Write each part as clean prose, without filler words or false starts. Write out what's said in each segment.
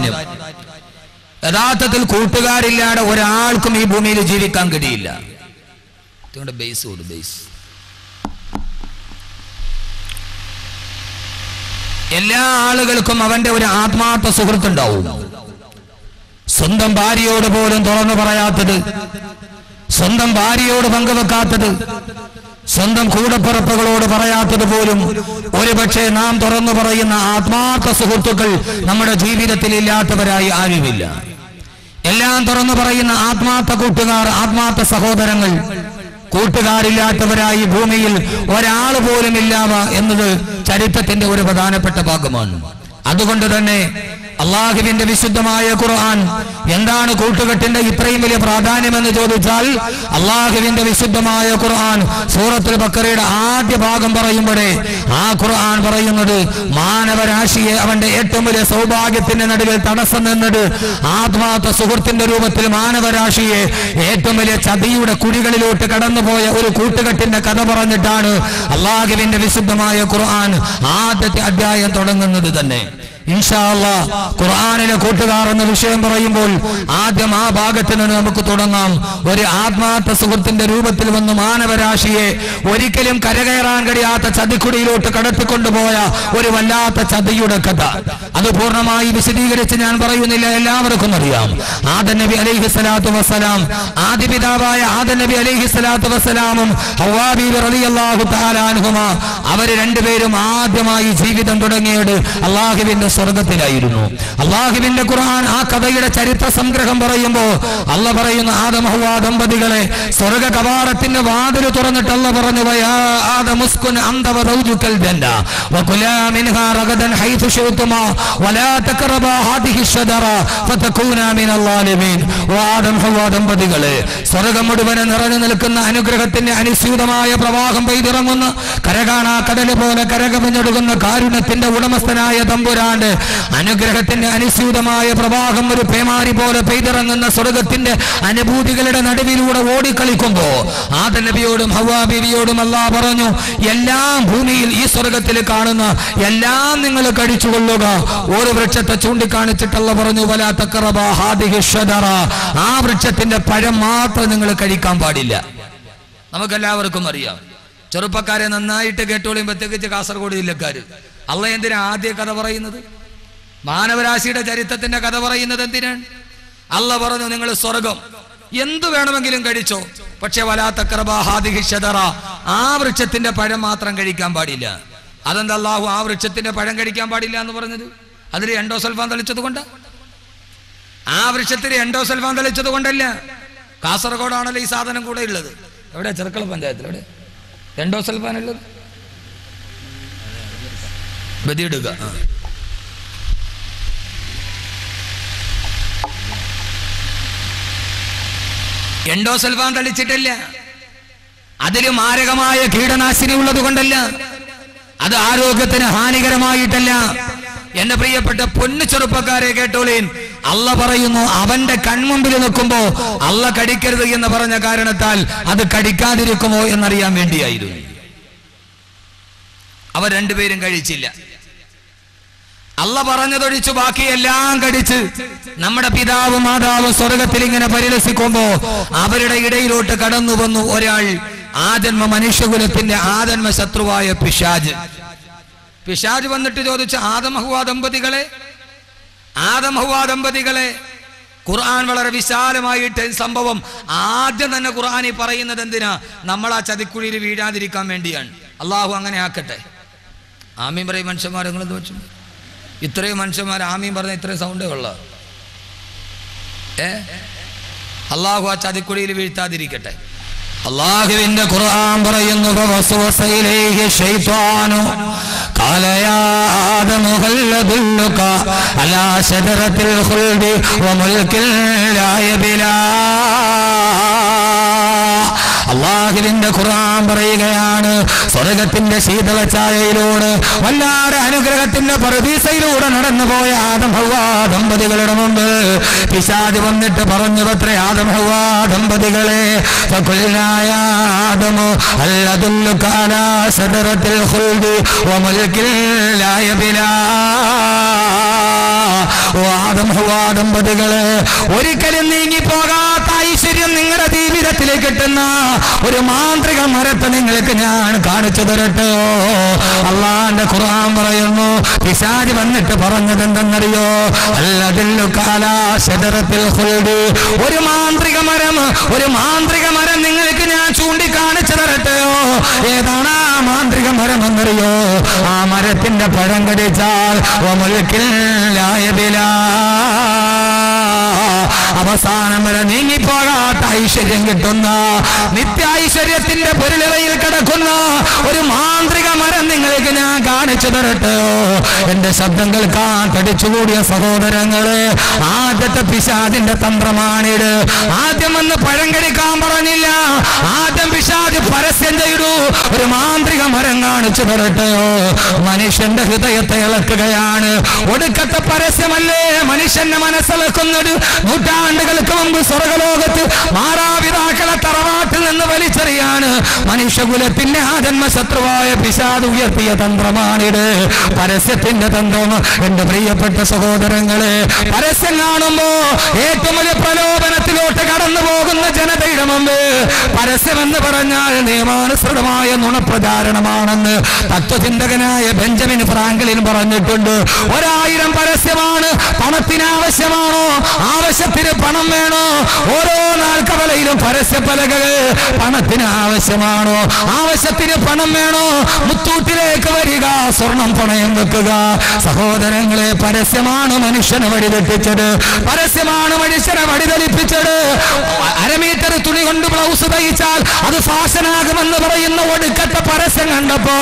പ്രാധാന്യം. യഥാർത്ഥത്തിൽ കൂട്ടുകാരില്ലാതെ ഒരാൾക്കും ഈ ഭൂമിയിൽ ജീവിക്കാൻ കഴിയില്ല. ബേസ് എല്ലാ ആളുകൾക്കും അവന്റെ ഒരു ആത്മാർത്ഥ സുഹൃത്തുണ്ടാവും. സ്വന്തം ഭാര്യയോട് പോലും തുറന്നു പറയാത്തത്, സ്വന്തം ഭാര്യയോട് പങ്കുവെക്കാത്തത്, സ്വന്തം കൂടപ്പിറപ്പുകളോട് പറയാത്തത് പോലും ഒരുപക്ഷെ നാം തുറന്നു പറയുന്ന ആത്മാർത്ഥ സുഹൃത്തുക്കൾ നമ്മുടെ ജീവിതത്തിൽ ഇല്ലാത്തവരായി ആരുമില്ല. എല്ലാം തുറന്നു പറയുന്ന ആത്മാർത്ഥ കൂട്ടുകാർ, ആത്മാർത്ഥ സഹോദരങ്ങൾ കൂട്ടുകാരില്ലാത്തവരായി ഭൂമിയിൽ ഒരാൾ പോലും ഇല്ലാവ എന്നത് ചരിത്രത്തിന്റെ ഒരു പ്രധാനപ്പെട്ട ഭാഗമാണ്. അതുകൊണ്ട് തന്നെ അള്ളാഹുവിന്റെ വിശുദ്ധമായ ഖുർആൻ എന്താണ് കൂട്ടുകെട്ടിന്റെ ഇത്രയും വലിയ പ്രാധാന്യമെന്ന് ചോദിച്ചാൽ, അള്ളാഹുവിന്റെ വിശുദ്ധമായ ഖുർആൻ സൂറത്തുൽ ബഖറയുടെ ആദ്യ ഭാഗം പറയുമ്പോഴേ ആ ഖുർആൻ പറയുന്നത് മാനവരാശിയെ അവന്റെ ഏറ്റവും വലിയ സൗഭാഗ്യത്തിന്റെ നടുവിൽ തടസ്സം നിന്നത് ആത്മാർത്ഥ സുഹൃത്തിന്റെ രൂപത്തിൽ മാനവരാശിയെ ഏറ്റവും വലിയ ചതിയുടെ കുഴികളിലോട്ട് കടന്നുപോയ ഒരു കൂട്ടുകെട്ടിന്റെ കഥ പറഞ്ഞിട്ടാണ് അള്ളാഹുവിന്റെ വിശുദ്ധമായ ഖുർആൻ ആദ്യത്തെ അധ്യായം തുടങ്ങുന്നത് തന്നെ. ഇൻഷാ അല്ലാഹ് ഖുർആനിലെ കൂട്ടുകാർ എന്ന വിഷയം പറയുമ്പോൾ ആദ്യം ആ ഭാഗത്ത് നിന്ന് നമുക്ക് തുടങ്ങാം. ഒരു ആത്മാർത്ഥ സുഹൃത്തിന്റെ രൂപത്തിൽ വന്ന് മാനവരാശിയെ ഒരിക്കലും കരകയറാൻ കഴിയാത്ത ചതിക്കുടിയിലോട്ട് കടത്തിക്കൊണ്ടുപോയ ഒരു വല്ലാത്ത ചതിയുടെ കഥ. അത് പൂർണ്ണമായി വിശദീകരിച്ച് ഞാൻ പറയുന്നില്ല, എല്ലാവർക്കും അറിയാം. ആദം നബി അലൈഹിസ്സലാത്തു വസ്സലാം, ആദിപിതാവായ ആദം നബി അലൈഹിസ്സലാത്തു വസ്സലാമും ഹവ്വാ ബീവി റളിയല്ലാഹു തആല അൻഹുമാ അവർ രണ്ടുപേരും ആദ്യമായി ജീവിതം തുടങ്ങിയത് അള്ളാഹുവിന്റെ സ്വർഗത്തിലായിരുന്നു. അള്ളാഹുവിന്റെ ഖുർആൻ ആ കഥയുടെ ചരിത്ര സംഗ്രഹം പറയുമ്പോൾ അല്ല പറയുന്ന ആദം ഹവ്വാ ദമ്പതികളെ സ്വർഗ കവാടത്തിന്റെ വാതിൽ തുറന്നിട്ട് അല്ല പറഞ്ഞു, വയാ ആദം ഉസ്കുൻ അൻത വസൗജുകൽ ജന്ന വകുലാ മിൻഹാ റഗദൻ ഹൈതു ശിഅ്തുമാ വലാ തഖറബാ ഹാദിഹി ശജറ ഫതകൂനാ മിനൽ ളാലിമീൻ. ആദം ഹവ്വാ ദമ്പതികളെ സ്വർഗം മുഴുവൻ നിറഞ്ഞു നിൽക്കുന്ന അനുഗ്രഹത്തിന്റെ അനുസ്യൂതമായ പ്രവാഹം പെയ്തിറങ്ങുന്ന കരകാണാ കടൽ പോലെ കരകവിഞ്ഞൊഴുകുന്ന കാരുണ്യത്തിന്റെ ഉടമസ്ഥനായ തമ്പുരാന്റെ അനുഗ്രഹത്തിന്റെ അനുസ്യൂതമായ പ്രവാഹം ഒരു പേമാരി പോലെ പെയ്തിറങ്ങുന്ന സ്വർഗത്തിന്റെ അനുഭൂതികളുടെ നടുവിലൂടെ ഓടിക്കളിക്കുമ്പോ ആദം നബിയോടും ഹവ്വാ ബീവിയോടും അല്ലാഹ് പറഞ്ഞു, എല്ലാം ഭൂമിയിൽ ഈ സ്വർഗത്തിൽ കാണുന്ന എല്ലാം നിങ്ങൾ കഴിച്ചുകൊള്ളുക. ഒരു വൃക്ഷത്തെ ചൂണ്ടിക്കാണിച്ചിട്ടല്ല പറഞ്ഞു, വലാ തഖറബാ ഹാദിഹി ശജറ, ആ വൃക്ഷത്തിന്റെ പഴം മാത്രം നിങ്ങൾ കഴിക്കാൻ പാടില്ല. നമുക്കെല്ലാവർക്കും അറിയാം. ചെറുപ്പക്കാരെ നന്നായിട്ട് കേട്ടോളിയും, പ്രത്യേകിച്ച് കാസർഗോഡ് ജില്ലക്കാര്. അള്ള എന്തിനാ ആദ്യ കഥ പറയുന്നത്? മാനവരാശിയുടെ ചരിത്രത്തിന്റെ കഥ പറയുന്നത് എന്തിനാണ്? അള്ള പറഞ്ഞു, നിങ്ങൾ സ്വർഗം എന്തു വേണമെങ്കിലും കഴിച്ചോ, പക്ഷെ വലാ തഖറബാ ഹാദിഹി ശജറ, ആ വൃക്ഷത്തിന്റെ പഴം മാത്രം കഴിക്കാൻ പാടില്ല. അതെന്താ അല്ലാഹു ആ വൃക്ഷത്തിന്റെ പഴം കഴിക്കാൻ പാടില്ല എന്ന് പറഞ്ഞത്? അതിൽ എൻഡോസൾഫാൻ തളിച്ചത് കൊണ്ട്? ആ വൃക്ഷത്തിൽ എൻഡോസൾഫാൻ തളിച്ചത് കൊണ്ടല്ല. കാസർഗോഡാണല്ലോ ഈ സാധനം കൂടെ ഉള്ളത്. എവിടെ? ചെറുക്കള പഞ്ചായത്തിൽ. എവിടെ എൻഡോസൾഫാൻ ഉള്ളത്? ബദിയിടുക. എൻഡോസൾഫാൻ തളിച്ചിട്ടില്ല. അതില് മാരകമായ കീടനാശിനി ഉള്ളത് കൊണ്ടല്ല, അത് ആരോഗ്യത്തിന് ഹാനികരമായിട്ടല്ല. എന്റെ പ്രിയപ്പെട്ട പൊന്നു ചെറുപ്പക്കാരെ കേട്ടോളീൻ, അള്ള പറയുന്നു അവന്റെ കൺമുമ്പിൽ നിൽക്കുമ്പോ അള്ള കടിക്കരുത് എന്ന് പറഞ്ഞ കാരണത്താൽ അത് കടിക്കാതിരിക്കുമോ എന്നറിയാൻ വേണ്ടിയായിരുന്നു. അവർ രണ്ടുപേരും കഴിച്ചില്ല. അള്ള പറഞ്ഞതൊഴിച്ചു ബാക്കിയെല്ലാം കടിച്ച് നമ്മുടെ പിതാവ് മാതാവ് സ്വർഗത്തിൽ ഇങ്ങനെ പരിലസിക്കുമ്പോ അവരുടെ ഇടയിലോട്ട് കടന്നു വന്നു ഒരാൾ, ആജന്മ മനുഷ്യകുലത്തിന്റെ ആജന്മ ശത്രുവായ പിശാജ്. പിശാജ് വന്നിട്ട് ചോദിച്ചു, ആദം ഹവ്വാ ദമ്പതികളെ ഖുർആൻ വളരെ വിശാലമായിട്ട് സംഭവം ആദ്യം തന്നെ ഖുർആൻ ഈ പറയുന്നത് എന്തിനാ? നമ്മൾ ആ ചതിക്കുഴിയിൽ വീഴാതിരിക്കാൻ വേണ്ടിയാണ്. അള്ളാഹു അങ്ങനെ ആക്കട്ടെ. ആമീൻ പറയും മനുഷ്യന്മാർ. നിങ്ങൾ ചോദിച്ചു, ഇത്രയും മനുഷ്യന്മാർ ആമീൻ പറഞ്ഞ ഇത്രയും സൗണ്ടേ ഉള്ള. അള്ളാഹു ആ ചതിക്കുഴിയിൽ വീഴ്ത്താതിരിക്കട്ടെ. അല്ലാഹുവിന്റെ ഖുർആൻ പറയുന്നു, ഫവസ്വസ ഇലൈഹി ശൈത്വാനു ഖാല യാ ആദമു ഹൽ അദുല്ലുക അലാ ശജറത്തിൽ ഖുൽദി വമുൽകിൻ ലാ യബ്ലാ. അല്ലാഹുവിന്റെ ഖുർആൻ പറയുകയാണ്, സ്വർഗത്തിന്റെ ശീതള ഛായയിലൂടെ വല്ലാതെ അനുഗ്രഹത്തിന്റെ പറുദീസയിലൂടെ നടന്നുപോയ ആദം ഹവ്വാ ദമ്പതികളുടെ മുമ്പ് പിശാച് വന്നിട്ട് പറഞ്ഞു, അത്രേ ആദം ഹവ്വാ ദമ്പതികളെ, ഫഖുൽനാ യാ ആദമു ഹൽ അദുല്ലുക അലാ ശജറത്തിൽ ഖുൽദി വമുൽകിൻ ലാ യബ്ലാ. ഓ ആദം ഹവ്വാ ദമ്പതികളെ, ഒരിക്കലും നീങ്ങിപ്പോകാത്ത ഐശ്വര്യം നിങ്ങളുടെ ജീവിതത്തിലേക്ക് കിട്ടുന്ന ഒരു മാന്ത്രിക മരത്തെ നിങ്ങൾക്ക് ഞാൻ കാണിച്ചു തരട്ടെ. അള്ളാന്റെ ഖുർആൻ പറയുന്നു, പിശാച് വന്നിട്ട് പറഞ്ഞത് എന്തെന്നറിയോ? അല്ലദില്ലു കാലാ ശജറത്തിൽ ഖുൽദ്. ഒരു മാന്ത്രിക മരം നിങ്ങൾക്ക് ഞാൻ ചൂണ്ടിക്കാണിച്ചു തരട്ടെയോ? ഏതാണ് ആ മാന്ത്രിക മരം എന്നറിയോ? ആ മരത്തിന്റെ പഴം കടിച്ചാൽ അവസാനം വരെ നീങ്ങിപ്പോകാത്ത ഐശ്വര്യം കിട്ടുന്ന, നിത്യ ഐശ്വര്യത്തിന്റെ പൊരുളയിൽ കിടക്കുന്ന ഒരു മാന്ത്രിക മരം നിങ്ങൾക്ക് ഞാൻ കാണിച്ചു തരട്ടെയോ? എന്റെ ശബ്ദം കേൾക്കാൻ തടിച്ചുകൂടിയ സഹോദരങ്ങളെ, ആദ്യത്തെ പിശാചിന്റെ തന്ത്രമാണിത്. ആദ്യം വന്ന് പഴം കടിക്കാൻ പറഞ്ഞില്ല, ആദ്യം പിശാച് പരസ്യം ചെയ്തു, ഒരു മാന്ത്രിക മരം കാണിച്ചു തരട്ടെയോ? മനുഷ്യന്റെ ഹൃദയത്തെ ഇളക്കുകയാണ്. ഒടുക്കത്തെ പരസ്യമല്ലേ മനുഷ്യന്റെ മനസ്സിളക്കുന്നത്? നൂറ്റാണ്ടുകൾക്ക് മുമ്പ് സ്വർഗലോകത്ത് മാതാപിതാക്കളെ തറവാട്ടിൽ നിന്ന് വലിച്ചെറിയാണ് മനുഷ്യകുലത്തിന്റെ ആജന്മശത്രുവായ പിശാച് ഉയർത്തിയ തന്ത്രമാണിത്. പരസ്യത്തിന്റെ തന്ത്രം. എന്റെ പ്രിയപ്പെട്ട സഹോദരങ്ങളെ, പരസ്യം കാണുമ്പോ ഏറ്റവും വലിയ പ്രലോഭനത്തിലോട്ട് കടന്നു പോകുന്ന ജനതയുടെ മുമ്പ് പരസ്യമെന്ന് പറഞ്ഞാൽ നിയമാനുസൃതമായ നുണപ്രചാരണമാണെന്ന് തത്വചിന്തകനായ ബെഞ്ചമിൻ ഫ്രാങ്ക്ലിൻ പറഞ്ഞിട്ടുണ്ട്. 1000 പരസ്യമാണ്. പണത്തിന് ആവശ്യമാണോ? ആവശ്യത്തിന് പണം വേണോ? ഓരോ നാൽക്കവലയിലും പരസ്യപ്പലകൾ. പണത്തിന് ആവശ്യമാണോ? ആവശ്യത്തിന് പണം വേണോ? മുത്തൂട്ടിലേക്ക് വരിക, സ്വർണം പണയം വെക്കുക. സഹോദരങ്ങളെ, പരസ്യമാണ് മനുഷ്യനെ വഴിതെറ്റിച്ചത്. പരസ്യമാണ് മനുഷ്യനെ വഴിതെളിപ്പിച്ചത്. 1/2 മീറ്റർ തുണി കൊണ്ട് ബ്ലൗസ് തയ്ച്ചാൽ അത് ഫാഷനാകുമെന്ന് പറയുന്ന ഒടുക്കത്തെ പരസ്യം കണ്ടപ്പോ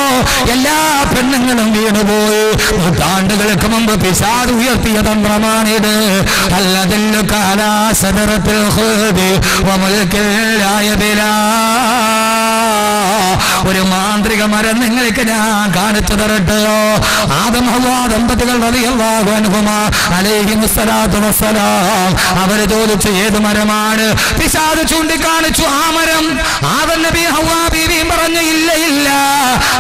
എല്ലാ പെണ്ണുങ്ങളും വീണുപോയി. നൂറ്റാണ്ടുകൾക്ക് മുമ്പ് പിശാച് ഉയർത്തിയ തന്ത്രമാണിത്. അല്ലദില്ലു കാലാ ശജറത്തിൽ ഖുൽദ് വമുൽകിൻ ലാ യബ്ലാ. ഒരു മാന്ത്രിക മരം നിങ്ങൾക്ക് ഞാൻ കാണിച്ചു തരട്ടെയോ? ആദം ഹവ്വാ ദമ്പതികൾ റളിയല്ലാഹു അൻഹുമാ അലൈഹിമുസ്സലാത്തു വസ്സലാം അവർ ചോദിച്ചു, ഏത് മരമാണ്? പിശാച് ചൂണ്ടിക്കാണിച്ചു ആ മരം. ആദം നബി ഹവ്വാ ബീവിയും പറഞ്ഞു, ഇല്ല,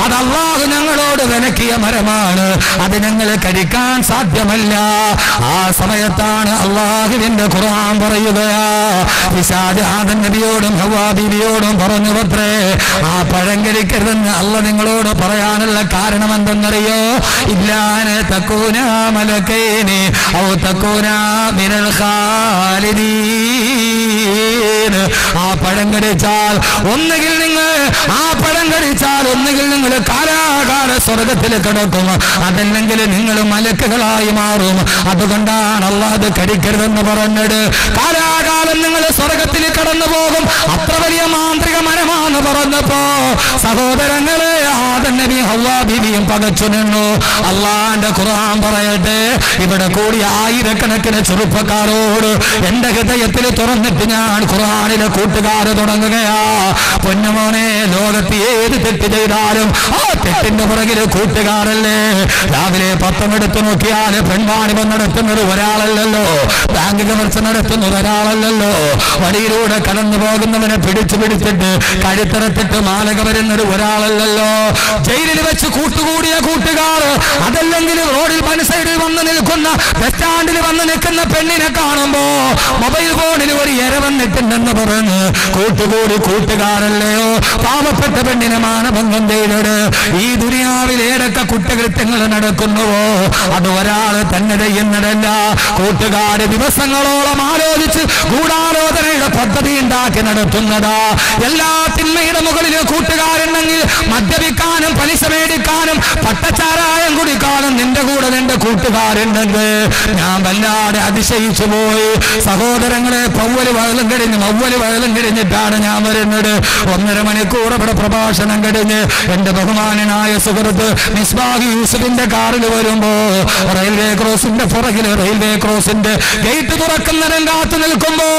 അത് അല്ലാഹു ഞങ്ങളോട് വിലക്കിയ മരമാണ്, അത് ഞങ്ങൾ കഴിക്കാൻ സാധ്യമല്ല. ആ സമയത്താണ് അല്ലാഹുവിന്റെ ഖുർആൻ പറയുകയാ, പിശാച് ആദം നബിയോടും ഹവ്വാ ബീവിയോടും പറഞ്ഞു അത്രേ, ആ പഴം കഴിക്കരുതെന്ന് അല്ലാഹു നിങ്ങളോട് പറയാനുള്ള കാരണം എന്തെന്നറിയോ? ഇല്ലാന തകൂന മലക്കൈനി ഔ തകൂന മിനൽ ഖാലിദീൻ. ആ പഴം കടിച്ചാൽ ഒന്നുകിൽ നിങ്ങൾ കാലാകാല സ്വർഗത്തിൽ കിടക്കും, അതല്ലെങ്കിൽ നിങ്ങൾ മലക്കുകളായി മാറും. അതുകൊണ്ടാണ് അല്ലാഹു അത് കടിക്കരുതെന്ന് പറഞ്ഞത്. കാലാകാലം നിങ്ങൾ സ്വർഗത്തിൽ കടന്നു പോകും, അത്ര വലിയ മാന്ത്രിക മരമാണെന്ന് പറഞ്ഞപ്പോ സഹോദരങ്ങളെ, ആദം നബി ഹവ്വാ ബീവിയും പകച്ചു നിന്നു. അല്ലാഹുവിന്റെ ഖുർആൻ പറയട്ടെ, ഇവിടെ കൂടി ആയിരക്കണക്കിന് ചെറുപ്പക്കാരോട് എന്റെ ഹൃദയത്തിൽ തുറന്നിട്ട് ഞാൻ ഖുർആനിലെ കൂട്ടുകാര് തുടങ്ങുകയാ. പൊന്നുമോനെ, ലോകത്ത് ഏത് തെറ്റ് ചെയ്താലും ആ തെറ്റിന്റെ പുറകില് കൂട്ടുകാരല്ലേ. രാവിലെ പത്രം എടുത്തു നോക്കിയാൽ പെൺവാണിഭം നടത്തുന്നത് ഒരാളല്ലല്ലോ, ബാങ്ക് കവർച്ച നടത്തുന്നത് ഒരാളല്ലല്ലോ, വഴിയിലൂടെ കടന്നു പോകുന്നവനെ പിടിച്ചിട്ട് കഴുത്തറത്തിട്ട് മാലക വരുന്നത് ഒരാളല്ലല്ലോ, ജയിലിൽ വെച്ച് കൂട്ടുകൂടിയ കൂട്ടുകാർ, അതല്ലെങ്കിൽ റോഡിൽ മനസ്സൈഡിൽ വന്ന് നിൽക്കുന്ന, ബസ് സ്റ്റാൻഡിൽ വന്ന് നിൽക്കുന്ന പെണ്ണിനെ കാണുമ്പോ മൊബൈൽ ഫോണിൽ ഒരു ഇര വന്നിട്ടുണ്ടെന്ന് പറഞ്ഞ് കൂട്ടുകൂടി കൂട്ടുകാരല്ലയോ. പാവപ്പെട്ട പെണ്ണിനെ മാനഭംഗം ചെയ്തത്. ഈ ദുനിയാവിൽ ഏതൊക്കെ കുറ്റകൃത്യങ്ങൾ നടക്കുന്നുവോ അത് ഒരാൾ തന്നെ ചെയ്യുന്നതല്ല, കൂട്ടുകാര് ദിവസങ്ങളോളം ആലോചിച്ച് ഗൂഢാലോചനയുടെ പദ്ധതി ഉണ്ടാക്കി നടത്തുന്നതാ. എല്ലാ തിന്മയുടെ മുകളിൽ കൂട്ടുകാരുണ്ടെങ്കിൽ മദ്യപിക്കാനും പലിശ മേടിക്കാനും പട്ടച്ചാരായം കുടിക്കാനും നിന്റെ കൂടെ നിന്റെ കൂട്ടുകാരുണ്ടെങ്കിൽ ഞാൻ വല്ലാതെ അതിശയിച്ചു പോയി. സഹോദരങ്ങളെ, പൗവല് വയലും കഴിഞ്ഞിട്ടാണ് ഞാൻ വരുന്നത്. 1.5 മണിക്കൂർ ഇവിടെ പ്രഭാഷണം കഴിഞ്ഞ് എന്റെ ബഹുമാനനായ സുഹൃത്ത് മിസ്ബാഹി യൂസുഫിന്റെ കാറിൽ വരുമ്പോ റെയിൽവേ ക്രോസിന്റെ പുറകിൽ റെയിൽവേ ക്രോസിന്റെ ഗേറ്റ് തുറക്കുന്നതിനും കാത്തു നിൽക്കുമ്പോ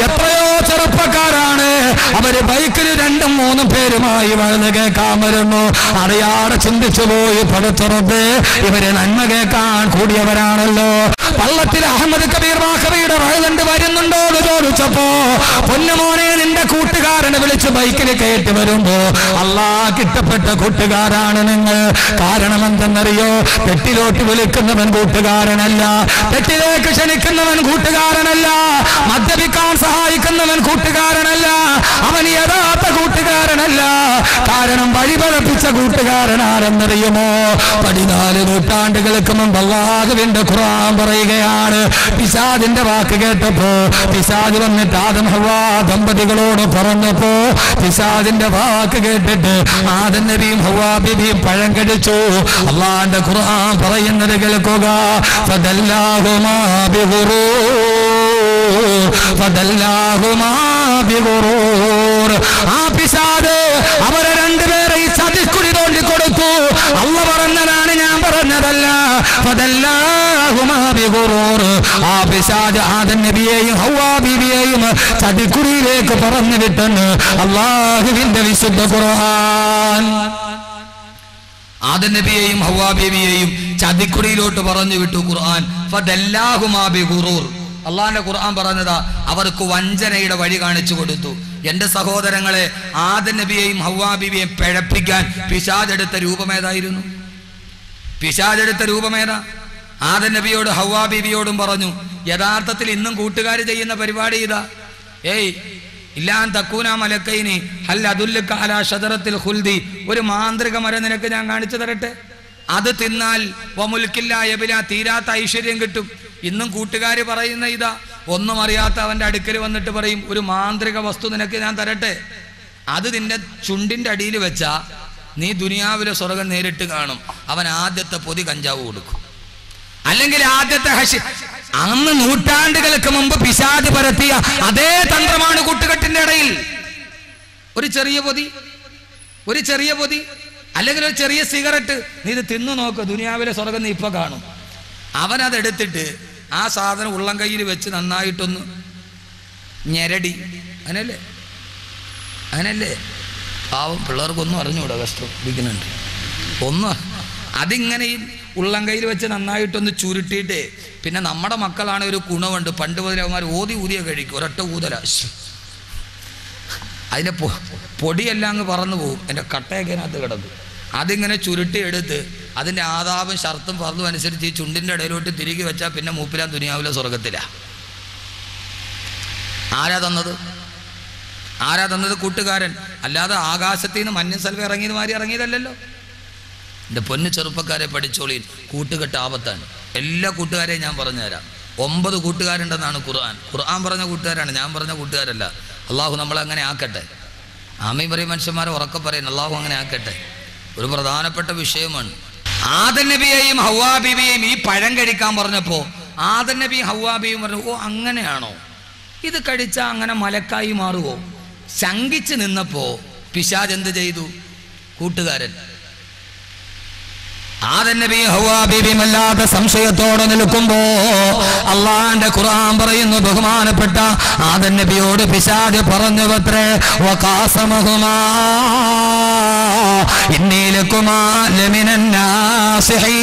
എത്രയോ ചെറുപ്പക്കാരാണ് അവര് ബൈക്കിൽ 2-3 പേരുമായി വഴുത് കേൾക്കാൻ വരുന്നു. അറിയാതെ ചിന്തിച്ചു പോയി, പടച്ചുറപ്പ് ഇവര് നന്മ കേൾക്കാൻ കൂടിയവരാണല്ലോ. പള്ളത്തിൽ അഹമ്മദ് കബീർ വാഖബിയുടെ വഴുതുണ്ട് വരുന്നുണ്ടോ എന്ന് ചോദിച്ചു ചോദിച്ചപ്പോ പൊന്നുമോനെ നിന്റെ കൂട്ടുകാരനെ വിളിച്ച് ബൈക്കിൽ കയറ്റി വരുമ്പോ അള്ളാഹ് ഇഷ്ടപ്പെട്ട കൂട്ടുകാരാണ് നിങ്ങൾ. കാരണം എന്തെന്നറിയോ? തെറ്റിലോട്ട് വിളിക്കുന്നവൻ കൂട്ടുകാരനല്ല, തെറ്റിലേക്ക് ക്ഷണിക്കുന്നവൻ കൂട്ടുകാരനല്ല, മദ്യപിക്കാൻ സഹായിക്കുന്നവൻ കൂട്ടുകാരനല്ല, അവൻ യഥാർത്ഥ കൂട്ടുകാരനല്ല. കാരണം വഴിപഴപ്പിച്ച കൂട്ടുകാരനാരെന്നറിയുമോ? 14 നൂറ്റാണ്ടുകൾക്ക് മുമ്പ് അല്ലാഹുവിന്റെ ഖുർആൻ പറയുകയാണ്, പിശാചിന്റെ വാക്ക് കേട്ടപ്പോ പിശാച് വന്നിട്ട് ആദം ഹവ്വ ദമ്പതികളോട് പറഞ്ഞപ്പോ പിശാചിന്റെ വാക്ക് കേട്ടിട്ട് ആദം നബിയും ഹവ്വാ ബീവിയും പഴം കടിച്ചു. അല്ലാഹുവിന്റെ ഖുർആൻ പറയുന്നത് കേൾക്കുക, ഫദല്ലാഹുമാ ബിഗുറൂർ, ഫദല്ലാഹുമാ ബിഗുറൂർ. ആ പിശാച് അവരെ രണ്ടുപേരെ ഈ ചതിക്കുഴി തോണ്ടി കൊടുത്തു. അല്ലാഹു പറഞ്ഞതാണ്, ഞാൻ പറഞ്ഞതല്ല. ഫദല്ലാഹുമാ ബിഗുറൂർ. ആ പിശാച് ആദം നബിയെയും ഹവ്വാ ബീവിയെയും ചതിക്കുഴിയിലേക്ക് പറഞ്ഞു വിട്ടെന്ന് അല്ലാഹുവിന്റെ വിശുദ്ധ ഖുർആൻ. ആദം നബിയെയും ഹവ്വാ ബീവിയെയും ചതിക്കുഴിയിലോട്ട് പറഞ്ഞു വിട്ടു ഖുർആൻ. ഫദല്ലാഹുമാ ബിഗുറൂർ. അള്ളാഹിന്റെ ഖുർആൻ പറഞ്ഞതാ, അവർക്ക് വഞ്ചനയുടെ വഴി കാണിച്ചു കൊടുത്തു. എന്റെ സഹോദരങ്ങളെ, ആദം നബിയെയും ഹവ്വാ ബീവിയെയും പിഴപ്പിക്കാൻ പിശാചെടുത്ത രൂപമേതായിരുന്നു? പിശാചെടുത്ത രൂപമേതാ? ആദം നബിയോട് ഹവ്വാ ബീവിയോടും പറഞ്ഞു, യഥാർത്ഥത്തിൽ ഇന്നും കൂട്ടുകാർ ചെയ്യുന്ന പരിപാടി ഇതാ. ഏയ് ഇല്ലാൻ തക്കൂന മലക്കൈനി ഹൽ അദുല്ലുക അലാ ഷജറത്തിൽ ഖുൽദി. ഒരു മാന്ത്രിക മരം നിനക്ക് ഞാൻ കാണിച്ചു തരട്ടെ, അത് തിന്നാൽ വമുൽക്കില്ല യബില, തീരാത്ത ഐശ്വര്യം കിട്ടും. ഇന്നും കൂട്ടുകാർ പറയുന്ന ഇതാ. ഒന്നും അറിയാത്ത അവന്റെ അടുക്കൽ വന്നിട്ട് പറയും, ഒരു മാന്ത്രിക വസ്തു നിനക്ക് ഞാൻ തരട്ടെ, അത് നിന്റെ ചുണ്ടിന്റെ അടിയിൽ വെച്ചാ നീ ദുനിയാവിലെ സ്വർഗം നേരിട്ട് കാണും. അവൻ ആദ്യത്തെ പൊതി കഞ്ചാവ് കൊടുക്കും, അല്ലെങ്കിൽ ആദ്യത്തെ അന്ന് നൂറ്റാണ്ടുകൾക്ക് മുമ്പ് പിശാച് പരത്തിയ അതേ തന്ത്രമാണ് കൂട്ടുകെട്ടിന്റെ ഇടയിൽ. ഒരു ചെറിയ പൊതി, ഒരു ചെറിയ പൊതി, അല്ലെങ്കിൽ ഒരു ചെറിയ സിഗരറ്റ്, നീ ഇത് തിന്നു നോക്ക്, ദുനിയാവിലെ സ്വർഗം നീ ഇപ്പൊ കാണും. അവനതെടുത്തിട്ട് ആ സാധനം ഉള്ളം കയ്യിൽ വെച്ച് നന്നായിട്ടൊന്ന് ഞെരടി. അങ്ങനല്ലേ, അങ്ങനല്ലേ? പാവം പിള്ളേർക്കൊന്നും അറിഞ്ഞൂടാ, കഷ്ടം ഇരിക്കുന്നുണ്ട്. ഒന്ന് അതിങ്ങനെ ഈ ഉള്ളം കയ്യിൽ വെച്ച് നന്നായിട്ടൊന്ന് ചുരുട്ടിയിട്ട്, പിന്നെ നമ്മുടെ മക്കളാണ് ഒരു ഗുണമുണ്ട്, പണ്ട് മുതലേ അവന്മാർ ഊതിയ കഴിക്കും, ഒരൊറ്റ ഊതല. അതിൻ്റെ പൊടിയെല്ലാം അങ്ങ് പറന്നു പോകും, എൻ്റെ കട്ടയൊക്കെ അതിനകത്ത് കിടക്കും. അതിങ്ങനെ ചുരുട്ടി എടുത്ത് അതിൻ്റെ ആദാബും ഷർത്തും പറന്നും അനുസരിച്ച് ഈ ചുണ്ടിൻ്റെ ഇടയിലോട്ട് തിരികെ വെച്ചാൽ പിന്നെ മൂപ്പിലാൻ ദുനിയാവിലെ സ്വർഗത്തിലാ. ആരാ തന്നത്? ആരാ തന്നത്? കൂട്ടുകാരൻ. അല്ലാതെ ആകാശത്തിൽ നിന്ന് മഞ്ഞ സൽവ ഇറങ്ങിയത് മാറി ഇറങ്ങിയതല്ലല്ലോ. എൻ്റെ പൊന്നു ചെറുപ്പക്കാരെ പഠിച്ചോളീൻ, കൂട്ടുകെട്ട് ആപത്താണ്. എല്ലാ കൂട്ടുകാരെയും ഞാൻ പറഞ്ഞുതരാം. 9 കൂട്ടുകാരുണ്ടെന്നാണ് ഖുർആൻ. ഖുർആൻ പറഞ്ഞ കൂട്ടുകാരാണ്, ഞാൻ പറഞ്ഞ കൂട്ടുകാരല്ല. അള്ളാഹു നമ്മളെ അങ്ങനെ ആക്കട്ടെ. ആമീൻ പറയും മനുഷ്യന്മാരെ ഉറക്കെ പറയുന്നു, അള്ളാഹു അങ്ങനെ ആക്കട്ടെ. ഒരു പ്രധാനപ്പെട്ട വിഷയമാണ്. ആദം നബിയെയും ഹവ്വാ ബീവിയെയും ഈ പഴം കഴിക്കാൻ പറഞ്ഞപ്പോൾ ആദം നബിയും ഹവ്വാ ബീവിയും പറഞ്ഞു, ഓ അങ്ങനെയാണോ, ഇത് കഴിച്ചാൽ അങ്ങനെ മലക്കായി മാറുമോ? ശങ്കിച്ച് നിന്നപ്പോ പിശാച് എന്ത് ചെയ്തു? കൂട്ടുകാരൻ ആദം നബിയും ഹവ്വാ ബീവിയും അല്ലാത്ത സംശയത്തോടെ നിൽക്കുമ്പോ അള്ളാന്റെ ഖുർആൻ പറയുന്നു, ബഹുമാനപ്പെട്ട ആദം നബിയോട് പിശാച് പറഞ്ഞുവത്രേ, വഖാസമഹുമാ ഇന്നീ ലകുമാ ലമിനൻ നാസിഹീൻ.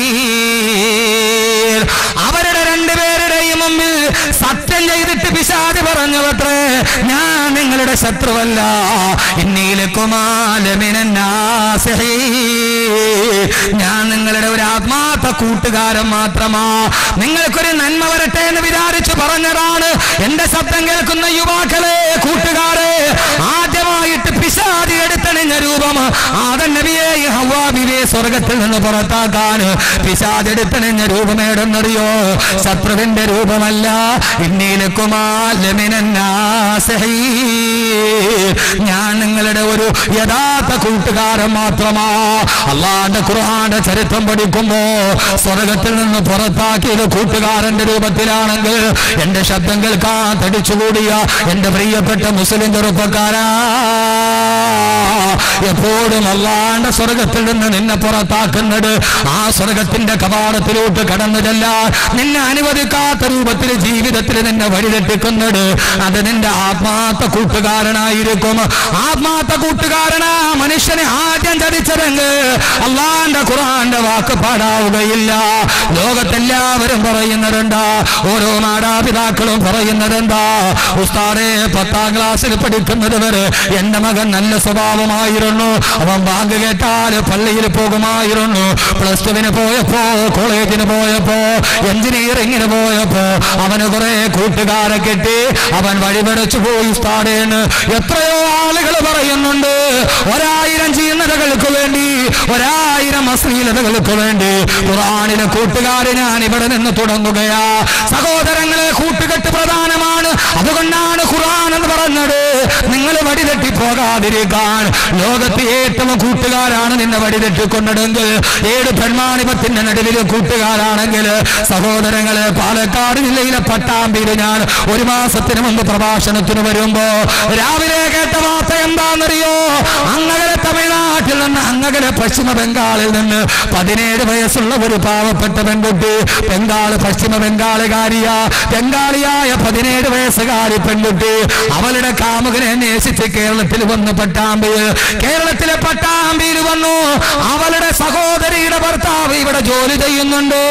അവരുടെ രണ്ടുപേരുടെയും മുമ്പിൽ സത്യം ചെയ്തിട്ട് പിശാച് പറഞ്ഞുവത്രേ, ഞാൻ നിങ്ങളുടെ ശത്രുവല്ല, ഇന്നീ ലകുമാ ലമിനൻ നാസിഹീൻ, ഞാൻ നിങ്ങളുടെ ഒരു ആത്മാർത്ഥ കൂട്ടുകാരൻ മാത്രമാ, നിങ്ങൾക്കൊരു നന്മ വരട്ടെ എന്ന് വിചാരിച്ചു പറഞ്ഞതാണ്. എന്റെ ശബ്ദം കേൾക്കുന്ന യുവാക്കളെ, കൂട്ടുകാരെ, ആദ്യമായിട്ട് പിശാച് എടുത്തണിഞ്ഞ രൂപം ആദം നബിയെയും ഹവ്വാ ബീവിയെ സ്വർഗത്തിൽ നിന്ന് പുറത്താക്കാൻ പിശാച് എടുത്തണിഞ്ഞ രൂപം ഏടെന്നറിയോ? ശത്രുവിന്റെ രൂപമല്ല, ഇന്നീലക്കുമാ ലമിനൻ നാസിഹീൻ, ഞാൻ നിങ്ങളുടെ ഒരു യഥാർത്ഥ കൂട്ടുകാരൻ മാത്രമാ. അല്ലാഹുവിന്റെ ഖുർആന്റെ ചരിത്രം പഠിക്കുമ്പോ സ്വർഗത്തിൽ നിന്ന് പുറത്താക്കിയത് കൂട്ടുകാരന്റെ രൂപത്തിലാണെങ്കിൽ എന്റെ ശബ്ദം കേൾക്കാൻ തടിച്ചുകൂടിയ എന്റെ പ്രിയപ്പെട്ട മുസ്ലിം ചെറുപ്പക്കാരാ, എപ്പോഴും അല്ലാഹുവിന്റെ സ്വർഗത്തിൽ നിന്ന് നിന്നെ പുറത്താക്കുന്നത്. ആ സ്വർഗത്തിന്റെ കവാടത്തിലോട്ട് കടന്നു ചെല്ലാൻ നിന്നെ അനുവദിക്കാത്ത രൂപത്തിൽ ജീവിതത്തിൽ നിന്നെ വഴിതെറ്റിക്കുന്നത് അത് നിന്റെ ആത്മാർത്ഥ കൂട്ടുകാരനായിരിക്കും. ആത്മാർത്ഥ കൂട്ടുകാരനാ മനുഷ്യനെ ആദ്യം ചതിച്ചതെങ്കിൽ അള്ളാന്റെ ഖുർആന്റെ വാക്ക് പാടാവുകയില്ല. ലോകത്തെല്ലാവരും പറയുന്നതെന്താ? ഓരോ മാതാപിതാക്കളും പറയുന്നതെന്താ? ഉസ്താദേ, 10ാം ക്ലാസ്സിൽ പഠിക്കുന്നത് വരെ എന്റെ മകൻ നല്ല സ്വഭാവമായിരുന്നു, അവൻ ബാങ്ക് കേട്ടാൽ പള്ളിയിൽ പോകുമായിരുന്നു. +2 പോയപ്പോ, കോളേജിന് പോയപ്പോ, എഞ്ചിനീയറിംഗിന് പോയപ്പോ അവന് കുറെ കൂട്ടുകാരെ കിട്ടി, അവൻ വഴിപടച്ചു പോയി ഉസ്താദേന്ന് എത്രയോ ആളുകൾ പറയുന്നുണ്ട്. 1000 ചീർണതകൾക്ക് വേണ്ടി, 1000 അശ്ലീലതകൾക്ക് വേണ്ടി ഖുർആനിലെ കൂട്ടുകാരെ ഞാൻ ഇവിടെ നിന്ന് തുടങ്ങുകയാ. സഹോദരങ്ങളെ, കൂട്ടുകെട്ട് പ്രധാനമാണ്. അതുകൊണ്ടാണ് ഖുർആൻ എന്ന് പറഞ്ഞത് നിങ്ങൾ വഴിതെറ്റി പോകാതിരിക്കാൻ. ലോകത്ത് ഏറ്റവും കൂട്ടുകാരാണ് നിന്നെ വഴിതെറ്റിക്കൊണ്ടതെങ്കിൽ, 7 പെൺമാണിപത്തിന്റെ നടുവിൽ കൂട്ടുകാരാണെങ്കിൽ, സഹോദരങ്ങളെ, പാലക്കാട് ജില്ലയിലെ പട്ടാമ്പിയിൽ ഞാൻ 1 മാസത്തിന് മുമ്പ് പ്രഭാഷണത്തിന് വരുമ്പോ രാവിലെ കേട്ട വാർത്ത എന്താണെന്നറിയോ? അങ്ങകലെ തമിഴ്നാട്ടിൽ നിന്ന്, അങ്ങകലെ പശ്ചിമ ബംഗാളിൽ നിന്ന് 17 വയസ്സുള്ള ഒരു പാവപ്പെട്ട പെൺകുട്ടി, പശ്ചിമ ബംഗാളിയായ 17 വയസ്സുകാരി പെൺകുട്ടി അവളുടെ കാമുകനെ അന്വേഷിച്ച് കേരളത്തിൽ വന്ന് കേരളത്തിലെ പട്ടാമ്പിയിൽ വന്നു. അവളുടെ സഹോദരിയുടെ ഭർത്താവ് ഇവിടെ ജോലി ചെയ്യുന്നുണ്ട്.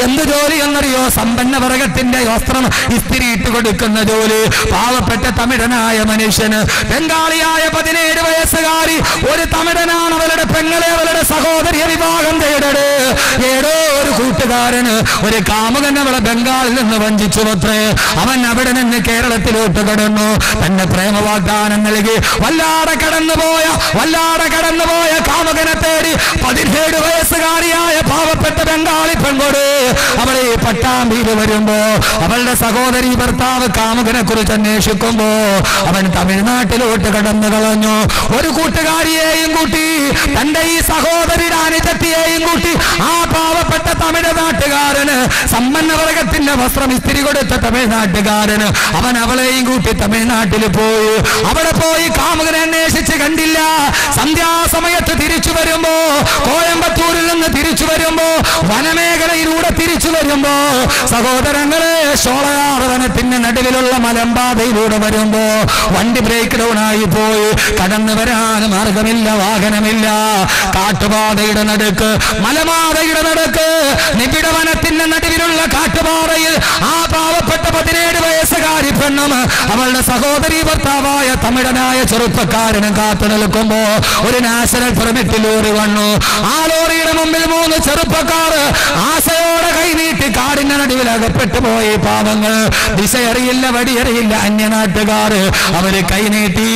എന്ത് ജോലി എന്നറിയോ? സമ്പന്ന വർഗത്തിന്റെ വസ്ത്രം ഇസ്തിരിയിട്ട് കൊടുക്കുന്ന ജോലി. പാവപ്പെട്ട തമിഴനായ മനുഷ്യന് ബംഗാളിയായ 17 വയസ്സുകാരി ഒരു തമിഴനാണ് അവളുടെ പെങ്ങളെ, അവളുടെ സഹോദരിയെ വിവാഹം ചെയ്തത്. ഏതോ ഒരു കൂട്ടുകാരന് ഒരു കാമുകൻ അവളെ ബംഗാളിൽ നിന്ന് വഞ്ചിച്ചു അത്രേ. അവൻ അവിടെ നിന്ന് കേരളത്തിലോട്ട് കടന്നു. തന്നെ പ്രേമ വാഗ്ദാനം നൽകി വല്ലാതെ കടന്നുപോയ കാമുകനെ തേടി 17 വയസ്സുകാരിയായ പാവപ്പെട്ട ബംഗാളി പെൺകോട് അവളെ പട്ടാമ്പിയിൽ വരുമ്പോ അവളുടെ സഹോദരി ഭർത്താവ് കാമുകനെ കുറിച്ച് അന്വേഷിക്കുമ്പോ അവൻ തമിഴ്നാട്ടിലോട്ട് കടന്നു കളഞ്ഞു. ഒരു കൂട്ടുകാരിയെയും കൂട്ടി, തന്റെ ഈ സഹോദരിയുടെ അനുജത്തിയെയും കൂട്ടി ആ പാവപ്പെട്ട തമിഴ്നാട്ടുകാരന്, സമ്പന്ന വർഗത്തിന്റെ വസ്ത്രം ഇസ്തിരി കൊടുത്ത തമിഴ്നാട്ടുകാരന്, അവൻ അവളെയും കൂട്ടി തമിഴ്നാട്ടിൽ പോയി. അവിടെ പോയി കാമുകനെ അന്വേഷിച്ച് കണ്ടില്ല. സന്ധ്യാസമയത്ത് തിരിച്ചു വരുമ്പോ, കോയമ്പത്തൂരിൽ നിന്ന് തിരിച്ചു വരുമ്പോ, വനമേഖലയിലൂടെ തിരിച്ചു വരുമ്പോ, സഹോദരങ്ങളെ, ഷോളയാർ വനത്തിന്റെ നടുവിലുള്ള മലമ്പാതയിലൂടെ വരുമ്പോ വണ്ടി ബ്രേക്ക് ഡൗൺ ആയി പോയി. കടന്നു വരാൻ മാർഗമില്ല, വാഹനമില്ല. കാട്ടുപാതയുടെ നടുക്ക്, മലമാതയുടെ നടുക്ക്, നിബിഡ വനത്തിന്റെ നടുവിലുള്ള കാട്ടുപാറയിൽ ആ പാവപ്പെട്ട 17 വയസ്സുകാരി പെണ്ണും അവളുടെ സഹോദരി ഭർത്താവായ തമിഴനായ ചെറുപ്പക്കാരനും കാത്തു നിൽക്കുമ്പോ ഒരു നാഷണൽ പെർമിറ്റ് ലോറി വന്നു. ആ ലോറിയുടെ മുമ്പിൽ 3 ചെറുപ്പക്കാർ ആശയോടെ കൈനീട്ടി കാടിന്റെ നടുവിൽ അകപ്പെട്ടു പോയി. പാവങ്ങൾ, ദിശയറിയില്ല, വടിയറിയില്ല, അന്യനാട്ടുകാർ. അവര് കൈനീട്ടി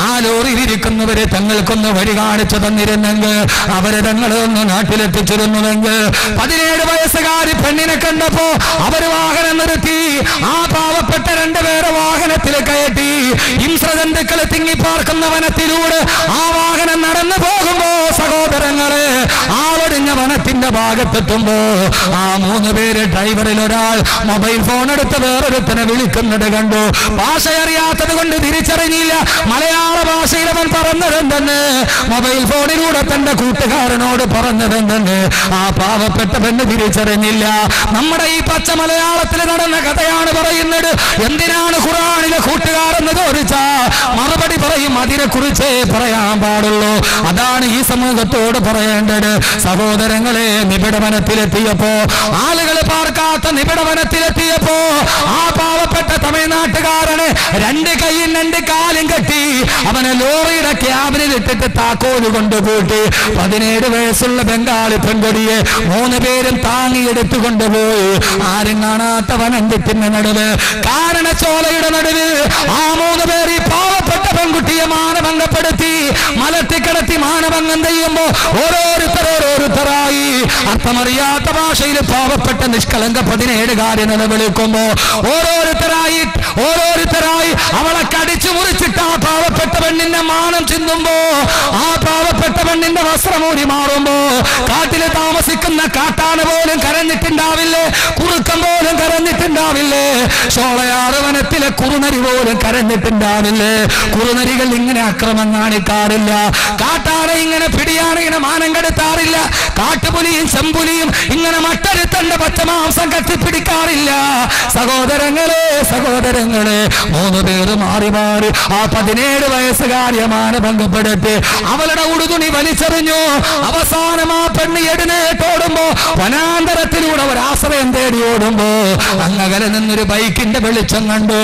ആ ലോറിയിൽ ഇരിക്കുന്നവരെ തങ്ങൾക്കൊന്ന് വഴി കാണിച്ചു തന്നിരുന്നെങ്കിൽ, അവരെ തങ്ങളൊന്ന് നാട്ടിലെത്തിച്ചിരുന്നുവെങ്കിൽ. 17 വയസ്സുകാരി പെണ്ണിനെ കണ്ടപ്പോ അവര് വാഹനം നിർത്തി. ആ പാവപ്പെട്ട 2 പേരെ വാഹനത്തിൽ കയറ്റി ഹിംസ്രജന്തുക്കളെ തിങ്ങിപ്പാർക്കുന്ന വനത്തിലൂടെ ആ വാഹനം നടന്നു പോകുമ്പോ, സഹോദരങ്ങളെ, ആളൊടിഞ്ഞ വനത്തിന്റെ ഭാഗത്തെത്തുമ്പോ ആ 3 പേര്, ഡ്രൈവറിൽ ഒരാൾ മൊബൈൽ ഫോൺ എടുത്ത് വേറൊരുത്തനെ വിളിക്കുന്നത് കണ്ടു. ഭാഷ അറിയാത്തത് കൊണ്ട് തിരിച്ചറിഞ്ഞില്ല. മലയാള ഭാഷയിൽ അവൻ പറഞ്ഞതെന്തെന്ന്, മൊബൈൽ ഫോണിലൂടെ തന്റെ കൂട്ടുകാരനോട് പറഞ്ഞതെന്തെന്ന് ആ പാവപ്പെട്ട പെണ്ണ് തിരിച്ചറിഞ്ഞില്ല. നമ്മുടെ ഈ പച്ച മലയാളത്തിൽ നടന്ന കഥയാണ് പറയുന്നത്. എന്തിനാണ് ഖുർആനിലെ കൂട്ടുകാരെന്ന് ചോദിച്ചാ മറുപടി പറയും, അതിനെ കുറിച്ചേ പറയാൻ പാടുള്ളൂ. അതാണ് ഈ സമൂഹത്തോട് പറയേണ്ടത്. സഹോദരങ്ങളെ, നിബിഡവനത്തിലെത്തിയപ്പോ, ആളുകൾ പാർക്കാത്ത നിബിഡവനത്തിലെത്തിയപ്പോ ആ പാവപ്പെട്ട തമിഴ്നാട്ടുകാരനെ 2 കൈയും 2 കാലും കെട്ടി അവനെ ലോറിയുടെ ക്യാബിനിൽ ഇട്ടിട്ട് താക്കോല് കൊണ്ടുപോയി. 17 വയസ്സുള്ള ബംഗാളി പെൺകൊടിയെ 3 പേരും താങ്ങിയെടുത്തു കൊണ്ടുപോയി. ആരും കാണാത്ത വനത്തിന്റെ നടുവ്, കാരണച്ചോലയുടെ നടുവ് ആ 3 പേർ ഈ പാവപ്പെട്ട പെൺകുട്ടിയെ മാനഭംഗപ്പെടുത്തി, മലത്തിക്കിടത്തി മാനഭംഗം ചെയ്യുമ്പോ ഓരോരുത്തരായി അർത്ഥമറിയാത്ത ഭാഷയിൽ പാവപ്പെട്ട നിഷ്കളങ്ക 17 നിലവിളിക്കുമ്പോ ഓരോരുത്തരായി അവളെ കടിച്ചു മുറിച്ചിട്ട് ആ പാവപ്പെട്ട പെണ്ണിന്റെ മാനം ചിന്തുമ്പോ ആ പാവപ്പെട്ട പെണ്ണിന്റെ വസ്ത്രമൂരി മാറുമ്പോ കാട്ടില് താമസിക്കുന്ന കാട്ടാന പോലും കരഞ്ഞിട്ടുണ്ടാവില്ലേ, കുറുക്കം പോലും കരഞ്ഞിട്ടുണ്ടാവില്ലേ, ഷോളയാറ് വനത്തിലെ കുറുനരി പോലും കരഞ്ഞിട്ടുണ്ടാവില്ലേ. കുറുനരികൾ ഇങ്ങനെ അക്രമം കാണിക്കാറില്ല, കാട്ടാന ഇങ്ങനെ പിടിയാണ് ഇങ്ങനെ മാനം കെടുത്താറില്ല, കാട്ടുപുലിയും ചെമ്പുലിയും ഇങ്ങനെ മട്ടരുത്തന്റെ പച്ചമാംസം കത്തിപ്പിടിക്കാറില്ല. സഹോദരങ്ങളെ സഹോദരങ്ങളെ 3 പേര് മാറി മാറി ആ 17 വയസ്സുകാരിയെ മാനഭംഗപ്പെടുത്തി അവളുടെ ഉടുതുണി വലിച്ചെറിഞ്ഞു. അവസാനം ആ പെണ്ണ് എഴുന്നേറ്റോടുമ്പോ വനാന്തരത്തിലൂടെ ഒരാശ്രയം തേടി ഓടുമ്പോ അങ്ങകലെ നിന്നൊരു ബൈക്കിന്റെ വെളിച്ചം കണ്ടു.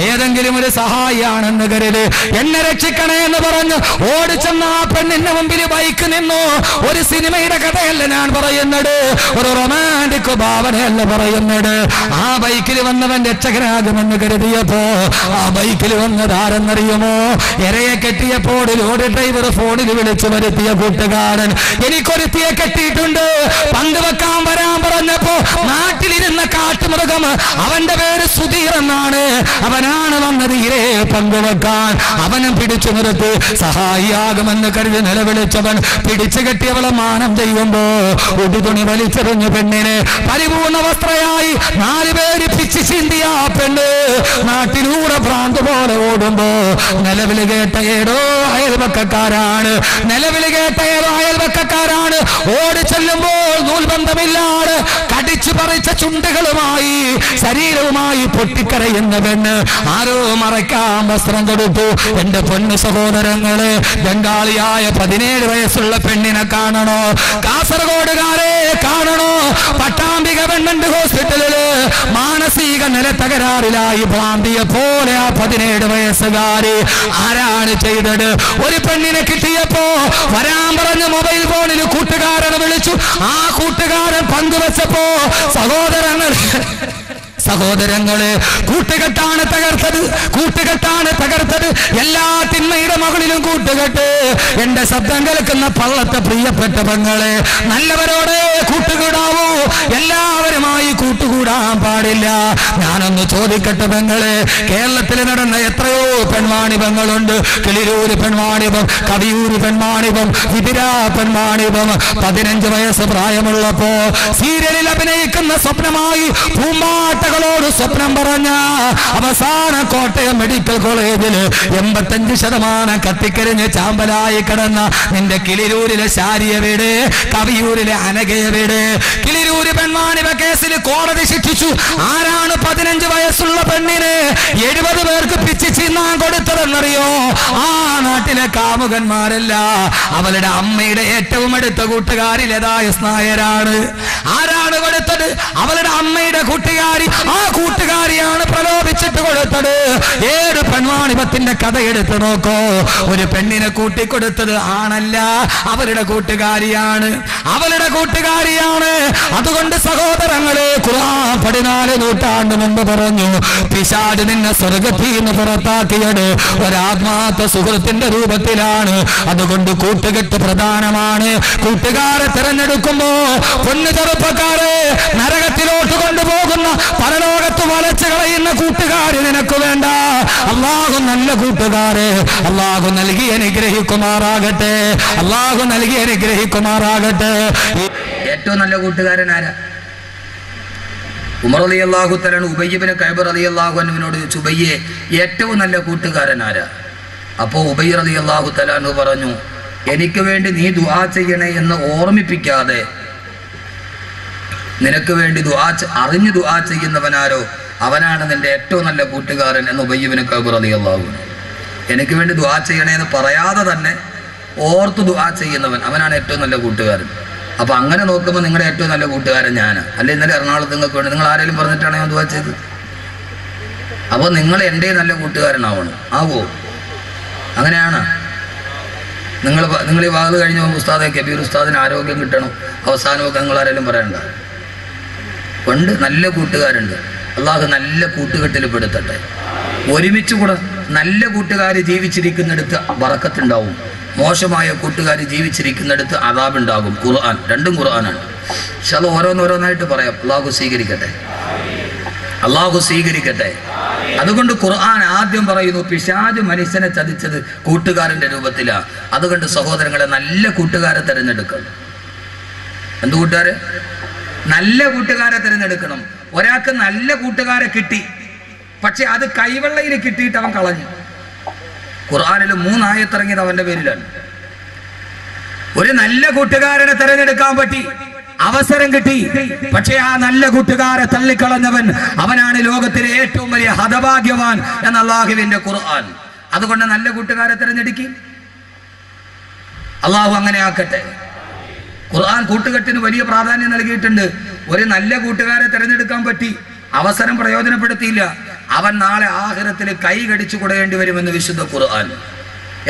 ഏതെങ്കിലും ഒരു സഹായിയാണെന്ന് കരുതി എന്നെ രക്ഷിക്കണേ എന്ന് പറഞ്ഞു ഓടിച്ചെന്ന ആ പെണ്ണിന്റെ മുമ്പിൽ ബൈക്ക് നിന്നു. ഒരു സിനിമയുടെ കഥയല്ല ഞാൻ പറയുന്നത്, ഒരു റൊമാൻറ്റിക് ഭാവനയല്ല പറയുന്നത്. ആ ബൈക്കിൽ വന്നവൻ രക്ഷകനാകുമെന്ന് കരുതിയപ്പോ ആ ബൈക്കിൽ വന്നത് ആരെന്നറിയുമോ? ഇരയെ കെട്ടിയപ്പോൾ ലോറി ഡ്രൈവർ ഫോണിൽ വിളിച്ചു വരുത്തിയ കൂട്ടുകാരൻ. എനിക്കൊരുത്തിയെ കെട്ടിയിട്ടുണ്ട്, പങ്കുവെക്കാൻ വരാൻ പറഞ്ഞപ്പോ നാട്ടിലിരുന്ന കാട്ടുമൃഗം, അവന്റെ പേര് സുധീർ എന്നാണ്, അവനാണ് വന്നത് ഇരയെ പങ്കുവെക്കാൻ. അവനും പിടിച്ചു നിർത്തി സഹായിയാകുമെന്ന് കരുതി നിലവിളിച്ചവൻ പിടിച്ചു കെട്ടിയവളെ മാനം ചെയ്യുമ്പോ ഉടുതുണി വലിച്ചെറിഞ്ഞു പെണ്ണിനെ പരിപൂർണ വസ്ത്രയായി 4 പേര് പിച്ചു ചിന്തിയ ആ പെണ്ണ് നാട്ടിലൂടെ ഭ്രാന്ത് പോലെ ഓടുമ്പോ നിലവിൽ കേട്ട ഏതോ അയൽവക്കക്കാരാണ്, നിലവിൽ കേട്ട ഏതോ അയൽവക്കക്കാരാണ് ഓടി ചെല്ലുമ്പോൾ നൂൽബന്ധമില്ലാതെ കടിച്ചു പറിച്ച ചുണ്ടുകളുമായി ശരീരവുമായി പൊട്ടിക്കരയുന്ന പെണ്ണ് ആരോ മറയ്ക്കാൻ വസ്ത്രം കൊടുത്തു. എന്റെ പൊന്നു സഹോദരങ്ങളെ, ബംഗാളിയായ 17 വയസ്സുള്ള പെണ്ണിനെ കാണണോ? കാസർഗോഡുകാരെ കാണണോ? പട്ടാമ്പിക ഗവൺമെന്റ് ഹോസ്പിറ്റലില് മാനസിക നില തകരാറിലായി ഭ്രാന്തിയെ പോലെ ആ 17 വയസ്സുകാരി. ആരാണ് ചെയ്തത്? ഒരു പെണ്ണിനെ കിട്ടിയപ്പോ വരാൻ പറഞ്ഞ മൊബൈൽ ഫോണിൽ കൂട്ടുകാരനെ വിളിച്ചു. ആ കൂട്ടുകാരൻ പങ്കുവെച്ചപ്പോ സഹോദരങ്ങളെ കൂട്ടുകെട്ടാണ് തകർത്തത്, കൂട്ടുകെട്ടാണ് തകർത്തത്. എല്ലാ തിന്മയുടെ മകളിലും കൂട്ടുകെട്ട്. എന്റെ ശബ്ദം കേൾക്കുന്ന പള്ളത്തെ പ്രിയപ്പെട്ട പെങ്ങളെ, നല്ലവരോടെ കൂട്ടുകൂടാവൂ, എല്ലാവരുമായി കൂട്ടുകൂടാൻ പാടില്ല. ഞാനൊന്ന് ചോദിക്കട്ടെ പെങ്ങളെ, കേരളത്തിൽ നടന്ന എത്രയോ പെൺവാണിഭങ്ങളുണ്ട്. കിളിരൂര് പെൺവാണിഭം, കവിയൂര് പെൺവാണിഭം, വിതിര പെൺവാണിഭം. 15 വയസ്സ് പ്രായമുള്ളപ്പോ സീരിയലിൽ അഭിനയിക്കുന്ന സ്വപ്നമായി പൂമ്പാട്ടകളോട് സ്വപ്നം പറഞ്ഞ അവസാന കോട്ടയം മെഡിക്കൽ കോളേജിൽ 85% കത്തിക്കരിഞ്ഞ് ചാമ്പലായി കിടന്ന നിന്റെ കിളിരൂരിലെ ശാരിയ വീട്, കവിയൂരിലെ അനഘയ വീട്. കിളിരൂര് പെൺവാണിഭ കേസിൽ കോടതി ശിക്ഷിച്ചു. ആരാണ് 15 വയസ്സുള്ള പെണ്ണിന് 70 പേർക്ക് പിച്ച് ചിന്നാൻ കൊടുത്തതെന്നറിയോ? ആ നാട്ടിലെ കാമുകന്മാരല്ല, അവളുടെ അമ്മയുടെ ഏറ്റവും അടുത്ത കൂട്ടുകാരി ലതാ എസ് നായരാണ്. ആരാണ് കൊടുത്തത്? അവളുടെ അമ്മയുടെ കൂട്ടുകാരി. ആ കൂട്ടുകാരിയാണ് പ്രലോഭിച്ചിട്ട് കൊടുത്തത്. ഏത് പെൺവാണിഭത്തിന്റെ കഥ എടുത്തു നോക്കോ. ഒരു പെണ്ണിനെ കൂട്ടിക്കൊടുത്തത് ആണല്ല, അവരുടെ കൂട്ടുകാരിയാണ്, അവളുടെ കൂട്ടുകാരിയാണ്. അതുകൊണ്ട് സഹോദരങ്ങളെ, ഖുർആൻ 14 നൂറ്റാണ്ട് മുമ്പ് പറഞ്ഞു, പിശാച് നിന്നെ സ്വർഗ്ഗത്തിൽ നിന്ന് പുറത്താക്കിയത് ഒരാത്മാർത്ഥ സുഹൃത്തിന്റെ രൂപത്തിലാണ്. അതുകൊണ്ട് കൂട്ടുകെട്ട് പ്രധാനമാണ്. കൂട്ടുകാരെ തിരഞ്ഞെടുക്കുമ്പോ പൊന്നു ചെറുപ്പക്കാരെ, നരകത്തിലോട്ട് കൊണ്ടുപോകുന്ന പരലോകത്ത് വലച്ചു കളയുന്ന കൂട്ടുകാര് നിനക്ക് വേണ്ട. അള്ളാഹു നല്ല കൂട്ടുകാരെ അള്ളാഹു നൽകി അനുഗ്രഹിക്കുമാറാകട്ടെ, അള്ളാഹു നൽകി അനുഗ്രഹിക്കുമാറാകട്ടെ. ഏറ്റവും നല്ല കൂട്ടുകാരൻ ആരാ? ഉമർ റളിയല്ലാഹു തആല ഉബയ്യ് ഇബ്നു കഅബ് റളിയല്ലാഹു അൻഹുവിനോട് ചോദിച്ചു, ഉബയ്യെ ഏറ്റവും നല്ല കൂട്ടുകാരൻ ആരാ? അപ്പോൾ ഉബയ്യ് റളിയല്ലാഹു തആല പറഞ്ഞു, എനിക്ക് വേണ്ടി നീ ദുആ ചെയ്യണേ എന്ന് ഓർമ്മിപ്പിക്കാതെ നിനക്ക് വേണ്ടി അറിഞ്ഞു ദുആ ചെയ്യുന്നവനാരോ അവനാണ് നിന്റെ ഏറ്റവും നല്ല കൂട്ടുകാരൻ എന്ന് ഉബയ്യ് ഇബ്നു കഅബ് റളിയല്ലാഹു അൻഹു. എനിക്ക് വേണ്ടി ദുആ ചെയ്യണേ എന്ന് പറയാതെ തന്നെ ഓർത്ത് ദുആ ചെയ്യുന്നവൻ അവനാണ് ഏറ്റവും നല്ല കൂട്ടുകാരൻ. അപ്പൊ അങ്ങനെ നോക്കുമ്പോൾ നിങ്ങളുടെ ഏറ്റവും നല്ല കൂട്ടുകാരൻ ഞാനാണ്. അല്ലെ ഇന്നലെ എറണാകുളത്ത് നിങ്ങൾക്ക് വേണ്ടി നിങ്ങൾ ആരെങ്കിലും പറഞ്ഞിട്ടാണ് ഞാൻ ദുആ ചെയ്തത്? അപ്പോൾ നിങ്ങൾ എൻ്റെ നല്ല കൂട്ടുകാരനാവണം. ആവോ? അങ്ങനെയാണ്. നിങ്ങൾ ഈ വാത് കഴിഞ്ഞ ഉസ്താദെ കബീർ ഉസ്താദിന് ആരോഗ്യം കിട്ടണം, അവസാനമൊക്കെ നിങ്ങൾ ആരെങ്കിലും പറയണ്ട. പണ്ട് നല്ല കൂട്ടുകാരുണ്ട്. അള്ളാഹു നല്ല കൂട്ടുകെട്ടിൽ പെടുത്തട്ടെ. ഒരുമിച്ച് കൂടെ നല്ല കൂട്ടുകാർ ജീവിച്ചിരിക്കുന്നിടത്ത് ബറക്കത്തുണ്ടാവും, മോശമായ കൂട്ടുകാർ ജീവിച്ചിരിക്കുന്നിടത്ത് അദാബുണ്ടാകും. ഖുർആൻ, രണ്ടും ഖുർആനാണ്. പക്ഷെ അത് ഓരോന്നോരോന്നായിട്ട് പറയാം. അള്ളാഹു സ്വീകരിക്കട്ടെ, അള്ളാഹു സ്വീകരിക്കട്ടെ. അതുകൊണ്ട് ഖുർആൻ ആദ്യം പറയുന്നു പിശാച് മനുഷ്യനെ ചതിച്ചത് കൂട്ടുകാരന്റെ രൂപത്തിലാണ്. അതുകൊണ്ട് സഹോദരങ്ങളെ, നല്ല കൂട്ടുകാരെ തിരഞ്ഞെടുക്കണം. എന്ത് കൂട്ടുകാര്? നല്ല കൂട്ടുകാരെ തിരഞ്ഞെടുക്കണം. ഒരാൾക്ക് നല്ല കൂട്ടുകാരെ കിട്ടി, പക്ഷെ അത് കൈവെള്ളയിൽ കിട്ടിയിട്ട് അവൻ കളഞ്ഞു. ഖുർആനിൽ 3 ആയത്തിറങ്ങിയത് അവന്റെ പേരിലാണ്. ഒരു നല്ല കൂട്ടുകാരനെ തിരഞ്ഞെടുക്കാൻ പറ്റി, അവസരം കിട്ടി, പക്ഷെ ആ നല്ല കൂട്ടുകാരെ തള്ളിക്കളഞ്ഞവൻ അവനാണ് ലോകത്തിലെ ഏറ്റവും വലിയ ഹതഭാഗ്യവാൻ എന്ന അല്ലാഹുവിന്റെ ഖുർആൻ. അതുകൊണ്ട് നല്ല കൂട്ടുകാരെ തിരഞ്ഞെടുക്കി. അള്ളാഹു അങ്ങനെ ആക്കട്ടെ. ഖുർആൻ കൂട്ടുകെട്ടിന് വലിയ പ്രാധാന്യം നൽകിയിട്ടുണ്ട്. ഒരു നല്ല കൂട്ടുകാരെ തിരഞ്ഞെടുക്കാൻ പറ്റി, അവസരം പ്രയോജനപ്പെടുത്തിയില്ല, അവൻ നാളെ ആഖിറത്തിൽ കൈ കടിച്ചു കൊടുക്കേണ്ടി വരുമെന്ന് വിശുദ്ധ ഖുർആൻ.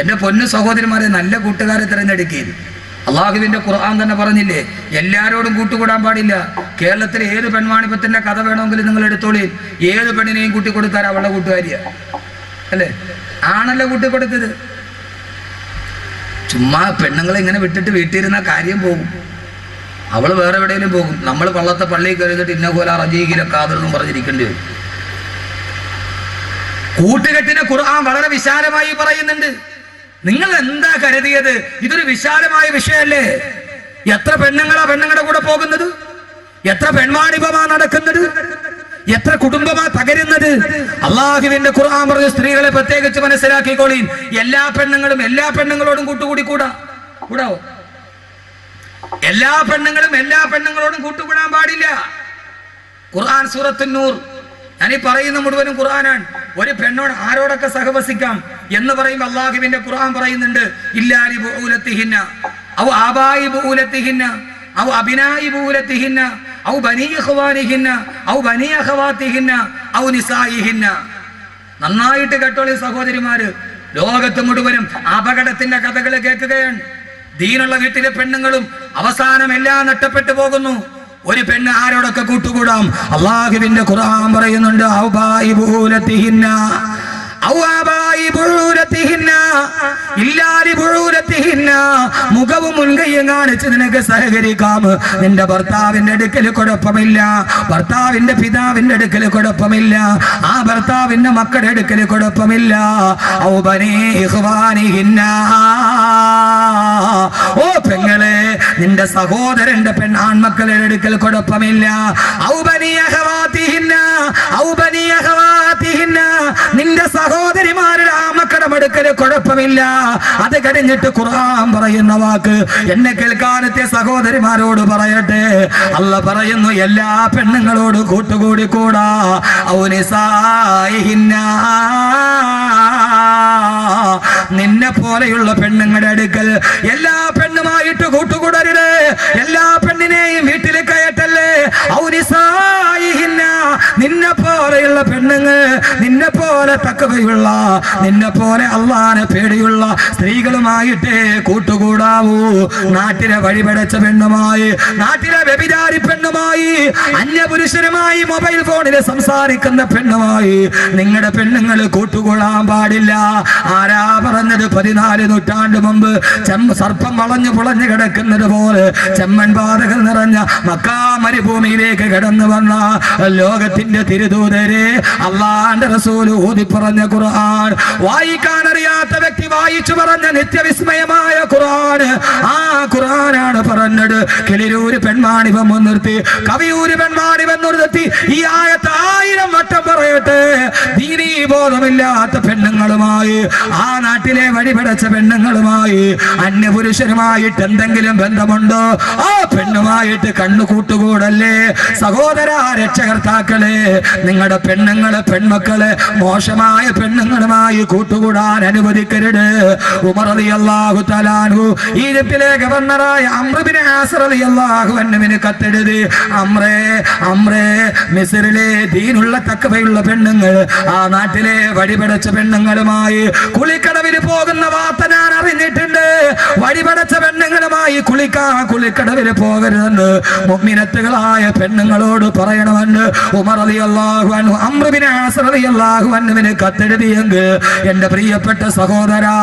എന്റെ പൊന്നു സഹോദരിമാരെ, നല്ല കൂട്ടുകാരെ തിരഞ്ഞെടുക്കരുത്. അള്ളാഹുവിന്റെ ഖുർആൻ തന്നെ പറഞ്ഞില്ലേ, എല്ലാരോടും കൂട്ടുകൂടാൻ പാടില്ല. കേരളത്തിലെ ഏത് പെൺവാണിപ്പത്തിന്റെ കഥ വേണമെങ്കിലും നിങ്ങൾ എടുത്തോളി. ഏത് പെണ്ണിനെയും കൂട്ടിക്കൊടുത്താൽ അവളുടെ കൂട്ടുകാരിയ അല്ലേ? ആണല്ലോ കൂട്ടിക്കൊടുത്തത്. ചുമ്മാ പെണ്ണുങ്ങളെ ഇങ്ങനെ വിട്ടിട്ട് വീട്ടിലിരുന്ന കാര്യം പോകും. അവള് വേറെ എവിടെയെങ്കിലും പോകും. നമ്മൾ പള്ളത്തെ പള്ളിയിൽ കരുതിട്ട് ഇന്ന പോലെ റജീകിലെ കാതെന്നും പറഞ്ഞിരിക്കേണ്ടി വരും. കൂട്ടുകെട്ടിനെ ഖുർആൻ വളരെ വിശാലമായി പറയുന്നുണ്ട്. നിങ്ങൾ എന്താ കരുതിയത്? ഇതൊരു വിശാലമായ വിഷയമല്ലേ? എത്ര പെണ്ണുങ്ങളുടെ കൂടെ പോകുന്നത്? എത്ര പെൺവാണിഭമാ നടക്കുന്നത്? എത്ര കുടുംബമാ തകരുന്നത്? അള്ളാഹുവിന്റെ ഖുർആൻ പറഞ്ഞ സ്ത്രീകളെ പ്രത്യേകിച്ച് മനസ്സിലാക്കിക്കോളീൻ. എല്ലാ പെണ്ണുങ്ങളോടും കൂടാവോ? എല്ലാ പെണ്ണുങ്ങളോടും കൂട്ടുകൂടാൻ പാടില്ല. ഖുർആൻ സൂറത്തുൻ നൂർ, ഞാനീ പറയുന്ന മുഴുവനും ഖുർആനാണ്. ഒരു പെണ്ണോട് ആരോടൊക്കെ സഹവസിക്കാം എന്ന് പറയുമ്പോൾ അള്ളാഹുവിന്റെ ഖുർആൻ പറയുന്നുണ്ട്, ഇല്ലാലി ബൂലത്തിഹിന്ന ഔ ആബായി ബൂലത്തിഹിന്ന ഔ അബിനായി ബൂലത്തിഹിന്ന ഔ ബനീ ഇഖ്വാനിഹിന്ന ഔ ബനീ അഖവാതിഹിന്ന ഔ നിസായിഹിന്ന. നന്നായിട്ട് കേട്ടോളി സഹോദരിമാര്, ലോകത്ത് മുഴുവനും അപകടത്തിന്റെ കഥകൾ കേൾക്കുകയാണ്. ദീനുള്ള വീട്ടിലെ പെണ്ണുങ്ങളും അവസാനം എല്ലാം നഷ്ടപ്പെട്ടു പോകുന്നു. ഒരു പെണ്ണ് ആരോടൊക്കെ കൂട്ടുകൂടാം? അള്ളാഹുവിന്റെ ഖുർആൻ പറയുന്നുണ്ട്, മുഖവും മുൻകൈയും കാണിച്ച് നിനക്ക് സഹകരിക്കാം. നിന്റെ ഭർത്താവിന്റെ അടുക്കൽ കുഴപ്പമില്ല, ഭർത്താവിന്റെ പിതാവിന്റെ അടുക്കൽ കുഴപ്പമില്ല, ആ ഭർത്താവിന്റെ മക്കളുടെ അടുക്കൽ കുഴപ്പമില്ല. ഓ പെങ്ങളെ, നിന്റെ സഹോദരന്റെ ആൺമക്കളുടെ അടുക്കൽ കുഴപ്പമില്ല. നിന്റെ സഹോദരിമാരുടെ ആ മക്കളുടെ അടുക്കൽ കുഴപ്പമില്ല. അത് കഴിഞ്ഞിട്ട് ഖുർആൻ പറയുന്ന വാക്ക് എന്നെ കേൾക്കാനത്തെ സഹോദരിമാരോട് പറയട്ടെ. അല്ലാഹ് പറയുന്നു, എല്ലാ പെണ്ണുങ്ങളോടും കൂട്ടുകൂടിക്കൂടാ. നിന്നെ പോലെയുള്ള പെണ്ണുങ്ങളുടെ അടുക്കൽ എല്ലാ പെണ്ണുമായിട്ട് കൂട്ടുകൂടരുത്. എല്ലാ പെണ്ണിനെയും വീട്ടിൽ കയറ്റല്ലേ. നിന്നെ പോലെയുള്ള പെണ്ണുങ്ങൾ, നിന്നെ പോലെ തഖ്വയുള്ള, നിന്നെ പോലെ അല്ലാഹുവിനെ പേടിയുള്ള സ്ത്രീകളുമായിട്ടേ കൂട്ടുകൂടാവൂ. നാട്ടിലെ വഴിപടച്ച പെണ്ണുമായി, നാട്ടിലെ വ്യഭിചാരി പെണ്ണുമായി, അന്യപുരുഷനുമായി മൊബൈൽ ഫോണിൽ സംസാരിക്കുന്ന പെണ്ണുമായി നിങ്ങളുടെ പെണ്ണുങ്ങൾ കൂട്ടുകൂടാൻ പാടില്ല. ആരാ പറഞ്ഞത്? 14 നൂറ്റാണ്ട് മുമ്പ് സർപ്പം വളഞ്ഞു പുളഞ്ഞു കിടക്കുന്നത് പോലെ ചെമ്മൻ പാതകൾ നിറഞ്ഞ മക്കാ മരുഭൂമിയിലേക്ക് കടന്നു വന്ന ലോകത്തിന്റെ തിരുദൂതരെ അള്ളാന്റെ റസൂൽ ഊതി പറഞ്ഞ ഖുർആൻ, വായിക്കാൻ അറിയാത്ത വ്യക്തി വായിച്ചു പറഞ്ഞ നിത്യവിസ്മയമായ ഖുർആൻ. ആ ഖുർആനാണ് പറഞ്ഞത്, കിളിരൂര് പെൺവാണിഭം നിർത്തി, കവിയൂര് പെൺവാണിഭം നിർത്തി. ഈ ആയത്ത് 1000 വട്ടം പറയട്ടെ. ദീനീ ബോധമില്ലാത്ത പെണ്ണുങ്ങളുമായി, ആ നാട്ടിലെ വഴിപടച്ച പെണ്ണുങ്ങളുമായി, അന്യപുരുഷനുമായിട്ട് എന്തെങ്കിലും ബന്ധമുണ്ടോ? ആ പെണ്ണുമായിട്ട് കണ്ണു കൂട്ടുകൂടല്ലേ. സഹോദര രക്ഷകർത്താക്കളെ, നിങ്ങളുടെ പെണ്ണുങ്ങളെ, പെൺമക്കളെ മോശമായ പെണ്ണുങ്ങളുമായി കൂട്ടുകൂടാൻ അനുവദിക്കരുത്. ഉമർ റളിയല്ലാഹു തആല അൻഹു ഈജിപ്തിലെ ഗവർണറായ അംർ ഇബ്നു ആസ് റളിയല്ലാഹു അൻഹുവിന് കത്തെഴുതി, അംറേ, മിസ്രിലെ ദീനുള്ള തഖ്വയുള്ള പെണ്ണുങ്ങൾ, ആ നാട്ടിലെ വഴിപടച്ച പെണ്ണുങ്ങളുമായി കുളിക്കടവിൽ പോകുന്ന വാർത്ത ഞാൻ അറിഞ്ഞിട്ടുണ്ട്. വഴിപടച്ച പെണ്ണുങ്ങളുമായി കുളിക്കടവിൽ പോകരുതെന്ന് മുഅ്മിനത്തുകളായ പെണ്ണുങ്ങളോട് പറയണമെന്ന് ഉമർ റളിയല്ലാഹു അൻഹു അംർ ബിൻ ആസ് റളിയല്ലാഹു അൻഹുവിന് കത്തെഴുതിയെങ്കിൽ എന്റെ പ്രിയപ്പെട്ട സഹോദരാ,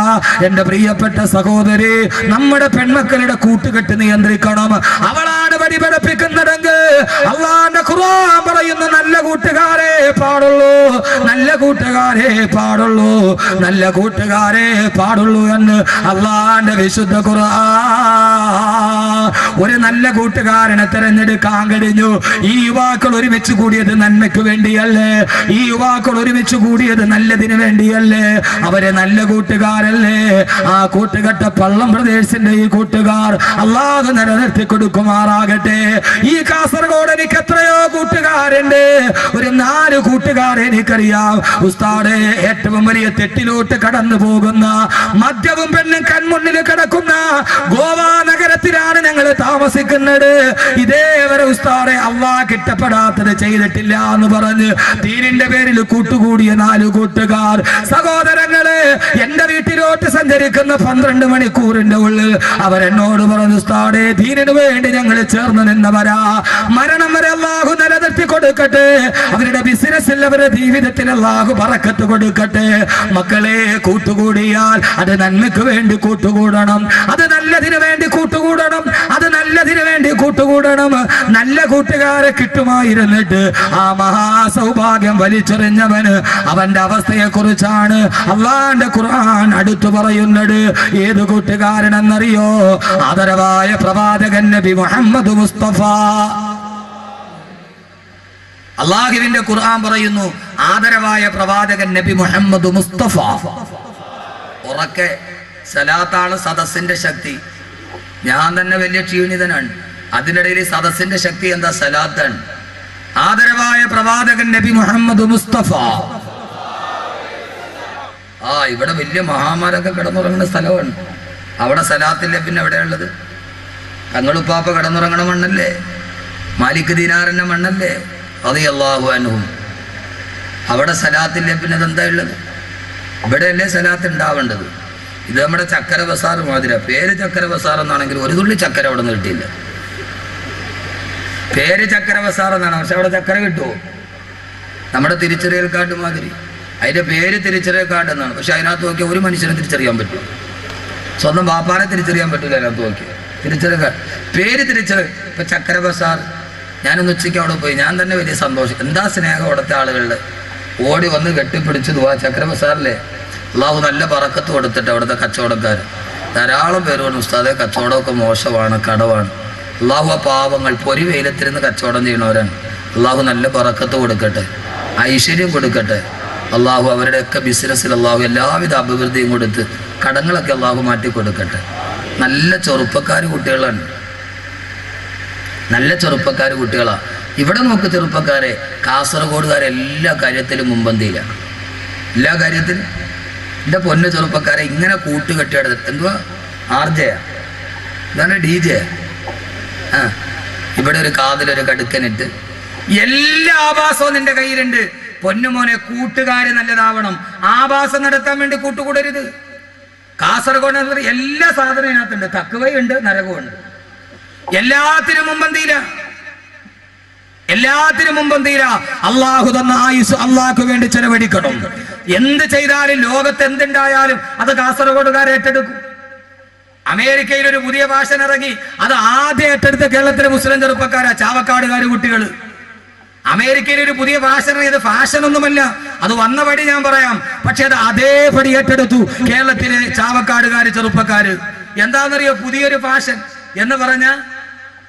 എന്റെ പ്രിയപ്പെട്ട സഹോദരി, നമ്മുടെ പെൺമക്കളുടെ കൂട്ടുകെട്ട് നിയന്ത്രിക്കണം. അവളാണ് വഴി പഠിപ്പിക്കുന്നതെങ്കിൽ അള്ളാന്റെ ഖുർആൻ പറയുന്ന നല്ല കൂട്ടുകാരെ പാടുള്ളൂ, നല്ല കൂട്ടുകാരെ പാടുള്ളൂ, നല്ല കൂട്ടുകാരെ പാടുള്ളൂ എന്ന് അള്ളാന്റെ വിശുദ്ധ ഖുർആൻ. ഒരു നല്ല കൂട്ടുകാരനെ തെരഞ്ഞെടുക്കാൻ കഴിഞ്ഞു. ഈ യുവാക്കൾ ഒരുമിച്ച് കൂടിയത് നന്മയ്ക്ക് വേണ്ടിയല്ലേ? ഈ യുവാക്കൾ ഒരുമിച്ച് കൂടിയത് നല്ലതിന് വേണ്ടിയല്ലേ? അവരെ നല്ല കൂട്ടുകാരല്ലേ? ആ കൂട്ടുകെട്ട പള്ളം പ്രദേശത്തിന്റെ ഈ കൂട്ടുകാർ അല്ലാഹു നിലനിർത്തി കൊടുക്കുമാറാകട്ടെ. ഈ കാസർഗോഡ് എനിക്ക് എത്രയോ കൂട്ടുകാരുണ്ട്. ഒരു 4 കൂട്ടുകാരെ എനിക്കറിയാം. ഉസ്താദേ, ഏറ്റവും വലിയ തെറ്റിലോട്ട് കടന്നു പോകുന്ന, മദ്യവും പെണ്ണും കൺമുന്നിൽ കിടക്കുന്ന ഗോവ നഗരത്തിലാണ് ഞങ്ങൾ താമസിക്കുന്നത്. ഇതേവരെ ഉസ്താദേ അള്ളാഹ് കിട്ടപ്പെടാത്തത് ചെയ്തിട്ടില്ല എന്ന് പറഞ്ഞ് ദീനിന്റെ പേരിൽ കൂട്ടുകൂടിയ 4 കൂട്ടുകാർ. സഹോദരങ്ങളെ, എന്റെ വീട്ടിലോട്ട് സഞ്ചരിക്കുന്ന 12 മണിക്കൂറിന്റെ ഉള്ളിൽ അവരെന്നോട് പറഞ്ഞു, ഉസ്താദേ ദീനിനു വേണ്ടി ഞങ്ങൾ ചേർന്ന് നിന്നവരാ. മരണം വരെ അള്ളാഹു നിലനിർത്തി കൊടുക്കട്ടെ. അവരുടെ ബിസിനസ്സിൽ, അവരുടെ ജീവിതത്തിൽ അള്ളാഹു ബറക്കത്ത് കൊടുക്കട്ടെ. മക്കളെ, കൂട്ടുകൂടിയാൽ അത് നന്മയ്ക്ക് വേണ്ടി കൂട്ടുകൂടണം, അത് നല്ലതിനു വേണ്ടി കൂട്ടുകൂടണം, അത് നല്ലതിനു വേണ്ടി കൂട്ടുകൂടണം. നല്ല കൂട്ടുകാരെ കിട്ടുമായിരുന്നിട്ട് ആ മഹാസൗഭാഗ്യം വലിച്ചെറിഞ്ഞവന് അവന്റെ അവസ്ഥയെ കുറിച്ചാണ് അള്ളാന്റെ ഖുർആൻ അടുത്തു പറയുന്നത്. ഏത് കൂട്ടുകാരനെന്നറിയോ? ആദരവായ പ്രവാചകൻ നബി മുഹമ്മദ് മുസ്തഫ. അള്ളാഹുവിന്റെ ഖുർആൻ പറയുന്നു, ആദരവായ പ്രവാചകൻ നബി മുഹമ്മദ് മുസ്തഫ. ഉറക്കെ സലാത്താണ് സദസ്സിന്റെ ശക്തി. ഞാൻ തന്നെ വലിയ ക്ഷീണിതനാണ്. അതിനിടയിൽ സദസ്സിന്റെ ശക്തി എന്താ? സലാത്താണ്. ആദരവായ പ്രവാചകൻ നബി മുഹമ്മദ് മുസ്തഫ. ഇവിടെ വലിയ മഹാമാരൊക്കെ കിടന്നുറങ്ങുന്ന സ്ഥലമാണ്. അവിടെ സലാത്തില്ല, പിന്നെ എവിടെയുള്ളത്? തങ്ങളുപ്പാപ്പ കിടന്നുറങ്ങണ മണ്ണല്ലേ? മാലിക് ദീനാറിന്റെ മണ്ണല്ലേ? റളിയല്ലാഹു അൻഹു. അവിടെ സലാത്തില്ല, പിന്നെ അതെന്താ ഉള്ളത്? ഇവിടെയല്ലേ സലാത്ത് ഉണ്ടാവേണ്ടത്. ഇത് നമ്മുടെ ചക്കര ബസാർ മാതിര. പേര് ചക്കര ബസാർ എന്നാണെങ്കിൽ ഒരു തുള്ളി ചക്കര അവിടെ നിന്ന് കിട്ടിയില്ല. പേര് ചക്കര ബസാർ എന്നാണ്, പക്ഷെ അവിടെ ചക്കര കിട്ടുമോ? നമ്മുടെ തിരിച്ചറിയൽ കാർഡ് മാതിരി. അതിന്റെ പേര് തിരിച്ചറിയൽ കാർഡ് എന്നാണ്, പക്ഷെ അതിനകത്ത് നോക്കിയാൽ ഒരു മനുഷ്യനെ തിരിച്ചറിയാൻ പറ്റും. സ്വന്തം ബാപ്പാനെ തിരിച്ചറിയാൻ പറ്റില്ല അതിനകത്ത് നോക്കിയാൽ. തിരിച്ചറിയൽ കാർഡ്, പേര് തിരിച്ചറിയൽ. ഇപ്പൊ ചക്കര ബസാർ, ഞാനൊന്ന് ഉച്ചയ്ക്ക് അവിടെ പോയി. ഞാൻ തന്നെ വലിയ സന്തോഷം. എന്താ സ്നേഹം അവിടുത്തെ ആളുകളുടെ. ഓടി വന്ന് കെട്ടിപ്പിടിച്ചു ദുആ. ചക്കര ബസാറിലെ അള്ളാഹു നല്ല ബറക്കത്ത് കൊടുത്തിട്ട് അവിടുത്തെ കച്ചവടക്കാർ ധാരാളം പേര് പറഞ്ഞു, ഉസ്താദെ കച്ചവടമൊക്കെ മോശമാണ്, കടവാണ്. അള്ളാഹു ആ പാവങ്ങൾ പൊരി വെയിലത്തിരുന്ന് കച്ചവടം ചെയ്യണവരാണ്. അള്ളാഹു നല്ല ബറക്കത്ത് കൊടുക്കട്ടെ, ഐശ്വര്യം കൊടുക്കട്ടെ. അള്ളാഹു അവരുടെയൊക്കെ ബിസിനസ്സിൽ അള്ളാഹു എല്ലാവിധ അഭിവൃദ്ധിയും കൊടുത്ത് കടങ്ങളൊക്കെ അള്ളാഹു മാറ്റി കൊടുക്കട്ടെ. നല്ല ചെറുപ്പക്കാർ കുട്ടികളാണ്, നല്ല ചെറുപ്പക്കാർ കുട്ടികളാണ്. ഇവിടെ നോക്ക് ചെറുപ്പക്കാരെ, കാസർഗോഡുകാരെ എല്ലാ കാര്യത്തിലും മുമ്പന്തിയിലാണ്. എല്ലാ കാര്യത്തിലും എൻ്റെ പൊന്നു ചെറുപ്പക്കാരെ ഇങ്ങനെ കൂട്ടുകെട്ടിയെടുത്ത് എന്തുവാ ആർജയാ, ഇതാണ് DJ. ഇവിടെ ഒരു കാതിലൊരു കടുക്കനിട്ട് എല്ലാ ആഭാസവും നിന്റെ കയ്യിലുണ്ട്. പൊന്നുമോനെ, കൂട്ടുകാര് നല്ലതാവണം. ആഭാസം നടത്താൻ വേണ്ടി കൂട്ടുകൂടരുത്. കാസർഗോഡ് എല്ലാ സാധനവും ഇതിനകത്തുണ്ട്. തക്കുവയുണ്ട്, നരകമുണ്ട്. എല്ലാത്തിനും മുമ്പന്തിയില, എല്ലാത്തിനും മുമ്പന്തിയില. അള്ളാഹു തന്ന ആയുസ് അള്ളാഹ്ക്ക് വേണ്ടി ചെലവഴിക്കണം. എന്ത് ചെയ്താലും, ലോകത്ത് എന്തുണ്ടായാലും അത് കാസർഗോഡുകാരെ ഏറ്റെടുക്കും. അമേരിക്കയിൽ ഒരു പുതിയ ഭാഷ ഇറങ്ങി, അത് ആദ്യം ഏറ്റെടുത്ത കേരളത്തിലെ മുസ്ലിം ചെറുപ്പക്കാരാ, ചാവക്കാടുകാർ കുട്ടികൾ. അമേരിക്കയിൽ ഒരു പുതിയ ഭാഷ ഇറങ്ങിയത് ഫാഷൻ ഒന്നുമല്ല, അത് വന്ന പടി ഞാൻ പറയാം. പക്ഷെ അത് അതേപടി ഏറ്റെടുത്തു കേരളത്തിലെ ചാവക്കാടുകാര് ചെറുപ്പക്കാര്. എന്താണെന്നറിയോ പുതിയൊരു ഫാഷൻ എന്ന് പറഞ്ഞ?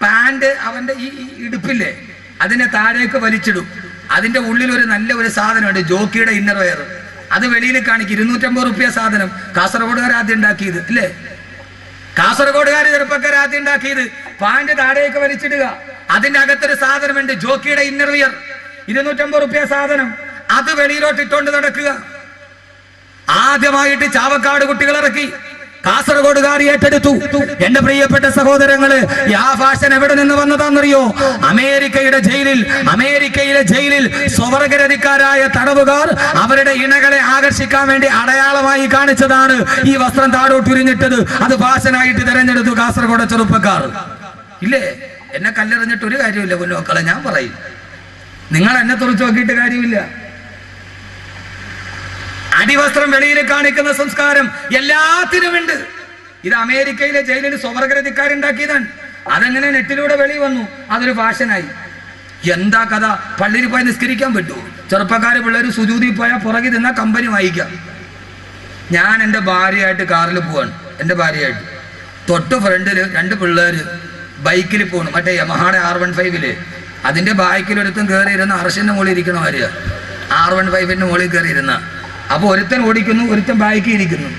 പാന്റ് അവന്റെ ഈ ഇടുപ്പില്ലേ അതിനെ താഴേക്ക് വലിച്ചിടും. അതിന്റെ ഉള്ളിൽ ഒരു നല്ല ഒരു സാധനമുണ്ട്, ജോക്കിയുടെ ഇന്നർ വെയർ. അത് വെളിയിൽ കാണിക്കും. 250 റുപ്യ സാധനം. കാസർഗോഡുകാർ ആദ്യം ഉണ്ടാക്കിയത് അല്ലേ? കാസർഗോഡുകാർ ചെറുപ്പക്കാർ ആദ്യം ഉണ്ടാക്കിയത് പാന്റ് താഴേക്ക് വലിച്ചിടുക. അതിന്റെ അകത്തൊരു സാധനമുണ്ട്, ജോക്കിയുടെ ഇന്നർ വെയർ. 250 റുപ്യ സാധനം. അത് വെളിയിലോട്ട് ഇട്ടുകൊണ്ട് നടക്കുക. ആദ്യമായിട്ട് ചാവക്കാട് കുട്ടികൾ ഇറക്കി, കാസർഗോഡുകാർ ഏറ്റെടുത്തു. എന്റെ പ്രിയപ്പെട്ട സഹോദരങ്ങള്, ആ ഫാഷൻ എവിടെ നിന്ന് വന്നതാണെന്നറിയോ? അമേരിക്കയിലെ ജയിലിൽ സ്വവർഗരതിക്കാരായ തടവുകാർ അവരുടെ ഇണകളെ ആകർഷിക്കാൻ വേണ്ടി അടയാളമായി കാണിച്ചതാണ് ഈ വസ്ത്രം താഴോട്ടുരിഞ്ഞിട്ടത്. അത് ഫാഷനായിട്ട് തിരഞ്ഞെടുത്തു കാസർഗോഡ് ചെറുപ്പക്കാർ. ഇല്ലേ? എന്നെ കല്ലെറിഞ്ഞിട്ട് ഒരു കാര്യമില്ല പൊന്നുമക്കളെ, ഞാൻ പറയും. നിങ്ങൾ എന്നെ തുറച്ചു നോക്കിയിട്ട് കാര്യമില്ല. അടിവസ്ത്രം വെളിയിൽ കാണിക്കുന്ന സംസ്കാരം എല്ലാത്തിനുമുണ്ട്. ഇത് അമേരിക്കയിലെ ജയിലിൽ സ്വവർഗരതിക്കാരുണ്ടാക്കിയതാണ്. അതെങ്ങനെ നെറ്റിലൂടെ വെളി വന്നു, അതൊരു ഫാഷനായി. എന്താ കഥ? പള്ളിയിൽ പോയി നിസ്കരിക്കാൻ പറ്റുമോ? ചെറുപ്പക്കാര് പിള്ളേർ സുജൂതി പോയാൽ പുറകിൽ നിന്നാ കമ്പനി വായിക്കാം. ഞാൻ എൻ്റെ ഭാര്യയായിട്ട് കാറിൽ പോവാണ്, എൻ്റെ ഭാര്യയായിട്ട്. തൊട്ട് ഫ്രണ്ടില് 2 പിള്ളേര് ബൈക്കിൽ പോകണം, മറ്റേ യമഹാടെ R15 അതിന്റെ ബാക്കിലൊരുത്തൻ കയറിയിരുന്ന അർഷിന്റെ മുകളിൽ ഇരിക്കണ ഭാര്യ R15 മുകളിൽ കയറിയിരുന്ന. അപ്പൊ ഒരുത്തൻ ഓടിക്കുന്നു, ഒരുത്തൻ ബാക്കിൽ ഇരിക്കുന്നു.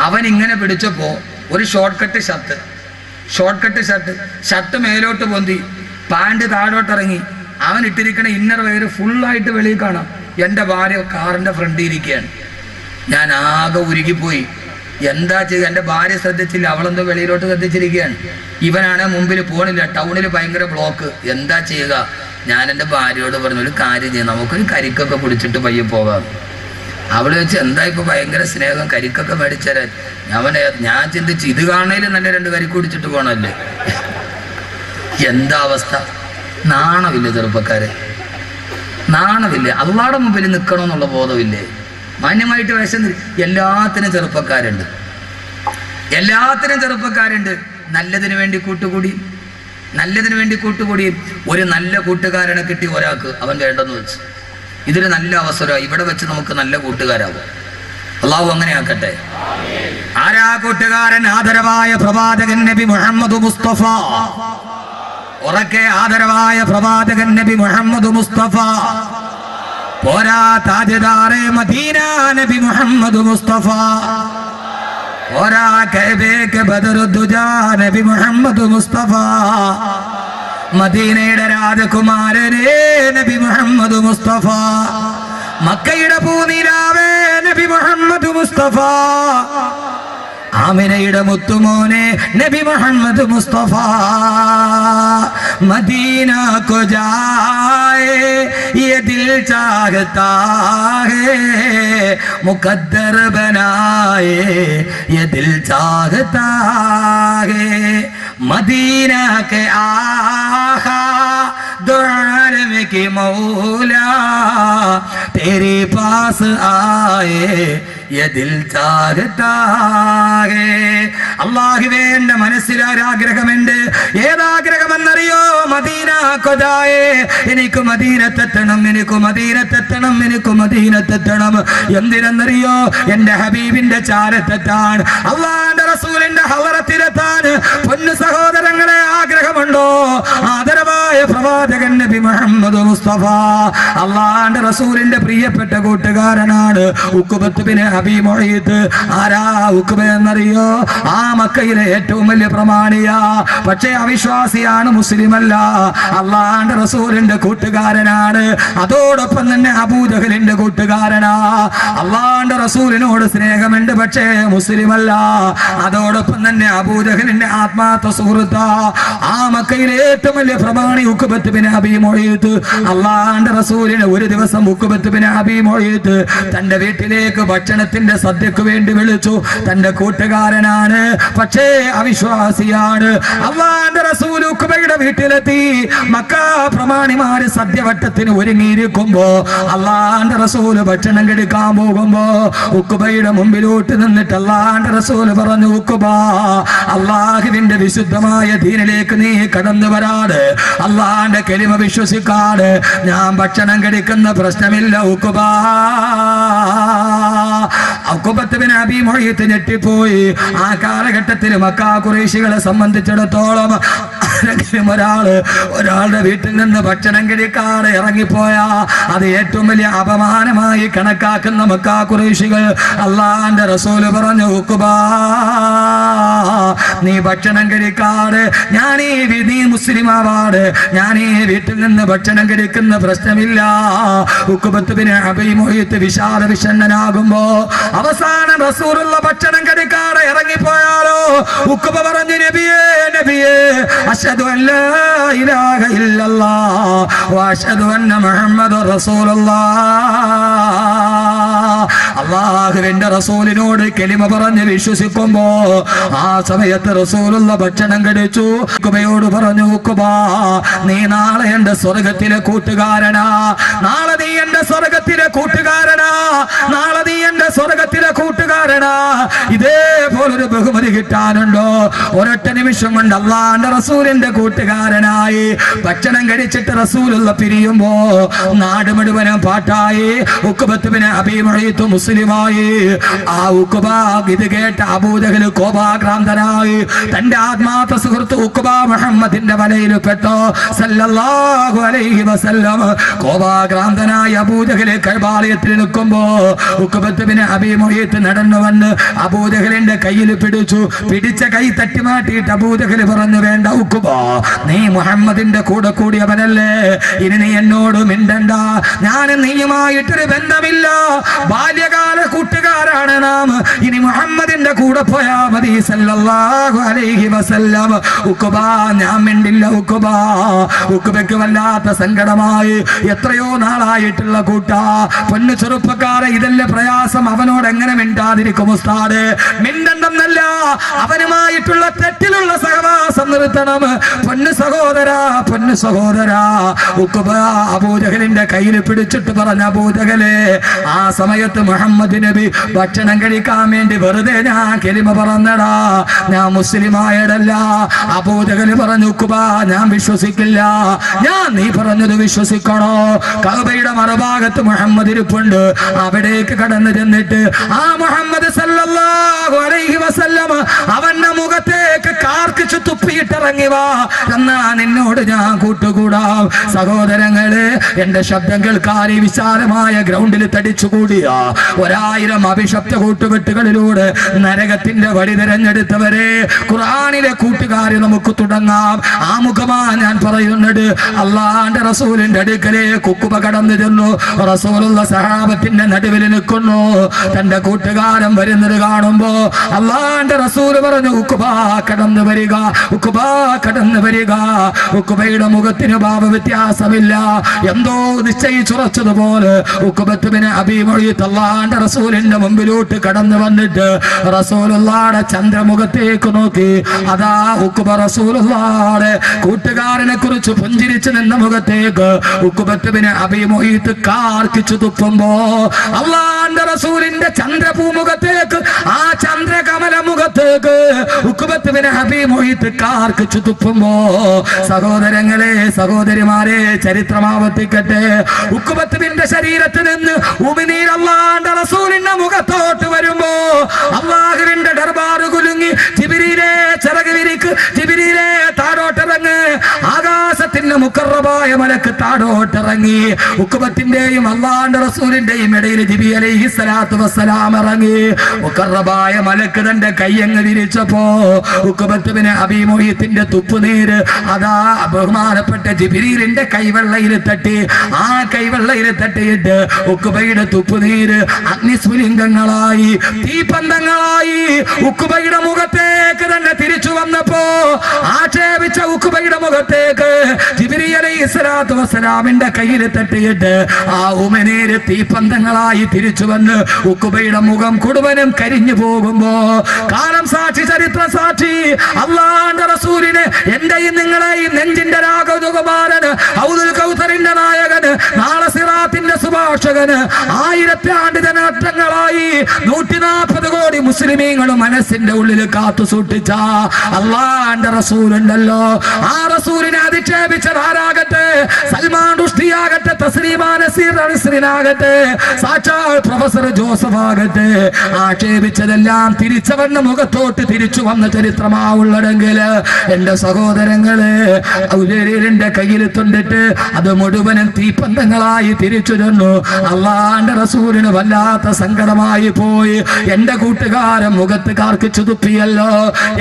അവൻ ഇങ്ങനെ പിടിച്ചപ്പോ ഒരു ഷോർട്ട് കട്ട് ഷർട്ട് മേലോട്ട് പൊന്തി, പാൻറ് താഴോട്ടിറങ്ങി. അവൻ ഇട്ടിരിക്കണ ഇന്നർ വെയർ ഫുള്ളായിട്ട് വെളിയിൽ കാണാം. എൻ്റെ ഭാര്യ കാറിന്റെ ഫ്രണ്ടിൽ ഇരിക്കുകയാണ്. ഞാൻ ആകെ ഉരുകിപ്പോയി. എന്താ ചെയ്യുക? എൻ്റെ ഭാര്യ ശ്രദ്ധിച്ചില്ല, അവളെന്തോ വെളിയിലോട്ട് ശ്രദ്ധിച്ചിരിക്കുകയാണ്. ഇവനാണ് മുമ്പിൽ പോണില്ല, ടൗണിൽ ഭയങ്കര ബ്ലോക്ക്. എന്താ ചെയ്യുക? ഞാൻ എൻ്റെ ഭാര്യയോട് പറഞ്ഞു, ഒരു കാര്യം ചെയ്യാം, നമുക്കൊരു കരിക്കൊക്കെ പിടിച്ചിട്ട് പയ്യെ പോകാം. അവള് വെച്ച് എന്താ ഇപ്പൊ ഭയങ്കര സ്നേഹം, കരിക്കൊക്കെ മേടിച്ചേരാൻ. ഞാൻ ചിന്തിച്ച് ഇത് കാണേലും നല്ല 2 കരിക്ക് കുടിച്ചിട്ട് പോകണമല്ലേ. എന്താ അവസ്ഥ? നാണമില്ലേ ചെറുപ്പക്കാരെ? നാണമില്ലേ? അള്ളാടെ മുമ്പിൽ നിൽക്കണമെന്നുള്ള ബോധമില്ലേ? മാന്യമായിട്ട് വേഷം. എല്ലാത്തിനും ചെറുപ്പക്കാരുണ്ട്. നല്ലതിനു വേണ്ടി കൂട്ടുകൂടി ഒരു നല്ല കൂട്ടുകാരനെ കിട്ടി ഒരാൾക്ക്, അവൻ വേണ്ടെന്ന് വെച്ച്. ഇതൊരു നല്ല അവസരമാണ്, ഇവിടെ വെച്ച് നമുക്ക് നല്ല കൂട്ടുകാരാവും. അള്ളാഹു അങ്ങനെ ആക്കട്ടെ. ആരാ കൂട്ടുകാരൻ? ആദരവായ പ്രവാചകൻ നബി മുഹമ്മദ് മുസ്തഫ. ഉറക്കെ ആദരവായ പ്രവാചകൻ നബി മുഹമ്മദ് മുസ്തഫ. പോരാ താജ്ദാറെ മദീന നബി മുഹമ്മദ് മുസ്തഫ. പോരാ കഅബയെ ബദറുദ്ദുജാ നബി മുഹമ്മദ് മുസ്തഫ. മദീനയുടെ രാജകുമാരനേ നബി മുഹമ്മദ് മുസ്തഫ. മക്കയുടെ പൂനിലാവേ നബി മുഹമ്മദ് മുസ്തഫ. ആമിനയുടെ മുത്തുമോനെ നബി മുഹമ്മദ് മുസ്തഫ. മദീന को जाए ये दिल चाहता है, मुकद्दर बनाए ये दिल चाहता है. मदीना के आका दो आलम के मौला तेरे पास आए ये दिल चाहता है. അല്ലാഹുവേ, എൻ്റെ മനസ്സിലൊരാഗ്രഹമുണ്ട്. ഏതാഗ്രഹമെന്നറിയോ? മദീന കൊതായേ, എനിക്ക് മദീനത്തെത്തണം. എന്തിനെന്നറിയോ? എൻ്റെ ഹബീബിന്റെ ചാരത്തെത്താൻ, അല്ലാഹുവിന്റെ റസൂലിന്റെ ഹളറത്തിലെത്താൻ. പൊന്നു സഹോദരങ്ങളെ, ആഗ്രഹമുണ്ടോ? ആദരവായ പ്രവാചകൻ നബി മുഹമ്മദ് മുസ്തഫ. അല്ലാഹുവിന്റെ റസൂലിന്റെ പ്രിയപ്പെട്ട കൂട്ടുകാരനാണ് ഉഖബത്ത് ബിൻ അബീ മുഈത്ത്. ആരാ ഉഖബ എന്നറിയോ? ആ മക്കയിലെ ഏറ്റവും വലിയ പ്രമാണിയാ, പക്ഷേ അവിശ്വാസിയാണ്, മുസ്ലിമല്ല. അല്ലാഹുവിന്റെ റസൂലിന്റെ കൂട്ടുകാരനാണ്. അതോടൊപ്പം തന്നെ അബൂജഹലിന്റെ കൂട്ടുകാരനാ. അല്ലാഹുവിന്റെ റസൂലിനോട് സ്നേഹമുണ്ട്, പക്ഷേ മുസ്ലിമല്ല. അതോടൊപ്പം തന്നെ അബൂജഹലിന്റെ ആത്മാർത്ഥ സുഹൃത്താ. ആ മക്കയിലെ ഏറ്റവും വലിയ പ്രമാണി ഉഖബത്ത് ബിൻ അബീ മുഈത്ത്. അല്ലാഹുവിന്റെ റസൂലിനെ ഒരു ദിവസം ഉഖബത്ത് ബിൻ അബീ മുഈത്ത് തന്റെ വീട്ടിലേക്ക് ഭക്ഷണത്തിന്റെ സദ്യക്ക് വേണ്ടി വിളിച്ചു. തന്റെ കൂട്ടുകാരനാണ്, പക്ഷേ അവിശ്വാസിയാണ്. അല്ലാഹുവിന്റെ റസൂൽ ഉഖബയുടെ വീട്ടിലെത്തി. മക്ക പ്രമാണിമാര് സദ്യവട്ടത്തിന് ഒരുങ്ങിയിരിക്കുമ്പോ അല്ലാഹുവിന്റെ റസൂൽ ഭക്ഷണം കഴിക്കാൻ പോകുമ്പോ ഉഖബയുടെ മുമ്പിലോട്ട് നിന്നിട്ട് അല്ലാഹുവിന്റെ റസൂൽ പറഞ്ഞു, ഉഖബ, അല്ലാഹുവിന്റെ വിശുദ്ധമായ ദീനിലേക്ക് നീ കടന്നു വരാതെ, അല്ലാഹുവിന്റെ കലിമ വിശ്വസിക്കാതെ ഞാൻ ഭക്ഷണം കഴിക്കുന്ന പ്രശ്നമില്ല ഉഖബ. ഉഖബത്ത് ബിൻ അബീ മുഈത്ത് ഞെട്ടിപ്പോയി. ആ കാലഘട്ടത്തിൽ മക്ക ഖുറൈശികളെ സംബന്ധിച്ചിടത്തോളം ഒരാളുടെ വീട്ടിൽ നിന്ന് ഭക്ഷണം കഴിക്കാതെ ഇറങ്ങിപ്പോയാ അത് ഏറ്റവും വലിയ അപമാനമായി കണക്കാക്കുന്ന മക്ക ഖുറൈശികൾ. അല്ലാഹുവിന്റെ റസൂൽ പറഞ്ഞു, ഉഖബ, നീ ഭക്ഷണം കഴിക്കാതെ നീ മുസ്ലിം ആവാതെ ഞാൻ ഈ വീട്ടിൽ നിന്ന് ഭക്ഷണം കഴിക്കുന്ന പ്രശ്നമില്ല. ഉഖബത്ത് ബിൻ അബീ മുഈത്ത് വിശാല വിഷണ്ണനാകുമ്പോ അവസാനം റസൂലുള്ള ഭക്ഷണം കഴിക്കാതെ ഇറങ്ങിപ്പോയാലോ? ഉഖബ പറഞ്ഞു, നബിയേ, അശ്ഹദു അൻ ലാ ഇലാഹ ഇല്ലല്ലാഹ് വ അശ്ഹദു അന്ന മുഹമ്മദുർ റസൂലുള്ളാഹ്. അല്ലാഹുവിന്റെ റസൂലിനോട് കലിമ പറഞ്ഞ് വിശ്വസിക്കുമ്പോ ആ സമയത്ത് റസൂലുള്ള ഭക്ഷണം കഴിച്ചു. ഉഖബയോട് പറഞ്ഞു, ഉഖബ, നീ നാളെ എന്റെ സ്വർഗത്തിലെ കൂട്ടുകാരനാ. നാളെ നീ എന്റെ സ്വർഗത്തിലെ കൂട്ടുകാരനാ. ഇതേപോലൊരു ബഹുമതി കിട്ടാനുണ്ടോ? ഒരൊറ്റ നിമിഷം കൊണ്ട് അള്ളാന്റെ റസൂലിന്റെ കൂട്ടുകാരനായി ഭക്ഷണം കഴിച്ചിട്ട് റസൂലുള്ള പിരിയുമ്പോ നാട് മുഴുവനും പാട്ടായി. ഉഖബത്ത് ബിൻ അബീ മുഈത്ത് മുസ്ലിമായി. ആ ഉഖബ ഇത് കേട്ട അബൂജഹൽ കോപാക്രാന്തനായി. തന്റെ ആത്മാർത്ഥ സുഹൃത്ത് ഉഖബ മുഹമ്മദിന്റെ വലയിൽ പെട്ടോ സല്ലല്ലാഹു അലൈഹി വസല്ലം. കോപാക്രാന്തനായി അബൂജഹൽ കഅബാലയത്തിൽ നിൽക്കുമ്പോ ഉഖബത്ത് ബിൻ അബീ മുഈത്ത് നടന്നു വന്ന് അബൂജഹലിന്റെ കയ്യിൽ പിടിച്ച കൈ തട്ടി മാറ്റിയിട്ട് അബൂജഹൽ പറഞ്ഞു, വേണ്ട ഉഖബ, നീ മുഹമ്മദിന്റെ കൂടെ കൂടിയവനല്ലേ, ഇനി നീ എന്നോട് മിണ്ടണ്ട. ഞാൻ നീയുമായിട്ടൊരു ബന്ധമില്ല, ബാല്യകാല കൂട്ടുകാരാണ് നാം, ഇനി മുഹമ്മദിന്റെ കൂടെ പോയാ മതി സല്ലല്ലാഹു അലൈഹി വസല്ലം. ഉഖബ, ഞാൻ മിണ്ടില്ല ഉഖബ. ഉഖബയ്ക്ക് വല്ലാത്ത സങ്കടമായി. എത്രയോ നാളായിട്ടുള്ള കൂട്ടാ, പൊന്നു ചെറുപ്പക്കാരെ, ഇതല്ലേ പ്രയാസം. അവനോട് എങ്ങനെ മിണ്ടാതിരിക്കും ഉസ്താദ്? മിണ്ടണ്ടെന്നല്ല, അവനുമായിട്ടുള്ള തെറ്റിലുള്ള സഹവാസം നിർത്തണം. പൊന്നു സഹോദരാ, പൊന്നു സഹോദരാ. ഉഖബ അബൂജഹലിന്റെ കയ്യിൽ പിടിച്ചിട്ട് പറഞ്ഞ, അബൂജഹലെ, ആ സമയത്ത് മുഹമ്മദ് നബി ഭക്ഷണം കഴിക്കാൻ വേണ്ടി വെറുതെ ഞാൻ കലിമ പറഞ്ഞടാ, ഞാൻ മുസ്ലിമായടല്ല. അബൂജഹൽ പറഞ്ഞു, ഉഖബ, ഞാൻ വിശ്വസിക്കില്ല, ഞാൻ നീ പറഞ്ഞത് വിശ്വസിക്കണോ? കഅബയുടെ മറുഭാഗത്ത് മുഹമ്മദ് ഇരിപ്പുണ്ട്. അവിടേക്ക് കടന്നു ചെന്നിട്ട് ആ മുഹമ്മദ് സല്ലല്ലാഹു അലൈഹി വസല്ലം അവന്റെ മുഖത്തേക്ക് കാർക്കിച്ചു തുപ്പിയിട്ടിറങ്ങി വാ, എന്നാ നിന്നോട് ഞാൻ കൂട്ടുകൂടാം. സഹോദരങ്ങള്, എന്റെ ശബ്ദം കേൾക്കാൻ ഈ വിശാലമായ ഗ്രൗണ്ടിൽ തടിച്ചുകൂടിയ 1000 അഭിശബ്ദ കൂട്ടുകെട്ടുകളിലൂടെ നരകത്തിന്റെ വഴി തിരഞ്ഞെടുത്തവരെ, ഖുർആനിലെ കൂട്ടുകാരെ നമുക്ക് തുടങ്ങാം. ആ മുഖമാ ഞാൻ പറയുന്നത്. അള്ളാന്റെ റസൂലിന്റെ അടുക്കലേക്ക് ഉഖബ കടന്നു ചെന്നു. റസൂലുള്ള സഹാബത്തിന്റെ നടുവിൽ നിൽക്കുന്നു. തന്റെ കൂട്ടുകാരൻ വരുന്നത് കാണുമ്പോ അള്ളാന്റെ റസൂൽ പറഞ്ഞു, ഉഖബ കടന്നു വരിക, ഉഖബ കടന്നു വരിക. ഉഖബയുടെ മുഖത്തിന് ഭാവ വ്യത്യാസമില്ല, എന്തോ നിശ്ചയിച്ചുറച്ചതുപോലെ. ഉഖബത്ത് ബിൻ അബീ മുഈത്ത് അള്ളാന്റെ റസൂലിന്റെ മുമ്പിലോട്ട് കടന്നു വന്നിട്ട് റസൂലുള്ളാഹിയുടെ ചന്ദ്രമുഖത്തേക്ക് നോക്കി. അതാ ഉഖബ റസൂലുള്ളാഹിയുടെ കൂട്ടുകാരനെ കുറിച്ച് പുഞ്ചിരിച്ചു നിന്ന മുഖത്തേക്ക് ഉഖബത്ത് ബിൻ അബീ മുഈത്ത് കാർക്കിച്ചു തുപ്പുമ്പോ അള്ളാന്റെ റസൂലിന്റെ ചന്ദ്രപൂമുഖത്തേക്ക്, ആ ചന്ദ്രകമല മുഖത്തേക്ക് ഉഖബത്ത് ബിൻ അബീ മുഈത്ത് കാർക്കിച്ചു തുപ്പുമ്പോ, സഹോദരങ്ങളെ, സഹോദരിമാരെ, ചരിത്രമാവർത്തിക്കട്ടെ. ഉഖബത്തിന്റെ ശരീരത്തിൽ നിന്ന് ഉമിനീർ അള്ളാന്റെ റസൂലിന്റെ മുഖത്തോട്ട് വരുമ്പോ അള്ളാഹുവിന്റെ ദർബാറ് കുലുങ്ങി. ജിബ്രീലേ, ചിറക് വിരിക്ക്, ജിബ്രീലേ, താഴോട്ടിറങ്ങ്. ആകാശത്തിന്റെ മുഖറബായ മലക്ക് താഴോട്ടിറങ്ങി. ഉഖബത്തിന്റെയും അള്ളാന്റെ റസൂലിന്റെയും ഇടയിൽ ജിബി അലൈഹി സ്വലാത്തു വസ്സലാം ഇറങ്ങി. മുഖറബായ മലക്ക് തന്റെ കയ്യങ്ങ് വിരിച്ചപ്പോ ഉഖബത്ത് ബിൻ അബീ മുഈത്തിന്റെ തുപ്പുനീര് അതാ ബഹുമാനപ്പെട്ട ജിബ്രീലിന്റെ കൈവെള്ളയിൽ തട്ടി. ആ കൈവെള്ളയിൽ തട്ടിയിട്ട് ഉഖബയുടെ തുപ്പുനീര് അഗ്നിസ്ഫുലിംഗങ്ങളായി, തീപന്തങ്ങളായി ഉഖബയുടെ മുഖത്തേക്ക് തന്നെ തിരിച്ചു വന്നപ്പോ ആക്ഷേപിച്ച ഉഖബയുടെ മുഖത്തേക്ക് ജിബ്രീൽ അലൈഹി സ്വലാത്തു വസ്സലാമിന്റെ കയ്യിൽ തട്ടിയിട്ട് ആ ഉമിനീര് തീപന്തങ്ങളായി തിരിച്ചു വന്ന് ഉഖബയുടെ മുഖം മുഴുവനും കരിഞ്ഞു പോകുമ്പോ, കാലം സാക്ഷി, ചരിത്ര സാക്ഷി, അള്ളാന്റെ റസൂലിന്, എന്റെയും നിങ്ങളെയും നെഞ്ചിന്റെ രാഘവകുമാരന്, ഔദുൽ കൗസറിന്റെ നായകന്, നാളെ സിറാത്തിന്റെ സുഭാഷകന്, 1000 ആണ്ട് ജനനങ്ങളായി 140 കോടി മുസ്ലിമീങ്ങളും മനസ്സിന്റെ ഉള്ളിൽ കാത്തു സൂക്ഷിച്ച അള്ളാന്റെ റസൂലുണ്ടല്ലോ. ആ റസൂലിനെ അധിക്ഷേപിച്ചതാരാകട്ടെ, സൽമാൻ റുഷ്ദിയാകട്ടെ, തസ്ലീമാ നസീർ നസ്രിനാകട്ടെ, സാക്ഷാൽ പ്രൊഫസർ ജോസഫ് ആകട്ടെ, ആക്ഷേപിച്ചതെല്ലാം തിരിച്ചവന്റെ മുഖത്തോട്ട് തിരിച്ചു വന്ന ചരിത്രമാവുള്ളതെങ്കിൽ എന്റെ സഹോദരങ്ങള്, ഔദരിന്റെ കയ്യിൽ തൊണ്ടിട്ട് അത് മുഴുവനും തീപ്പന്തങ്ങളായി തിരിച്ചു ചെന്നു. അള്ളാന്റെ റസൂലിന് വല്ലാത്ത സങ്കടമായി പോയി. എന്റെ കൂട്ടുകാരൻ മുഖത്ത് കാർക്കിച്ചു തുപ്പിയല്ലോ,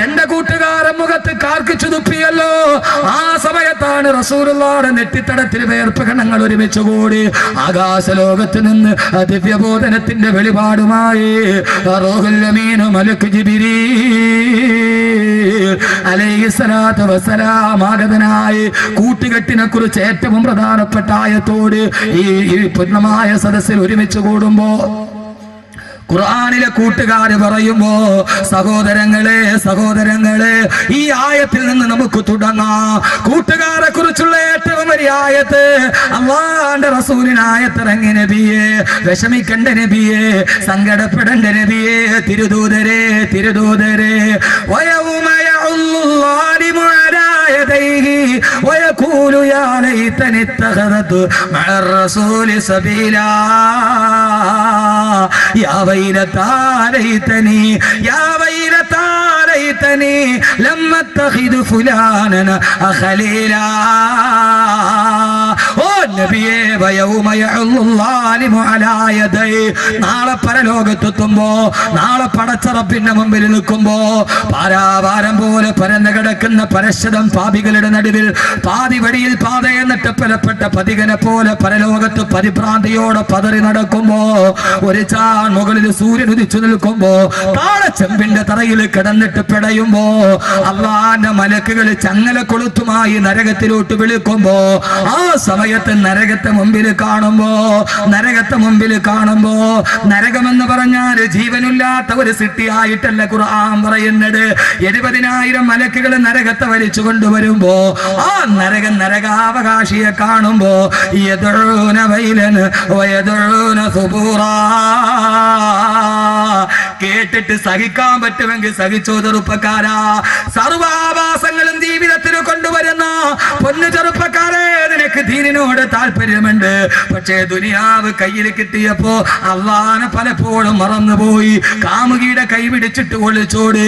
എന്റെ കൂട്ടുകാരൻ മുഖത്ത് കാർക്കിച്ചു തുപ്പിയല്ലോ. ആ സമയത്താണ് റസൂലുള്ളാഹിയുടെ നെറ്റിത്തടത്തിൽ വേർപ്പ് കണങ്ങൾ ഒരുമിച്ച് കൂടി. ആകാശലോകത്ത് നിന്ന് ദിവ്യബോധനത്തിന്റെ വെളിപാടുമായി റൂഹുൽ അമീൻ മലക്ക് ജിബ്രീൽ അലൈഹിസ്സലാത്തു വസ്സലാം ആഗതനായി. കൂട്ടുകെട്ടിനെ കുറിച്ച് ഏറ്റവും പ്രധാനപ്പെട്ട ആയത്തോട് ഈ പൂർണ്ണമായ സദസ്സിൽ ഒരുമിച്ച് കൂടുമ്പോ ഖുർആനിലെ കൂട്ടുകാര് പറയുമ്പോ സഹോദരങ്ങളെ ഈ ആയത്തിൽ നിന്ന് നമുക്ക് തുടങ്ങാം. കൂട്ടുകാരെ കുറിച്ചുള്ള ഏറ്റവും വലിയ ആയത്ത് അല്ലാഹുവിന്റെ റസൂലിന് ആയത്തിറങ്ങി. നബിയെ വിഷമിക്കണ്ട, നബിയെ സങ്കടപ്പെടണ്ട, നബിയെ തിരുദൂതരെ വയൗമ യഉല്ലാലിമു അലാ യദൈഹി വയഖൂലു യാ ലൈതനി ഇത്തഖദതു മഅർ റസൂലി സബീലാ യാ വൈലതാ ലൈതനി ലം അത്തഖിദു ഫുലാനൻ ഖലീലാ. ഓ നബിയേ വയൗമ യഉല്ലാലിമു അലാ യദൈ, നാളെ പരലോകത്തെത്തുമ്പോ, നാളെ പടച്ച റബ്ബിന്റെ മുമ്പിൽ നിൽക്കുമ്പോ പാരാവാരം പോലെ പരന്നു കിടക്കുന്ന പരശതം പാപികളുടെ നടുവിൽ പാതി വഴിയിൽ പാതയെ നട്ടപ്പലപ്പെട്ട പതികനെ പോലെ പരലോകത്ത് പരിഭ്രാന്തിയോടെ പതറി നടക്കുമ്പോ, ഒരു ചാൺ മുകളിൽ സൂര്യൻ ഉദിച്ചു നിൽക്കുമ്പോ, താഴെ ചെമ്പിന്റെ തറയിൽ കിടന്നിട്ട് പിടയുമ്പോ, അള്ളാന്റെ മലക്കുകൾ ചങ്ങല കൊളുത്തുമായി നരകത്തിലോട്ട് വിളിക്കുമ്പോ, ആ സമയത്ത് നരകത്തെ മുമ്പിൽ കാണുമ്പോ നരകമെന്ന് പറഞ്ഞാൽ ജീവനില്ലാത്ത ഒരു സിട്ടിയായിട്ടല്ല ഖുർആൻ പറയുന്നത്. 70,000 മലക്കുകൾ നരകത്തെ വലിച്ചു കൊണ്ടുവരുമ്പോ, ആ നരകാവകാശിയെ കാണുമ്പോ യദഊന വൈലൻ വയദഊന സുബൂറാ. കേട്ടിട്ട് സഹിക്കാൻ പറ്റുമെങ്കിൽ സഹിച്ചോ ചെറുപ്പക്കാരാ. സർവാഭാസങ്ങളും ജീവിതത്തിൽ കൊണ്ടുവരുന്ന പൊന്നു ചെറുപ്പക്കാരെ, നിനക്ക് ദീനിനോട് താല്പര്യമുണ്ട്, പക്ഷേ ദുനിയാവ് കയ്യിൽ കിട്ടിയപ്പോ അള്ളാനെ പലപ്പോഴും മറന്നുപോയി. കാമുകിയുടെ കൈ പിടിച്ചിട്ട് ഒളിച്ചോട്,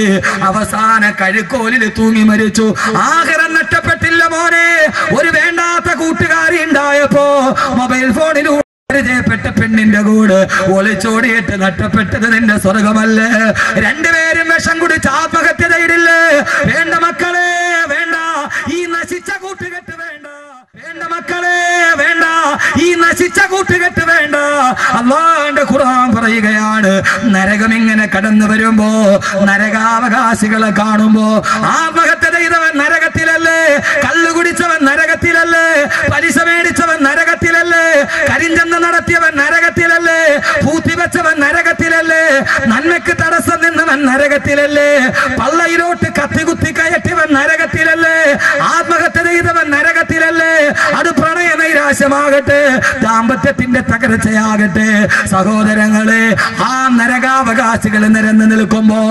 അവസാന കഴുക്കോലിൽ തൂങ്ങി മരിച്ചു. ആഖിറം നഷ്ടപ്പെട്ടില്ല മോനെ. ഒരു വേണ്ടാത്ത കൂട്ടുകാരി ഉണ്ടായപ്പോ മൊബൈൽ ഫോണിലൂടെ പരിചയപ്പെട്ട പെണ്ണിന്റെ കൂടെ ഒളിച്ചോടിയിട്ട് നഷ്ടപ്പെട്ടത് നിന്റെ സ്വർഗമല്ലേ? രണ്ടുപേരും വിഷം കുടിച്ച് ആത്മഹത്യ ചെയ്തില്ലേ? വേണ്ട മക്കളെ, വേണ്ട ഈ നശിച്ച കൂട്ടുകെട്ട്, വേണ്ട മക്കളെ, വേണ്ട ഈ നശിച്ച കൂട്ടുകെട്ട്, വേണ്ട. അല്ലാഹുവിന്റെ ഖുർആൻ പറയുകയാണ്, നരകം ഇങ്ങനെ കടന്നു വരുമ്പോ, നരകാവകാശികളെ കാണുമ്പോ, ആത്മഹത്യ ചെയ്തവൻ നരകത്തിലല്ലേ, കള്ളു കുടിച്ചവൻ നരകത്തിലല്ലേ, പലിശ മേടിച്ചവൻ നരകത്തിലല്ലേ, കരിഞ്ചന്ത നടത്തിയവൻ നരകത്തിലല്ലേ, പൂത്തിവെച്ചവൻ നരകത്തിലല്ലേ, നന്മയ്ക്ക് തടസ്സം നിന്നവൻ നരകത്തിലല്ലേ, പള്ളയിലോട്ട് കത്തികുത്തി കയറ്റിയവൻ നരകത്തിലല്ലേ, ആത്മഹത്യ ചെയ്തവൻ നരകത്തിലല്ലേ. അത് പ്രണയ നൈരാശ്യമാകട്ടെ, ദാമ്പത്യത്തിന്റെ തകർച്ചയാകട്ടെ, സഹോദരങ്ങളെ, ആ നരകാവകാശികൾ നിരന്നു നിൽക്കുമ്പോ,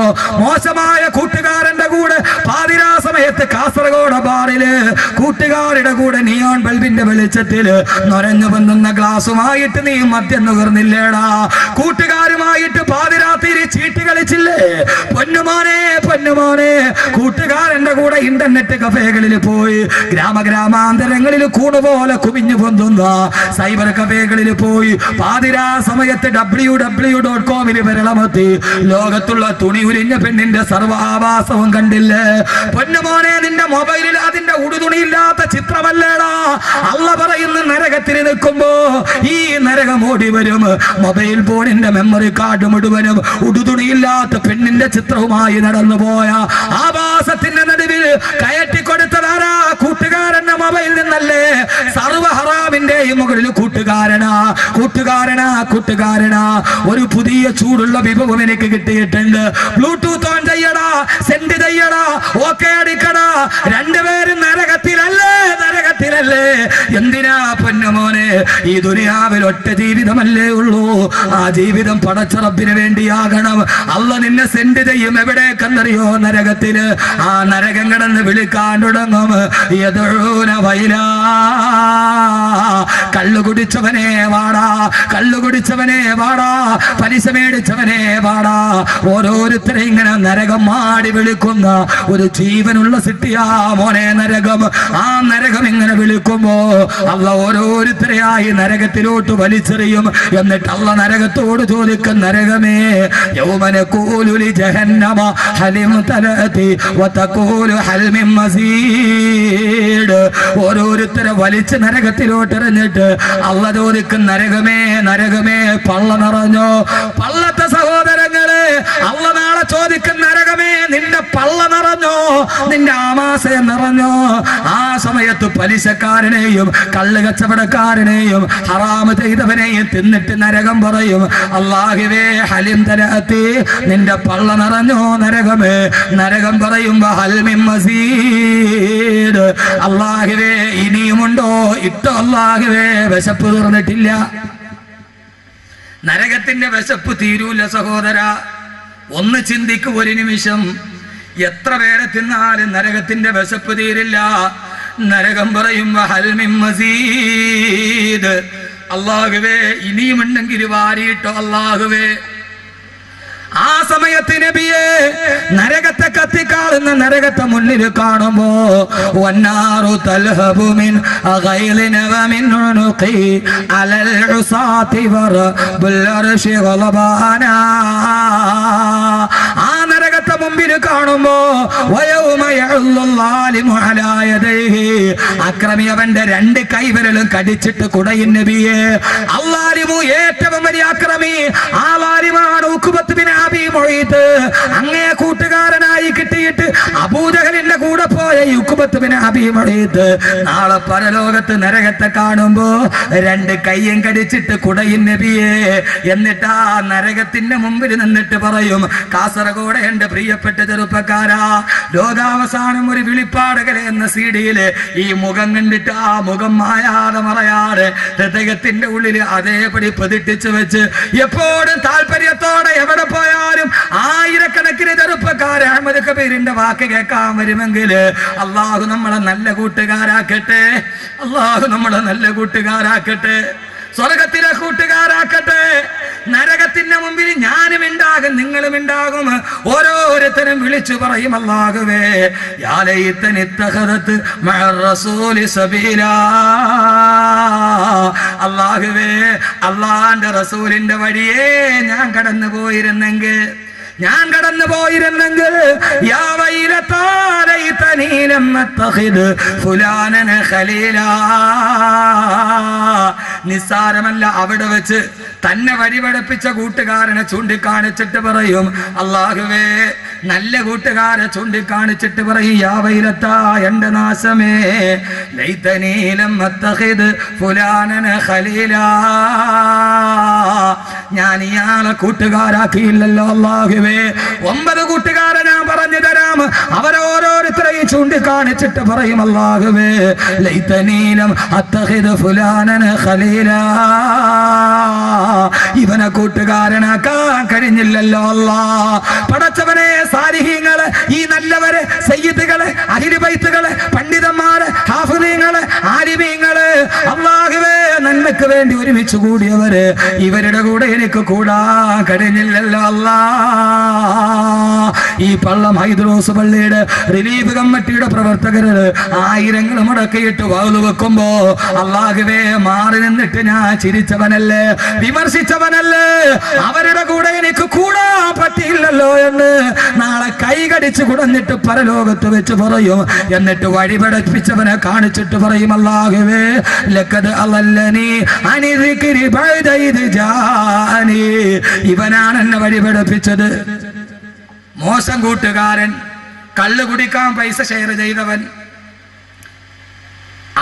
മോശമായ കൂട്ടുകാരന്റെ കൂടെ പാതിരാ സമയത്ത് കാസർഗോഡ് ബാറില് കൂട്ടുകാരുടെ കൂടെ നിയോൺ ബൾബിന്റെ വെളിച്ചത്തിൽ നൊരഞ്ഞു വന്നുന്ന ഗ്ലാസുമായിട്ട് നീ മദ്യം നുകർന്നില്ലേടാ? കൂട്ടുകാരുമായിട്ട് പാതിരാത്രി ചീട്ട് കളിച്ചില്ലേ? പൊന്നുമോനെ, കൂട്ടുകാരന്റെ കൂടെ ഇന്റർനെറ്റ് കഫേകളിൽ പോയി, ഗ്രാമാന്തരങ്ങളിൽ കൂണുപോലെ കുമിഞ്ഞു പൊന്തുന്ന സൈബർ കഫേകളിൽ പോയി പാതിരാ സമയത്ത് www.com വിരളമത്തി ലോകത്തുള്ള തുണി ഉരിഞ്ഞ പെണ്ണിന്റെ സർവാഭാസവും കണ്ടില്ലേ? പൊന്നുമോനെ, നിന്റെ മൊബൈലിൽ അതിന്റെ ഉടുതുണിയില്ലാത്ത ചിത്രമല്ലേടാ? അള്ള പറയുന്ന നരകത്തിൽ നിൽക്കുമ്പോ ഈ നരകം ഓടി വരും. മൊബൈൽ ഫോണിന്റെ മെമ്മറി കാർഡ് മുഴുവനും ഉടുതുണിയില്ലാത്ത പെണ്ണിന്റെ ചിത്രവുമായി നടന്നു പോയ ആഭാസത്തിന്റെ നടുവിൽ കയറ്റിക്കൊടുത്തതാരാ? കൂട്ടുകാരന്റെ മൊബൈൽ നിന്നല്ലേ? സർവ ഹറാമിന്റെയും മുകളിൽ കൂട്ടുകാരനാ. ഒരു പുതിയ ചൂടുള്ള വിഭവം എനിക്ക് കിട്ടിയിട്ടുണ്ട്. ബ്ലൂടൂത്ത് ഓൺ ചെയ്യടാ, സെൻഡ് ചെയ്യടാ, ഓക്കെ അടിക്കടാ. രണ്ടുപേരും നരകത്തിലല്ലേ? എന്തിനാ പൊന്നുമോനെ? ഈ ദുനിയാവിൽ ഒറ്റ ജീവിതമല്ലേ ഉള്ളൂ. ആ ജീവിതം പടച്ച റബ്ബിന് വേണ്ടിയാകണം. അള്ള നിന്നെ സെൻഡ് ചെയ്യും എവിടേക്കെന്നറിയോ? നരകത്തില്. ആ നരകം കിടന്ന് വിളിക്കാൻ തുടങ്ങും, യദഊന വൈലാ, കള്ളുകുടിച്ചവനെ വാടാ, പലിശ മേടിച്ചവനെ വാടാ. ഓരോരുത്തരെ ഇങ്ങനെ നരകം മാടി വിളിക്കുന്ന ഒരു ജീവനുള്ള സിട്ടിയാ മോനെ നരകം. ആ നരകം ഇങ്ങനെ വിളിക്കുമ്പോ അള്ള ഓരോരുത്തരെയായി നരകത്തിലോട്ട് വലിച്ചെറിയും. എന്നിട്ട് അള്ള നരകത്തോട് ചോദിക്കും, നരകമേ, യൗമന ഖൂലു ജഹന്നമ ഹലിം തലതി വതഖൂലു ഹൽ മിൻ മസീദ്. ഓരോരുത്തരെ വലിച്ച് നരകത്തിലോട്ട് എറിഞ്ഞിട്ട് അള്ള ചോദിക്കും, നരകമേ പള്ള നിറഞ്ഞോ? പള്ളത്തെ സഹോദരങ്ങളെ, അള്ള നാളെ ചോദിക്കും, നരകമേ നിന്റെ പള്ള നിറഞ്ഞോ? നിന്റെ ആമാശയം നിറഞ്ഞോ? ആ സമയം സമയത്ത് പലിശക്കാരനെയും കള്ള് കച്ചവടക്കാരനെയും ഹറാമ് ചെയ്തവനെയും തിന്നിട്ട് നരകം പറയും, അല്ലാഹുവേ ഹലിം തലഅത്തി, നിന്റെ പള്ള നിറഞ്ഞോ നരകമേ. നരകം പറയുമ്പോ ഹൽ മിൻ മസീദ്, അല്ലാഹുവേ ഇനിയുമുണ്ടോ? ഇട്ടോ അല്ലാഹുവേ, വിശപ്പ് തീർന്നിട്ടില്ല. നരകത്തിന്റെ വിശപ്പ് തീരൂല സഹോദര. ഒന്ന് ചിന്തിക്കൂ ഒരു നിമിഷം, എത്ര പേരെ തിന്നാലും നരകത്തിന്റെ വിശപ്പ് തീരില്ല. നരകം പറയുമ്പോ ഹൽ മിൻ മസീദ്, അല്ലാഹുവേ ഇനിയുമുണ്ടെങ്കിൽ വാരിയിട്ടോ അല്ലാഹുവേ. ആ സമയത്ത് നബിയെ നരകത്തെ കത്തിക്കാളുന്ന നരകത്തെ മുന്നിൽ കാണുമ്പോ വന്നാറു തൽഹബു മിൻ ഗൈലിന വമിൻ ഉനുഖി അലൽ ഉസാതി വറബുൽ അർശി ഗളബാന. ആ നരകത്തെ മുമ്പിൽ കാണുമ്പോ വയൗമ യഉല്ലു ളാലിമു അലാ യദൈഹി, അക്രമി അവന്റെ രണ്ട് കൈവിരലും കടിച്ചിട്ട് കുടയും നബിയെ. അല്ലാലിമു ഏറ്റവും വലിയ അക്രമി ആ ലാലിമാണ് ഉഖബത്ത് ബിൻ അങ്ങേ കൂട്ടുകാരനായി കിട്ടിയിട്ട് അബൂജഹലിന്റെ കൂടെ പോയ ഉഖബത്ത് ബിൻ അബീ മുഈത്ത് നാളെ പരലോകത്ത് നരകത്തെ കാണുമ്പോ രണ്ട് കയ്യും കടിച്ചിട്ട് കുടയും നബിയെ. എന്നിട്ട് ആ നരകത്തിന്റെ മുമ്പിൽ നിന്നിട്ട് പറയും, കാസർഗോഡ് എന്റെ പ്രിയപ്പെട്ട ചെറുപ്പക്കാരാ, ലോകാവസാനം ഒരു വിളിപ്പാടകലെ എന്ന സീഡിയില് ഈ മുഖം കണ്ടിട്ട് ആ മുഖം മായാതെ മറയാതെ ഹൃദയത്തിന്റെ ഉള്ളിൽ അതേപടി പതിട്ടിച്ചു വെച്ച് എപ്പോഴും താല്പര്യത്തോടെ എവിടെ പോയാലും ആയിരക്കണക്കിന് ചെറുപ്പക്കാരെ അഹമ്മദ് കബീറിന്റെ വാക്ക് കേൾക്കാൻ വരുമെങ്കിൽ അള്ളാഹു നമ്മളെ നല്ല കൂട്ടുകാരാക്കട്ടെ. അള്ളാഹു നമ്മളെ നല്ല കൂട്ടുകാരാക്കട്ടെ, സ്വർഗത്തിലെ കൂട്ടുകാരാക്കട്ടെ. നരകത്തിന്റെ മുമ്പിൽ ഞാനും ഉണ്ടാകും, നിങ്ങളും ഉണ്ടാകും. ഓരോരുത്തരും വിളിച്ചു പറയും, അല്ലാഹുവേ യാ ലൈതനി ഇത്തഖദത് മഅർ റസൂലി സബീലാ. അല്ലാഹുവേ അല്ലാഹുവിന്റെ റസൂലിന്റെ വഴിയേ ഞാൻ കടന്നു പോയിരുന്നെങ്കിൽ യാ വൈലതാ ലൈതനി ലം അത്തഖിദ് ഫുലാനന ഖലീലാ. നിസ്സാരമല്ല, അവിടെ വെച്ച് തന്നെ വഴിപഠിപ്പിച്ച കൂട്ടുകാരനെ ചൂണ്ടിക്കാണിച്ചിട്ട് പറയും, അല്ലാഹുവേ നല്ല കൂട്ടുകാരെ ചൂണ്ടിക്കാണിച്ചിട്ട് പറയും, യാ വൈലതാ എന്റെ നാശമേ, ലൈതനി ലം അത്തഖിദ് ഫുലാനന ഖലീലാ, ഞാൻ ഇയാളെ കൂട്ടുകാരാക്കിയില്ലല്ലോ അല്ലാഹുവേ. 9 കൂട്ടുകാരെ ഞാൻ പറഞ്ഞു തരാം, അവരോരോരുത്തരെയും ചൂണ്ടിക്കാണിച്ചിട്ട് പറയും, അല്ലാഹുവേ ലൈതനി ലം അത്തഖിദ് ഫുലാനന ഖലീലാ, ഇവനെ കൂട്ടുകാരനാക്കാൻ കഴിഞ്ഞില്ലല്ലോ അല്ലാ. പടച്ചവനെ, സാലിഹീങ്ങള്, ഈ നല്ലവരെ, സയ്യിദുകള്, അഹ്ലു ബൈത്തുകള്, പണ്ഡിതന്മാര്, ഹാഫിളീങ്ങള്, ആലിമീങ്ങള്, അല്ലാഹുവേ നന്മയ്ക്ക് വേണ്ടി ഒരുമിച്ച് കൂടിയവര്, ഇവരുടെ കൂടെ എനിക്ക് കൂടാൻ കഴിഞ്ഞില്ലല്ലോ അല്ലാ. ഈ പള്ളം ഹൈദ്രോസ് പള്ളിയുടെ റിലീഫ് കമ്മിറ്റിയുടെ പ്രവർത്തകര് ആയിരങ്ങൾ മുടക്കിയിട്ട് വാള് വെക്കുമ്പോ അല്ലാഹുവേ മാറി നിന്നിട്ട് ഞാൻ ചിരിച്ചവനല്ലേ, വിമർശിച്ചവനല്ലേ, അവരുടെ കൂടെ എനിക്ക് കൂടാൻ പറ്റിയില്ലല്ലോ എന്ന് നാളെ കൈകടിച്ച് കുടഞ്ഞിട്ട് പരലോകത്ത് വെച്ച് പറയും. എന്നിട്ട് വഴി പഠിപ്പിച്ചവനെ കാണിച്ചിട്ട് പറയും, അല്ലാഹുവേ ലഖദ് അളല്ലനി അനി ദിക്രി ബഅദ ഇദ് ജാഅനി, ഇവനാണ് എന്നെ വഴി പഠിപ്പിച്ചത്. മോശം കൂട്ടുകാരൻ, കള്ള് കുടിക്കാൻ പൈസ ഷെയർ ചെയ്തവൻ,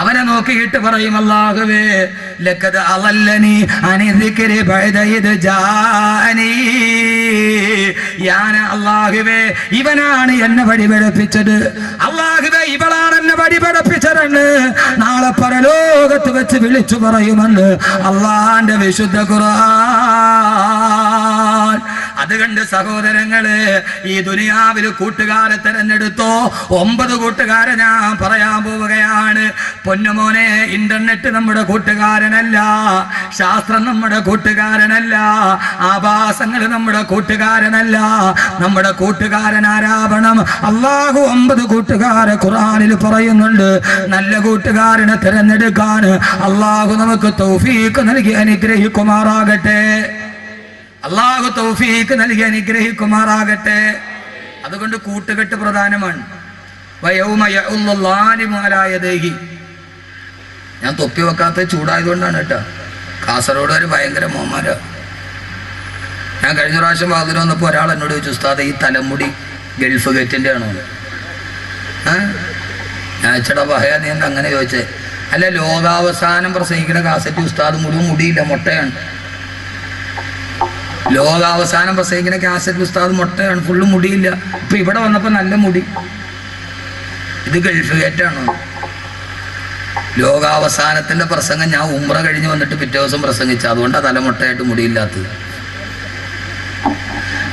അവനെ നോക്കിയിട്ട് പറയും, അല്ലാഹുവേ ലഖദ് അളല്ലനി അനി ദിക്രി ബഅദ ഇദ് ജാഅനി, അല്ലാഹുവേ ഇവനാണ് എന്നെ വഴി പഠിപ്പിച്ചത്, അല്ലാഹുവേ ഇവളാണ് എന്നെ വഴി പഠിപ്പിച്ചതെന്ന് നാളെ പരലോകത്ത് വെച്ച് വിളിച്ചു പറയുമെന്ന് അല്ലാഹുവിന്റെ വിശുദ്ധ ഖുർആൻ. അതുകൊണ്ട് സഹോദരങ്ങളെ, ഈ ദുനിയാവിൽ കൂട്ടുകാരെ തെരഞ്ഞെടുത്തോ. 9 കൂട്ടുകാരെ ഞാൻ പറയാൻ പോവുകയാണ്. പൊന്നുമോനെ, ഇന്റർനെറ്റ് നമ്മുടെ കൂട്ടുകാരനല്ല, ശാസ്ത്രം നമ്മുടെ കൂട്ടുകാരനല്ല, ആഭാസങ്ങൾ നമ്മുടെ കൂട്ടുകാരനല്ല. നമ്മുടെ കൂട്ടുകാരൻ ആരാവണം? അല്ലാഹു 9 കൂട്ടുകാരെ ഖുർആനിൽ പറയുന്നുണ്ട്. നല്ല കൂട്ടുകാരനെ തിരഞ്ഞെടുക്കാൻ അല്ലാഹു നമുക്ക് തൗഫീഖ് നൽകി അനുഗ്രഹിക്കുമാറാകട്ടെ. അല്ലാഹു തൗഫീഖ് നൽകി അനുഗ്രഹിക്കുമാറാകട്ടെ. അതുകൊണ്ട് കൂട്ടുകെട്ട് പ്രധാനമാണ്. വയൗമ യഉല്ലു ളാലിമു അലാ യദൈഹി. ഞാൻ തൊപ്പി വെക്കാത്ത ചൂടായതുകൊണ്ടാണ് കേട്ടോ. കാസർഗോഡ് ഭയങ്കര മോമാരാ. ഞാൻ കഴിഞ്ഞ പ്രാവശ്യം വാതിൽ വന്നപ്പോൾ ഒരാൾ എന്നോട് ചോദിച്ചു, ഉസ്താദ് ഈ തലമുടി ഗൾഫ് ഗേറ്റിൻ്റെ ആണോ? ഞാൻ ചേട്ടാ പറയാ നീ എന്താ അങ്ങനെ ചോദിച്ചേ? അല്ല, ലോകാവസാനം പ്രസംഗിക്കുന്ന കാസറ്റ് ഉസ്താദ് മുഴുവൻ മുടിയില്ല, മുട്ടയാണ്. ലോകാവസാനം പ്രസംഗിക്കുന്ന കാസറ്റ് ഉസ്താദ് മുട്ടയാണ്, ഫുള്ള് മുടിയില്ല. ഇപ്പൊ ഇവിടെ വന്നപ്പോൾ നല്ല മുടി. ഇത് ഗൾഫ് കയറ്റാണോ? ലോകാവസാനത്തിന്റെ പ്രസംഗം ഞാൻ ഉംറ കഴിഞ്ഞ് വന്നിട്ട് പിറ്റേ ദിവസം പ്രസംഗിച്ചു, അതുകൊണ്ടാണ് തലമുട്ടയായിട്ട് മുടിയില്ലാത്തത്.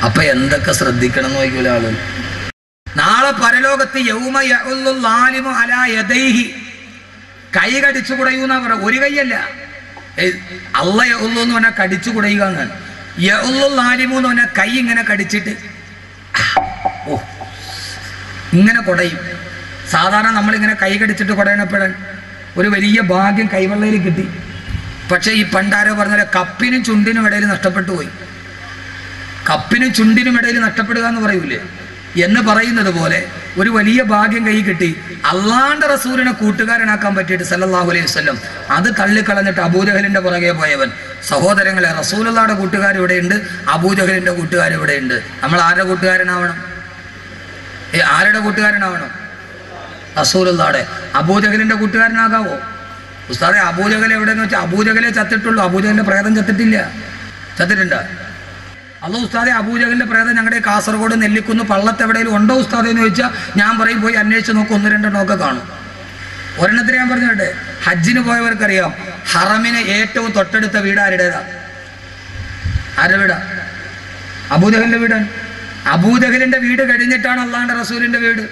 അപ്പൊ എന്തൊക്കെ ശ്രദ്ധിക്കണം എന്ന് നോക്കിയ ആള്. നാളെ പരലോകത്ത് യൗമ യഉല്ലു ളാലിമു അലാ യദൈഹി, കൈ കടിച്ചു കുടയൂന്നാ പറ. ഒരു കൈയല്ല, അല്ല യഉല്ലു എന്ന് പറഞ്ഞാൽ കടിച്ചു കുടയുക എന്നാണ്. യഉല്ലു ളാലിമു എന്ന് പറഞ്ഞാൽ കൈ ഇങ്ങനെ കടിച്ചിട്ട് ഇങ്ങനെ കുടയും. സാധാരണ നമ്മളിങ്ങനെ കൈ കടിച്ചിട്ട് കുടയണപ്പോഴാണ് ഒരു വലിയ ഭാഗ്യം കൈവെള്ളയിൽ കിട്ടി. പക്ഷേ ഈ പണ്ടാരോ പറഞ്ഞാൽ കപ്പിനും ചുണ്ടിനും ഇടയിൽ നഷ്ടപ്പെട്ടു പോയി. കപ്പിനും ചുണ്ടിനും ഇടയിൽ നഷ്ടപ്പെടുക എന്ന് പറയൂലേ, എന്ന് പറയുന്നത് പോലെ ഒരു വലിയ ഭാഗ്യം കൈ കിട്ടി. അള്ളാന്റെ റസൂലിനെ കൂട്ടുകാരനാക്കാൻ പറ്റിയിട്ട് സല്ലല്ലാഹു അലൈഹി വസല്ലം അത് തള്ളിക്കളഞ്ഞിട്ട് അബൂജഹലിന്റെ പുറകെ പോയവൻ. സഹോദരങ്ങളെ, റസൂലുള്ളാഹിയുടെ കൂട്ടുകാർ ഇവിടെയുണ്ട്, അബൂജഹലിന്റെ കൂട്ടുകാർ ഇവിടെയുണ്ട്. നമ്മൾ ആരുടെ കൂട്ടുകാരനാവണം? ആരുടെ കൂട്ടുകാരനാവണം? റസൂലുള്ളാഹിയുടെ. അബൂജഹലിന്റെ കൂട്ടുകാരനാകാവോ? ഉസ്താദെ, അബൂജഹൽ എവിടെയെന്ന് വെച്ചാൽ അബൂജഹലെ ചത്തിട്ടുള്ളൂ, അബൂജഹലിന്റെ പ്രേതം ചത്തിട്ടില്ല. ചത്തിട്ടുണ്ടോ? അല്ല ഉസ്താദെ, അബൂജഹലിന്റെ പ്രേതം ഞങ്ങളുടെ കാസർഗോഡ് നെല്ലിക്കുന്ന് പള്ളത്ത് എവിടെയെങ്കിലും ഉണ്ടോ ഉസ്താദെ എന്ന് ചോദിച്ചാൽ ഞാൻ പറയും പോയി അന്വേഷിച്ച് നോക്കും, 1-2 ഒക്കെ കാണും. ഒരെണ്ണത്തിന് ഞാൻ പറഞ്ഞോട്ടെ, ഹജ്ജിന് പോയവർക്കറിയാം ഹറമിന് ഏറ്റവും തൊട്ടടുത്ത വീട് ആരുടേതാ? ആരുടെ വീടാ? അബൂജഹലിന്റെ വീടാണ്. അബൂജഹലിന്റെ വീട് കഴിഞ്ഞിട്ടാണ് അള്ളാഹുവിന്റെ റസൂലിന്റെ വീട്.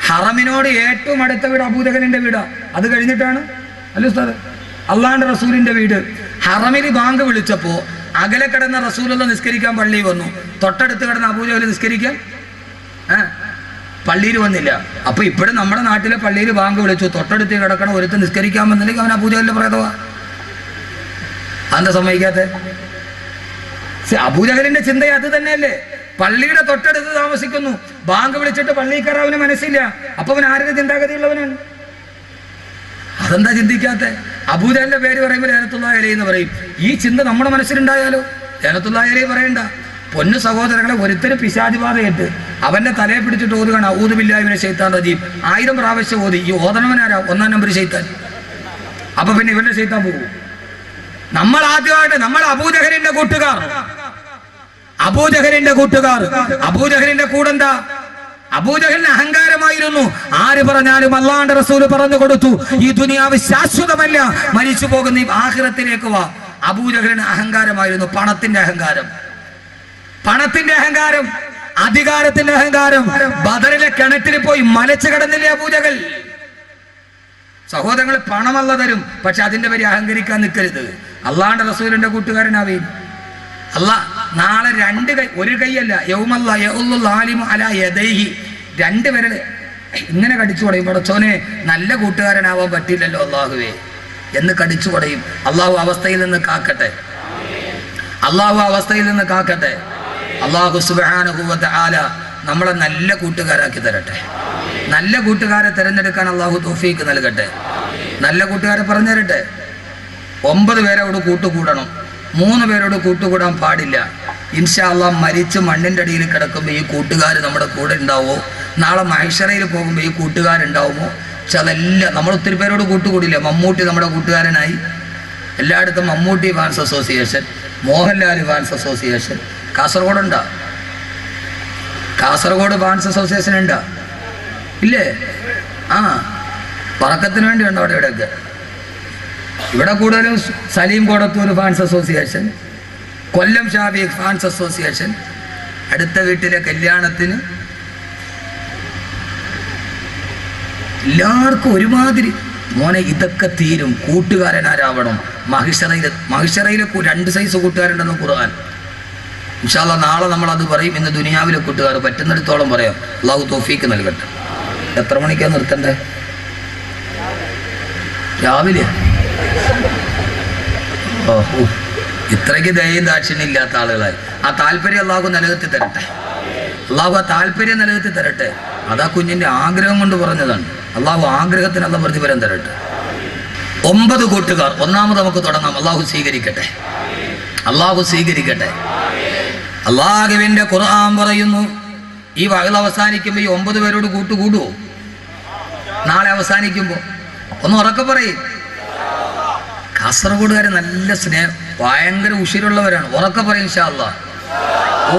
ഹറമിനോട് ഏറ്റവും അടുത്ത വീട് അബൂജഹലിന്റെ വീടാ, അത് കഴിഞ്ഞിട്ടാണ് അല്ല ഉസ്താദ് അള്ളാഹുവിന്റെ റസൂലിന്റെ വീട്. ഹറമിൽ ബാങ്ക് വിളിച്ചപ്പോ അകലെ കിടന്ന റസൂലുള്ള നിസ്കരിക്കാൻ പള്ളിയിൽ വന്നു, തൊട്ടടുത്ത് കിടന്ന അബൂജഹൽ നിസ്കരിക്കാൻ പള്ളിയിൽ വന്നില്ല. അപ്പൊ ഇപ്പോഴും നമ്മുടെ നാട്ടിലെ പള്ളിയിൽ ബാങ്ക് വിളിച്ചു, തൊട്ടടുത്ത് കിടക്കണ ഒരുത്ത് നിസ്കരിക്കാൻ വന്നില്ലെങ്കിൽ അവൻ അബൂജഹലിന്റെ പ്രേതവാ. അതെന്താ സമ്മതിക്കാത്ത? അബൂജഹലിന്റെ ചിന്ത അത് തന്നെയല്ലേ? പള്ളിയുടെ തൊട്ടടുത്ത് താമസിക്കുന്നു, ബാങ്ക് വിളിച്ചിട്ട് പള്ളിയിൽ കയറാൻ അവന് മനസ്സില്ല. അപ്പൊ അവൻ ആരുടെ ചിന്താഗതിയുള്ളവനാണ്? അതെന്താ ചിന്തിക്കാത്ത? അബൂജഹലിന്റെ പേര് പറയുമ്പോൾ ലഅനത്തുല്ലാഹി അലൈഹി എന്ന് പറയും. ഈ ചിന്ത നമ്മുടെ മനസ്സിലുണ്ടായാലോ? ലഅനത്തുല്ലാഹി അലൈഹി പറയണ്ട. പൊന്നു സഹോദരങ്ങളെ, ഒരുത്തര് പിശാചുബാധയേറ്റ് അവന്റെ തലയെ പിടിച്ചിട്ട് ഓതുകയാണ് അഊദു ബില്ലാഹി മിനശ് ശൈത്താനിർ റജീം. 1000 പ്രാവശ്യം ഓതി. ഈ ഓതണവനാരാ? 1-ാം നമ്പർ ശൈത്താൻ. അപ്പൊ പിന്നെ ഇവന്റെ ശൈത്താൻ പോകും. നമ്മൾ ആദ്യമായിട്ട് നമ്മൾ അബൂജഹലിന്റെ കൂട്ടുകാർ, അബൂജഹലിന്റെ കൂട്ടുകാർ. അബൂജഹലിന്റെ കൂടെന്താ? അബൂജഹലിന് അഹങ്കാരമായിരുന്നു. ആര് പറഞ്ഞാലും അല്ലാഹുവിന്റെ റസൂൽ പറഞ്ഞു കൊടുത്തു, ഈ ദുനിയാവ് ശാശ്വതമല്ല, മരിച്ചു പോകുന്ന ഈ ആഖിറത്തിലേക്ക് വാ. അബൂജഹലിന് അഹങ്കാരമായിരുന്നു, പണത്തിന്റെ അഹങ്കാരം, പണത്തിന്റെ അഹങ്കാരം, അധികാരത്തിന്റെ അഹങ്കാരം. ബദറിലെ കിണറ്റിൽ പോയി മലച്ചു കിടന്നില്ലേ അബൂജഹൽ? സഹോദരങ്ങൾ, പണമല്ല തരും, പക്ഷെ അതിന്റെ പേര് അഹങ്കരിക്കാൻ നിൽക്കരുത്. അള്ളാഹുവിന്റെ റസൂലിന്റെ കൂട്ടുകാരനാവേ. അല്ലാഹ് നാളെ 2 കൈ, ഒരു കൈയല്ല, യൗമല്ല യഉല്ലു ളാലിമു അലാ യദൈഹി, 2 വിരൽ ഇങ്ങനെ കടിച്ചു പടയും. പടച്ചോനെ, നല്ല കൂട്ടുകാരനാവാൻ പറ്റില്ലല്ലോ അള്ളാഹുവേ എന്ന് കടിച്ചു പടയും. അള്ളാഹു അവസ്ഥയിൽ നിന്ന് കാക്കട്ടെ, അള്ളാഹു അവസ്ഥയിൽ നിന്ന് കാക്കട്ടെ. അള്ളാഹു സുബ്ഹാനഹു വ തആല നമ്മളെ നല്ല കൂട്ടുകാരാക്കി തരട്ടെ. നല്ല കൂട്ടുകാരെ തിരഞ്ഞെടുക്കാൻ അള്ളാഹു തൗഫീക്ക് നൽകട്ടെ. നല്ല കൂട്ടുകാരെ പറഞ്ഞു തരട്ടെ. 9 പേരോട് കൂട്ടുകൂടണം, 3 പേരോട് കൂട്ടുകൂടാൻ പാടില്ല. ഇൻഷാ അല്ലാഹ് മരിച്ച് മണ്ണിൻ്റെ അടിയിൽ കിടക്കുമ്പോൾ ഈ കൂട്ടുകാർ നമ്മുടെ കൂടെ ഉണ്ടാവുമോ? നാളെ മഹ്ശറയിൽ പോകുമ്പോൾ ഈ കൂട്ടുകാരുണ്ടാവുമോ? പക്ഷെ അതെല്ലാം നമ്മൾ ഒത്തിരി പേരോട് കൂട്ടുകൂടില്ല. മമ്മൂട്ടി നമ്മുടെ കൂട്ടുകാരനായി. എല്ലായിടത്തും Mammootty fans association, Mohanlal fans association. കാസർഗോഡുണ്ടോ? കാസർഗോഡ് ഫാൻസ് അസോസിയേഷൻ ഉണ്ടോ? ഇല്ലേ? പറക്കത്തിന് വേണ്ടി ഉണ്ടോ അവിടെ ഇവിടെയൊക്കെ? ഇവിടെ കൂടുതലും Salim Kodathur fans association, Kollam Shafi fans association. അടുത്ത വീട്ടിലെ കല്യാണത്തിന് എല്ലാവർക്കും ഒരുമാതിരി. മോനെ, ഇതൊക്കെ തീരും. കൂട്ടുകാരനാരാവണം. മഹിഷറയിലെ 2 സൈസ് കൂട്ടുകാരുണ്ടെന്ന് ഖുർആൻ. ഇൻഷാ അല്ലാഹ് നാളെ നമ്മളത് പറയും. ഇന്ന് ദുനിയാവിലെ കൂട്ടുകാർ പറ്റുന്നിടത്തോളം പറയാം. അള്ളാഹു തൗഫീക്ക് നൽകട്ടെ. എത്ര മണിക്കാണ് നിർത്തണ്ടേ? രാവിലെ? ഇത്രയ്ക്ക് ദയയും ദാക്ഷിണ്യം ഇല്ലാത്ത ആളുകളായി. ആ താല്പര്യം അള്ളാഹു നിലനിർത്തി തരട്ടെ. അള്ളാഹു ആ താല്പര്യം നിലനിർത്തി തരട്ടെ. അതാ കുഞ്ഞിന്റെ ആഗ്രഹം കൊണ്ട് പറഞ്ഞതാണ്. അള്ളാഹു ആഗ്രഹത്തിന് അള്ള പ്രതിഫലം തരട്ടെ. 9 കൂട്ടുകാർ. 1ാമത് നമുക്ക് തുടങ്ങാം. അള്ളാഹു സ്വീകരിക്കട്ടെ, അള്ളാഹു സ്വീകരിക്കട്ടെ. അള്ളാഹുവിന്റെ ഖുർആൻ പറയുന്നു, ഈ വഅദ് അവസാനിക്കുമ്പോൾ ഈ 9 പേരോട് കൂട്ടുകൂടുവോ? നാളെ അവസാനിക്കുമ്പോൾ ഒന്ന് ഉറക്കെ പറയും. കാസർഗോഡുകാർ നല്ല സ്നേഹം, ഭയങ്കര ഉഷിരുള്ളവരാണ്. ഉറക്കെ പറയും ഇൻഷാ അല്ലാഹ്.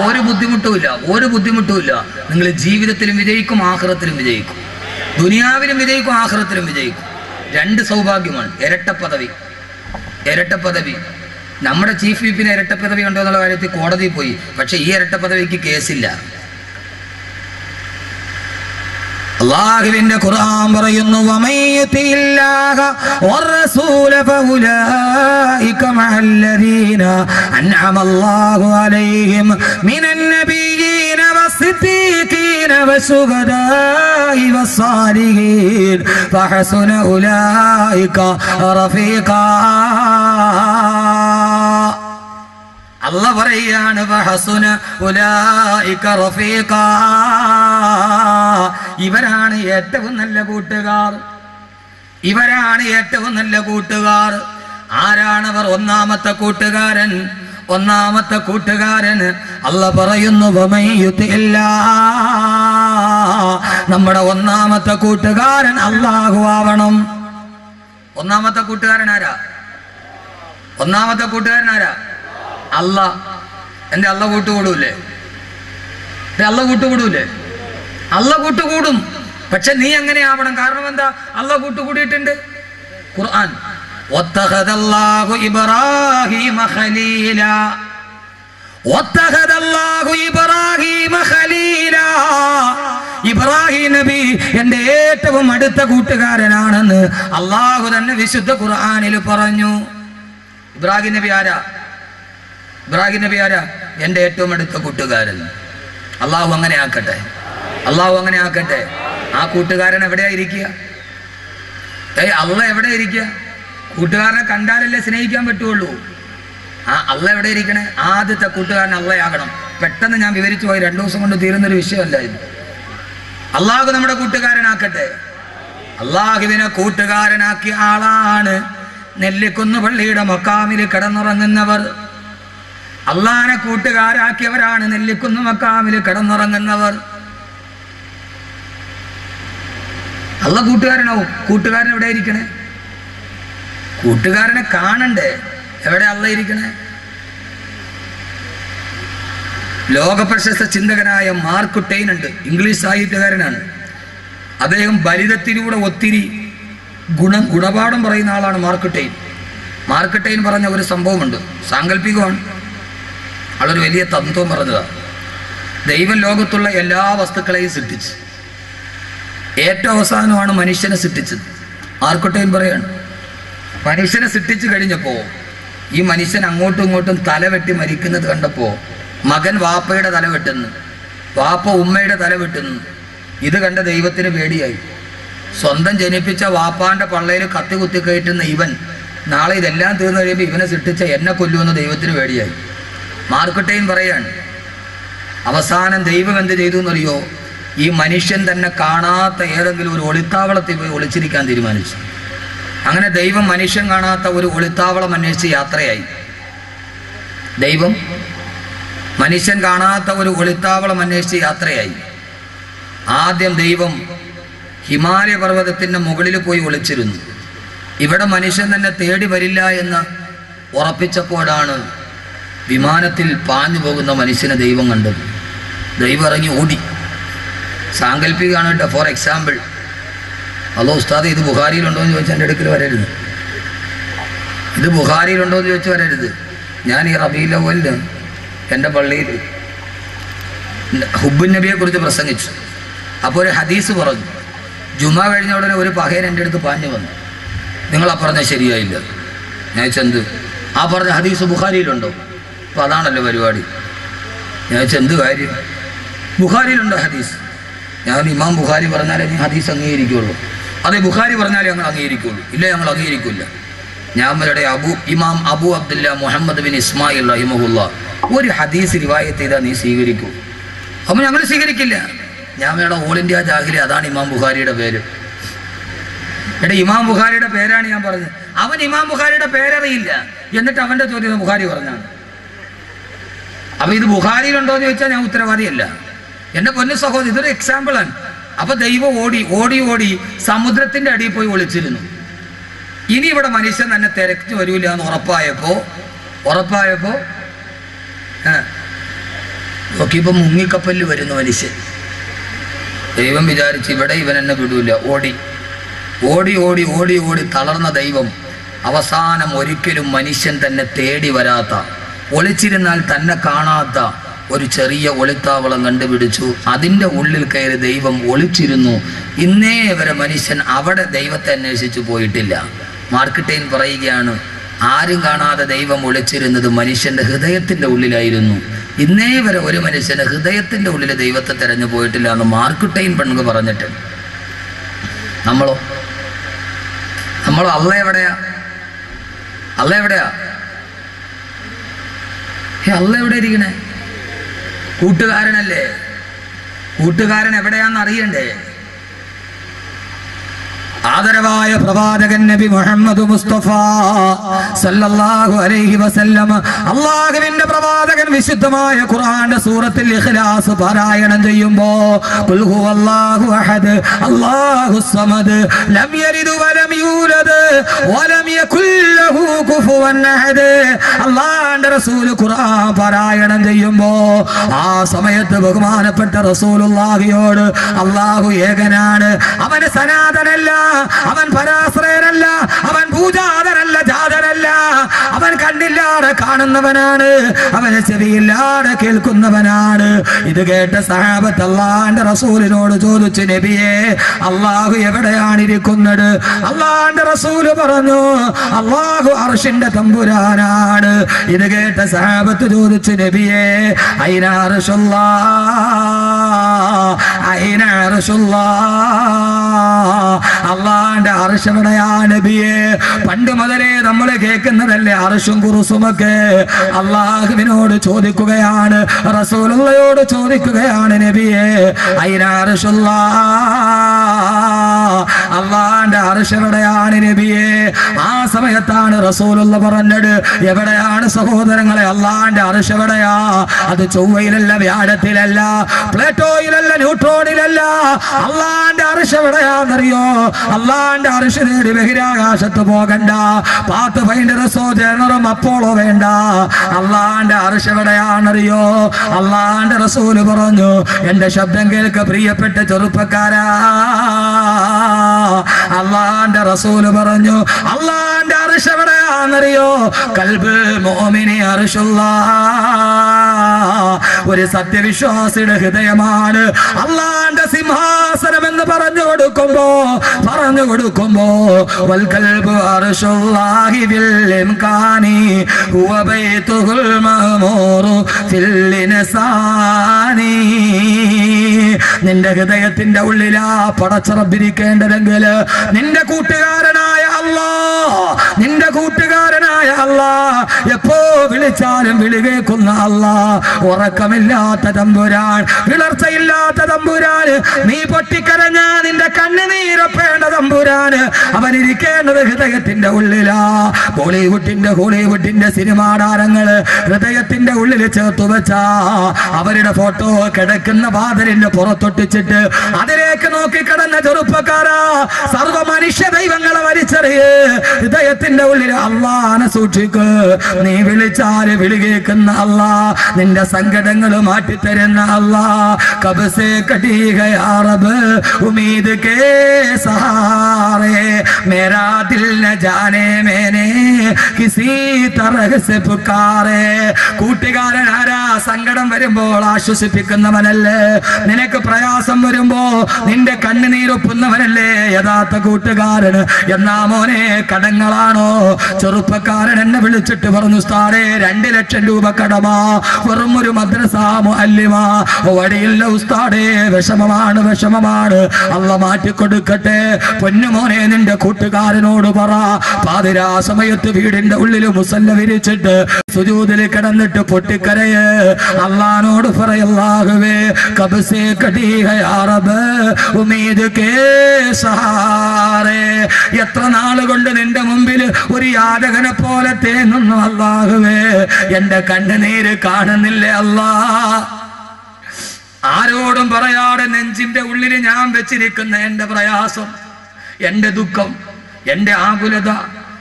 ഒരു ബുദ്ധിമുട്ടുമില്ല. നിങ്ങൾ ജീവിതത്തിലും വിജയിക്കും, ആഖിറത്തിലും വിജയിക്കും. ദുനിയാവിലും വിജയിക്കും, ആഖിറത്തിലും വിജയിക്കും. 2 സൗഭാഗ്യമാണ്. ഇരട്ട പദവി. നമ്മുടെ ചീഫ് വിപ്പിന് ഇരട്ട പദവി ഉണ്ടോ എന്നുള്ള കാര്യത്തിൽ കോടതിയിൽ പോയി. പക്ഷെ ഈ ഇരട്ട പദവിക്ക് കേസില്ല. അല്ലാഹുവിന്റെ ഖുർആൻ പറയുന്നു, വമയ്യതില്ലാഹ വറസൂല ഫഉലൈക മഅല്ലദീന അൻഅമല്ലാഹു അലൈഹിം മിനൻ നബിയ്യീന വസ്സിദ്ദീഖീന വശുഹദാഇ വസ്സാലിഹീൻ ഫഹസുന ഉലൈക റഫീഖാ. അല്ലാഹ് പറയാണ്, ഫഹസുന ഉലൈക റഫീഖാ, ഇവരാണ് ഏറ്റവും നല്ല കൂട്ടുകാർ. ആരാണവർ? ഒന്നാമത്തെ കൂട്ടുകാരൻ അല്ലാഹ് പറയുന്നു, നമ്മുടെ ഒന്നാമത്തെ കൂട്ടുകാരൻ അല്ലാഹു ആവണം. ഒന്നാമത്തെ കൂട്ടുകാരൻ ആരാ? അല്ലാഹ്. എന്റെ അല്ലാഹ് കൂട്ടുകൂടൂലേ? അല്ലാഹ് കൂട്ടുകൂടും. പക്ഷെ നീ എങ്ങനെ ആവണം? കാരണം എന്താ? അല്ലാഹ് കൂട്ടുകൂടിയിട്ടുണ്ട്. ഖുർആൻ, വത്തഖദല്ലാഹു ഇബ്രാഹീമ ഖലീലാ, ഇബ്രാഹിം നബി എന്റെ ഏറ്റവും അടുത്ത കൂട്ടുകാരനാണെന്ന് അല്ലാഹു തന്നെ വിശുദ്ധ ഖുർആനിൽ പറഞ്ഞു. ഇബ്രാഹിം നബി ആരാ? എന്റെ ഏറ്റവും അടുത്ത കൂട്ടുകാരൻ. അല്ലാഹു അങ്ങനെ ആക്കട്ടെ. ആ കൂട്ടുകാരൻ എവിടെയായിരിക്കുക? അല്ലാഹ് എവിടെ ഇരിക്കുക? കൂട്ടുകാരനെ കണ്ടാലല്ലേ സ്നേഹിക്കാൻ പറ്റുള്ളൂ. അല്ലാഹ് എവിടെ ഇരിക്കണേ? ആദ്യത്തെ കൂട്ടുകാരൻ അല്ലാഹയാകണം. പെട്ടെന്ന് ഞാൻ വിവരിച്ചു പോയി, 2 ദിവസം കൊണ്ട് തീരുന്നൊരു വിഷയമല്ല ഇത്. അല്ലാഹു നമ്മുടെ കൂട്ടുകാരനാക്കട്ടെ. അല്ലാഹുവിനെ കൂട്ടുകാരനാക്കിയ ആളാണ് നെല്ലിക്കുന്ന് പള്ളിയുടെ മക്കാമിൽ കിടന്നുറങ്ങുന്നവർ. അല്ലാഹനെ കൂട്ടുകാരാക്കിയവരാണ് നെല്ലിക്കുന്ന് മക്കാമിൽ കിടന്നുറങ്ങുന്നവർ. അല്ലാഹ് കൂട്ടുകാരനാവും. കൂട്ടുകാരൻ എവിടെ ഇരിക്കണേ? കൂട്ടുകാരനെ കാണണ്ടേ? എവിടെ അല്ലാഹ് ഇരിക്കണേ? ലോകപ്രശസ്ത ചിന്തകനായ മാർക്ക് ട്വെയിൻ ഉണ്ട്, ഇംഗ്ലീഷ് സാഹിത്യകാരനാണ്. അദ്ദേഹം ബലിതത്തിലൂടെ ഒത്തിരി ഗുണപാഠം പറയുന്ന ആളാണ് മാർക്ക് ട്വെയിൻ പറഞ്ഞ ഒരു സംഭവമുണ്ട്, സാങ്കല്പികമാണ്. ആളൊരു വലിയ തത്വം പറഞ്ഞതാണ്. ദൈവം ലോകത്തുള്ള എല്ലാ വസ്തുക്കളെയും സൃഷ്ടിച്ചു. ഏറ്റവും അവസാനമാണ് മനുഷ്യനെ സൃഷ്ടിച്ചത്. മാർക്ക് ട്വെയിൻ പറയാണ്, മനുഷ്യനെ സൃഷ്ടിച്ചു കഴിഞ്ഞപ്പോൾ ഈ മനുഷ്യൻ അങ്ങോട്ടും ഇങ്ങോട്ടും തല വെട്ടി മരിക്കുന്നത് കണ്ടപ്പോൾ മകൻ വാപ്പയുടെ തല വെട്ടുന്നു, വാപ്പ ഉമ്മയുടെ തല വെട്ടുന്നു. ഇത് കണ്ട ദൈവത്തിന് പേടിയായി. സ്വന്തം ജനിപ്പിച്ച വാപ്പാന്റെ പള്ളയിൽ കത്തി കുത്തി കയറ്റുന്ന ഇവൻ നാളെ ഇതെല്ലാം തീർന്നു കഴിയുമ്പോൾ ഇവനെ സൃഷ്ടിച്ച എന്നെ കൊല്ലുമെന്ന് ദൈവത്തിന് പേടിയായി. മാർക്ക് ട്വെയിൻ പറയാണ്, അവസാനം ദൈവം എന്ത് ചെയ്തു എന്നറിയോ? ഈ മനുഷ്യൻ തന്നെ കാണാത്ത ഏതെങ്കിലും ഒരു ഒളിത്താവളത്തിൽ പോയി ഒളിച്ചിരിക്കാൻ തീരുമാനിച്ചു. അങ്ങനെ ദൈവം മനുഷ്യൻ കാണാത്ത ഒരു ഒളിത്താവളം അന്വേഷിച്ച് യാത്രയായി. ദൈവം മനുഷ്യൻ കാണാത്ത ഒരു ഒളിത്താവളം അന്വേഷിച്ച് യാത്രയായി. ആദ്യം ദൈവം ഹിമാലയ പർവ്വതത്തിൻ്റെ മുകളിൽ പോയി ഒളിച്ചിരുന്നു. ഇവിടെ മനുഷ്യൻ തന്നെ തേടി വരില്ല എന്ന് ഉറപ്പിച്ചപ്പോഴാണ് വിമാനത്തിൽ പാഞ്ഞു പോകുന്ന മനുഷ്യനെ ദൈവം കണ്ടത്. ദൈവം ഇറങ്ങി ഓടി. സാങ്കല്പികമാണ് കേട്ടോ. ഫോർ എക്സാമ്പിൾ, അല്ലോ ഉസ്താദ് ഇത് ബുഖാരിയിലുണ്ടോ എന്ന് ചോദിച്ചാൽ എൻ്റെ അടുക്കൽ വരരുത്. ഇത് ബുഖാരിയിലുണ്ടോ എന്ന് ചോദിച്ചാൽ വരരുത്. ഞാൻ ഈ റബീഉൽ അവ്വലിന് എൻ്റെ പള്ളിയിൽ ഹുബ്ബുൻ നബിയെ കുറിച്ച് പ്രസംഗിച്ചു. അപ്പോൾ ഒരു ഹദീസ് പറഞ്ഞു. ജുമാ കഴിഞ്ഞ ഉടനെ ഒരു പഹയൻ എൻ്റെ അടുത്ത് പാഞ്ഞു വന്നു, നിങ്ങളാ പറഞ്ഞ ശരിയായില്ല. ഞാൻ ചെന്ത് ആ പറഞ്ഞ ഹദീസ് ബുഖാരിയിലുണ്ടോ? അപ്പോൾ അതാണല്ലോ പരിപാടി. ഞാൻ ചെന്ത് കാര്യം? ബുഖാരിയിലുണ്ടോ ഹദീസ്? ഞാൻ ഇമാം ബുഖാരി പറഞ്ഞാലേ നീ ഹദീസ് അംഗീകരിക്കുള്ളൂ. അതെ, ബുഖാരി പറഞ്ഞാലേ ഞങ്ങൾ അംഗീകരിക്കുള്ളൂ. ഇല്ല, ഞങ്ങൾ അംഗീകരിക്കില്ല. ഞാമരുടെ ഇമാം അബു അബ്ദുല്ല മുഹമ്മദ് ബിൻ ഇസ്മായിൽ റഹിമഹുല്ലാ ഒരു ഹദീസ് റിവായത്ത് ചെയ്താൽ നീ സ്വീകരിക്കൂ. അപ്പോൾ ഞങ്ങൾ സ്വീകരിക്കില്ല. ഞാമയുടെ ഓൾ ഇന്ത്യ ജാഹിലി, അതാണ് ഇമാം ബുഖാരിയുടെ പേര്. എടാ, ഇമാം ബുഖാരിയുടെ പേരാണ് ഞാൻ പറഞ്ഞത്. അവൻ ഇമാം ബുഖാരിയുടെ പേരറിയില്ല, എന്നിട്ട് അവൻ്റെ ചോദ്യം ബുഖാരി പറഞ്ഞാണ്. അപ്പോൾ ഇത് ബുഖാരിയിലുണ്ടോ എന്ന് ചോദിച്ചാൽ ഞാൻ ഉത്തരവാദിയല്ല. എൻ്റെ പൊന്നു സഹോദരി, ഇതൊരു എക്സാമ്പിളാണ്. അപ്പൊ ദൈവം ഓടി ഓടി ഓടി സമുദ്രത്തിന്റെ അടിയിൽ പോയി ഒളിച്ചിരുന്നു. ഇനി ഇവിടെ മനുഷ്യൻ തന്നെ തിരക്ക് വരൂല എന്ന് ഉറപ്പായപ്പോ നോക്കിയപ്പോ മുങ്ങിക്കപ്പലിൽ വരുന്നു മനുഷ്യൻ. ദൈവം വിചാരിച്ച് ഇവിടെ ഇവൻ എന്നെ വിടൂല. ഓടി ഓടി ഓടി ഓടി ഓടി തളർന്ന ദൈവം അവസാനം ഒരിക്കലും മനുഷ്യൻ തന്നെ തേടി വരാത്ത, ഒളിച്ചിരുന്നാൽ തന്നെ കാണാത്ത ഒരു ചെറിയ ഒളിത്താവളം കണ്ടുപിടിച്ചു. അതിൻ്റെ ഉള്ളിൽ കയറി ദൈവം ഒളിച്ചിരുന്നു. ഇന്നേ വരെ മനുഷ്യൻ അവിടെ ദൈവത്തെ അന്വേഷിച്ചു പോയിട്ടില്ല. മാർക്ക് ട്വെയിൻ പറയുകയാണ്, ആരും കാണാതെ ദൈവം ഒളിച്ചിരുന്നത് മനുഷ്യന്റെ ഹൃദയത്തിന്റെ ഉള്ളിലായിരുന്നു. ഇന്നേ വരെ ഒരു മനുഷ്യന്റെ ഹൃദയത്തിന്റെ ഉള്ളിൽ ദൈവത്തെ തെരഞ്ഞു പോയിട്ടില്ല എന്ന് മാർക്ക് ട്വെയിൻ പണ്ട് പറഞ്ഞിട്ടുണ്ട്. നമ്മളോ അള്ള എവിടെയാ? അള്ള എവിടെയാ ഇരിക്കണേ? കൂട്ടുകാരനല്ലേ? കൂട്ടുകാരൻ എവിടെയാന്ന് അറിയണ്ടേ? ആദരവായ പ്രവാചകൻ നബി മുഹമ്മദ് മുസ്തഫ സല്ലല്ലാഹു അലൈഹി വസല്ലം, അല്ലാഹുവിന്റെ പ്രവാചകൻ വിശുദ്ധമായ ഖുർആന്റെ സൂറത്തുൽ ഇഖ്ലാസ് പാരായണം ചെയ്യുമ്പോ ഖുൽ ഹുവല്ലാഹു അഹദ് അല്ലാഹുസ് സമദ് ലം യലിദ് വലം യൂലദ് വലം യകുൽ ലഹു കുഫുവൻ അഹദ്, അല്ലാഹുവിന്റെ റസൂൽ ഖുർആൻ പാരായണം ചെയ്യുമ്പോ ആ സമയത്ത് ബഹുമാനപ്പെട്ട റസൂലുള്ളാഹിയോട് അല്ലാഹു ഏകനാണ്, അവന് സനാതനല്ല, അവൻ പരാശ്രയനല്ല, അവൻ പൂജാതനല്ല, ജാതനല്ല, അവൻ കണ്ണില്ലാതെ കാണുന്നവനാണ്, അവന് ചെവിയില്ലാതെ കേൾക്കുന്നവനാണ്. ഇത് കേട്ട സഹാബത്ത് അല്ലാഹുവിന്റെ റസൂലിനോട് ചോദിച്ചു, നബിയെ അല്ലാഹു എവിടെയാണ് ഇരിക്കുന്നത്? അല്ലാഹുവിന്റെ റസൂൽ പറഞ്ഞു, അല്ലാഹു അർശിന്റെ തമ്പുരാനാണ്. ഇത് കേട്ട സഹാബത്ത് ചോദിച്ചു, നബിയെ അയ്ന അർശുല്ലാഹ് അയ്ന അർശുല്ലാഹ്, അള്ളാന്റെ അർശ് എവിടെയാണ് നബിയെ? പണ്ട് മുതലേ നമ്മൾ കേൾക്കുന്നതല്ലേ അർശും കുറുസുമൊക്കെ. അള്ളാഹുവിനോട് ചോദിക്കുകയാണ്, റസൂലുള്ളയോട് ചോദിക്കുകയാണ്, നബിയെ അയ്ന അർശുല്ലാഹ്, അള്ളാന്റെ അർശ് എവിടെയാണ് നബിയെ? ആ സമയത്താണ് റസൂലുള്ള പറഞ്ഞത്, എവിടെയാണ് സഹോദരങ്ങളെ അള്ളാന്റെ അർശ് എവിടെയാ? അത് ചൊവ്വയിലല്ല, വ്യാഴത്തിലല്ല, പ്ലേറ്റോയിലല്ല, ന്യൂട്രോണിലല്ല. അള്ളാന്റെ അർശ് എവിടെയാണെന്നറിയോ? അള്ളാന്റെ അർശ് നേടി ബഹിരാകാശത്ത് പോകണ്ട, പാത്ത് ഫൈൻഡറസോ ജനറും അപ്പോളോ വേണ്ട. അള്ളാന്റെ അർശ് എവിടെയാണെന്നറിയോ? അള്ളാന്റെ റസൂല് പറഞ്ഞു, എന്റെ ശബ്ദം കേൾക്ക പ്രിയപ്പെട്ട ചെറുപ്പക്കാരാ, അള്ളാന്റെ റസൂല് പറഞ്ഞു, അള്ളാന്റെ അർശ് എവിടെയാണെന്നറിയോ? ഖൽബ് മുഅ്മിനി അർശുല്ലാഹ്, ഒരു സത്യവിശ്വാസിയുടെ ഹൃദയമാണ് അള്ളാന്റെ സിംഹാസനം എന്ന് പറഞ്ഞു കൊടുക്കുമ്പോ വൽ ഖൽബു അർശുല്ലാഹി ബിൽ ഇംകാനി ഹുവ ബൈതുൽ മഅ്മൂറു ഫിൽ ഇൻസാനി. നിന്റെ ഹൃദയത്തിന്റെ ഉള്ളിലാ പടച്ചറബിരിക്കേണ്ടതെങ്കിൽ നിന്റെ കൂട്ടുകാരനായ അല്ലാഹ്, എപ്പോ വിളിച്ചാലും വിളി കേൾക്കുന്ന അല്ലാഹ്, ഉറക്കമില്ലാത്ത തമ്പുരാൻ, വിളർച്ചയില്ലാത്ത തമ്പുരാൻ, നീ പൊട്ടിക്കരഞ്ഞ നിന്റെ കണ്ണുനീരൊപ്പേണ്ട തമ്പുരാൻ, അവനിരിക്കേണ്ടത് ഹൃദയത്തിന്റെ ഉള്ളിലാ. ഹോളിവുഡിന്റെ സിനിമാ താരങ്ങള് ഹൃദയത്തിന്റെ ഉള്ളിൽ ചേർത്തു വെച്ച അവരുടെ ഫോട്ടോ കിടക്കുന്ന വാതിലിന്റെ പുറത്തൊട്ടിച്ചിട്ട് അതിലേക്ക് നോക്കി കിടന്ന ചെറുപ്പക്കാരാ, സർവ മനുഷ്യ ദൈവങ്ങളെ വലിച്ചെറിയ്, ഹൃദയത്തിന്റെ ഉള്ളിൽ അല്ലാഹനെ സൂക്ഷിക്ക്. നീ വിളിച്ചാല് വിളി കേൾക്കുന്ന അല്ലാഹ്, നിന്റെ സങ്കടങ്ങൾ മാറ്റിത്തരുന്ന അല്ലാഹ്. കബ് സേ കടി ഗയാ റബ്ബ് ഉമ്മീദ് കേ സഹാറേ, മേരാ ദിൽ ന ജാനേ മേനെ കിസി തരഹ് സെ പുകാരേ. കൂട്ടുകാരൻ ആരാ? സങ്കടം വരുമ്പോൾ ആശ്വസിപ്പിക്കുന്നവനല്ലേ? നിനക്ക് പ്രയാസം വരുമ്പോ നിന്റെ കണ്ണുനീരൊപ്പുന്നവനല്ലേ യഥാർത്ഥ കൂട്ടുകാരൻ? എന്നാ മോനെ കടങ്ങളാണോ? ചെറുപ്പക്കാരൻ എന്നെ വിളിച്ചിട്ട് പറഞ്ഞു, ഉസ്താദേ 2 ലക്ഷം രൂപ കടമാ, വെറും ഒരു മദ്രസ മുഅല്ലിമാ, വഴിയില്ല ഉസ്താദേ, വിഷമമാണ്. അള്ള മാറ്റിക്കൊടുക്കട്ടെ. പൊന്നുമോനെ നിന്റെ കൂട്ടുകാരനോട് പറ, പാതിരാ സമയത്ത് വീടിന്റെ ഉള്ളിൽ മുസല്ല വിരിച്ചിട്ട് സുജൂദിൽ കിടന്നിട്ട് പൊട്ടിക്കരയ്, അള്ളാനോട് പറയല്ലാഹുവേ കബ് സേ കടി ഗയാ റബ്ബ് ഉമ്മീദ് കേ സഹാറേ. എത്ര നാളുകൊണ്ട് നിന്റെ മുമ്പിൽ ഒരു യാചകനെ പോലെ തേങ്ങുന്നു അല്ലാഹുവേ, എന്റെ കണ്ണുനീര് കാണുന്നില്ലേ അല്ലാ? ആര് ആരോടും പറയാതെ നെഞ്ചിന്റെ ഉള്ളിൽ ഞാൻ വെച്ചിരിക്കുന്ന എൻ്റെ പ്രയാസം, എൻ്റെ ദുഃഖം, എൻ്റെ ആകുലത,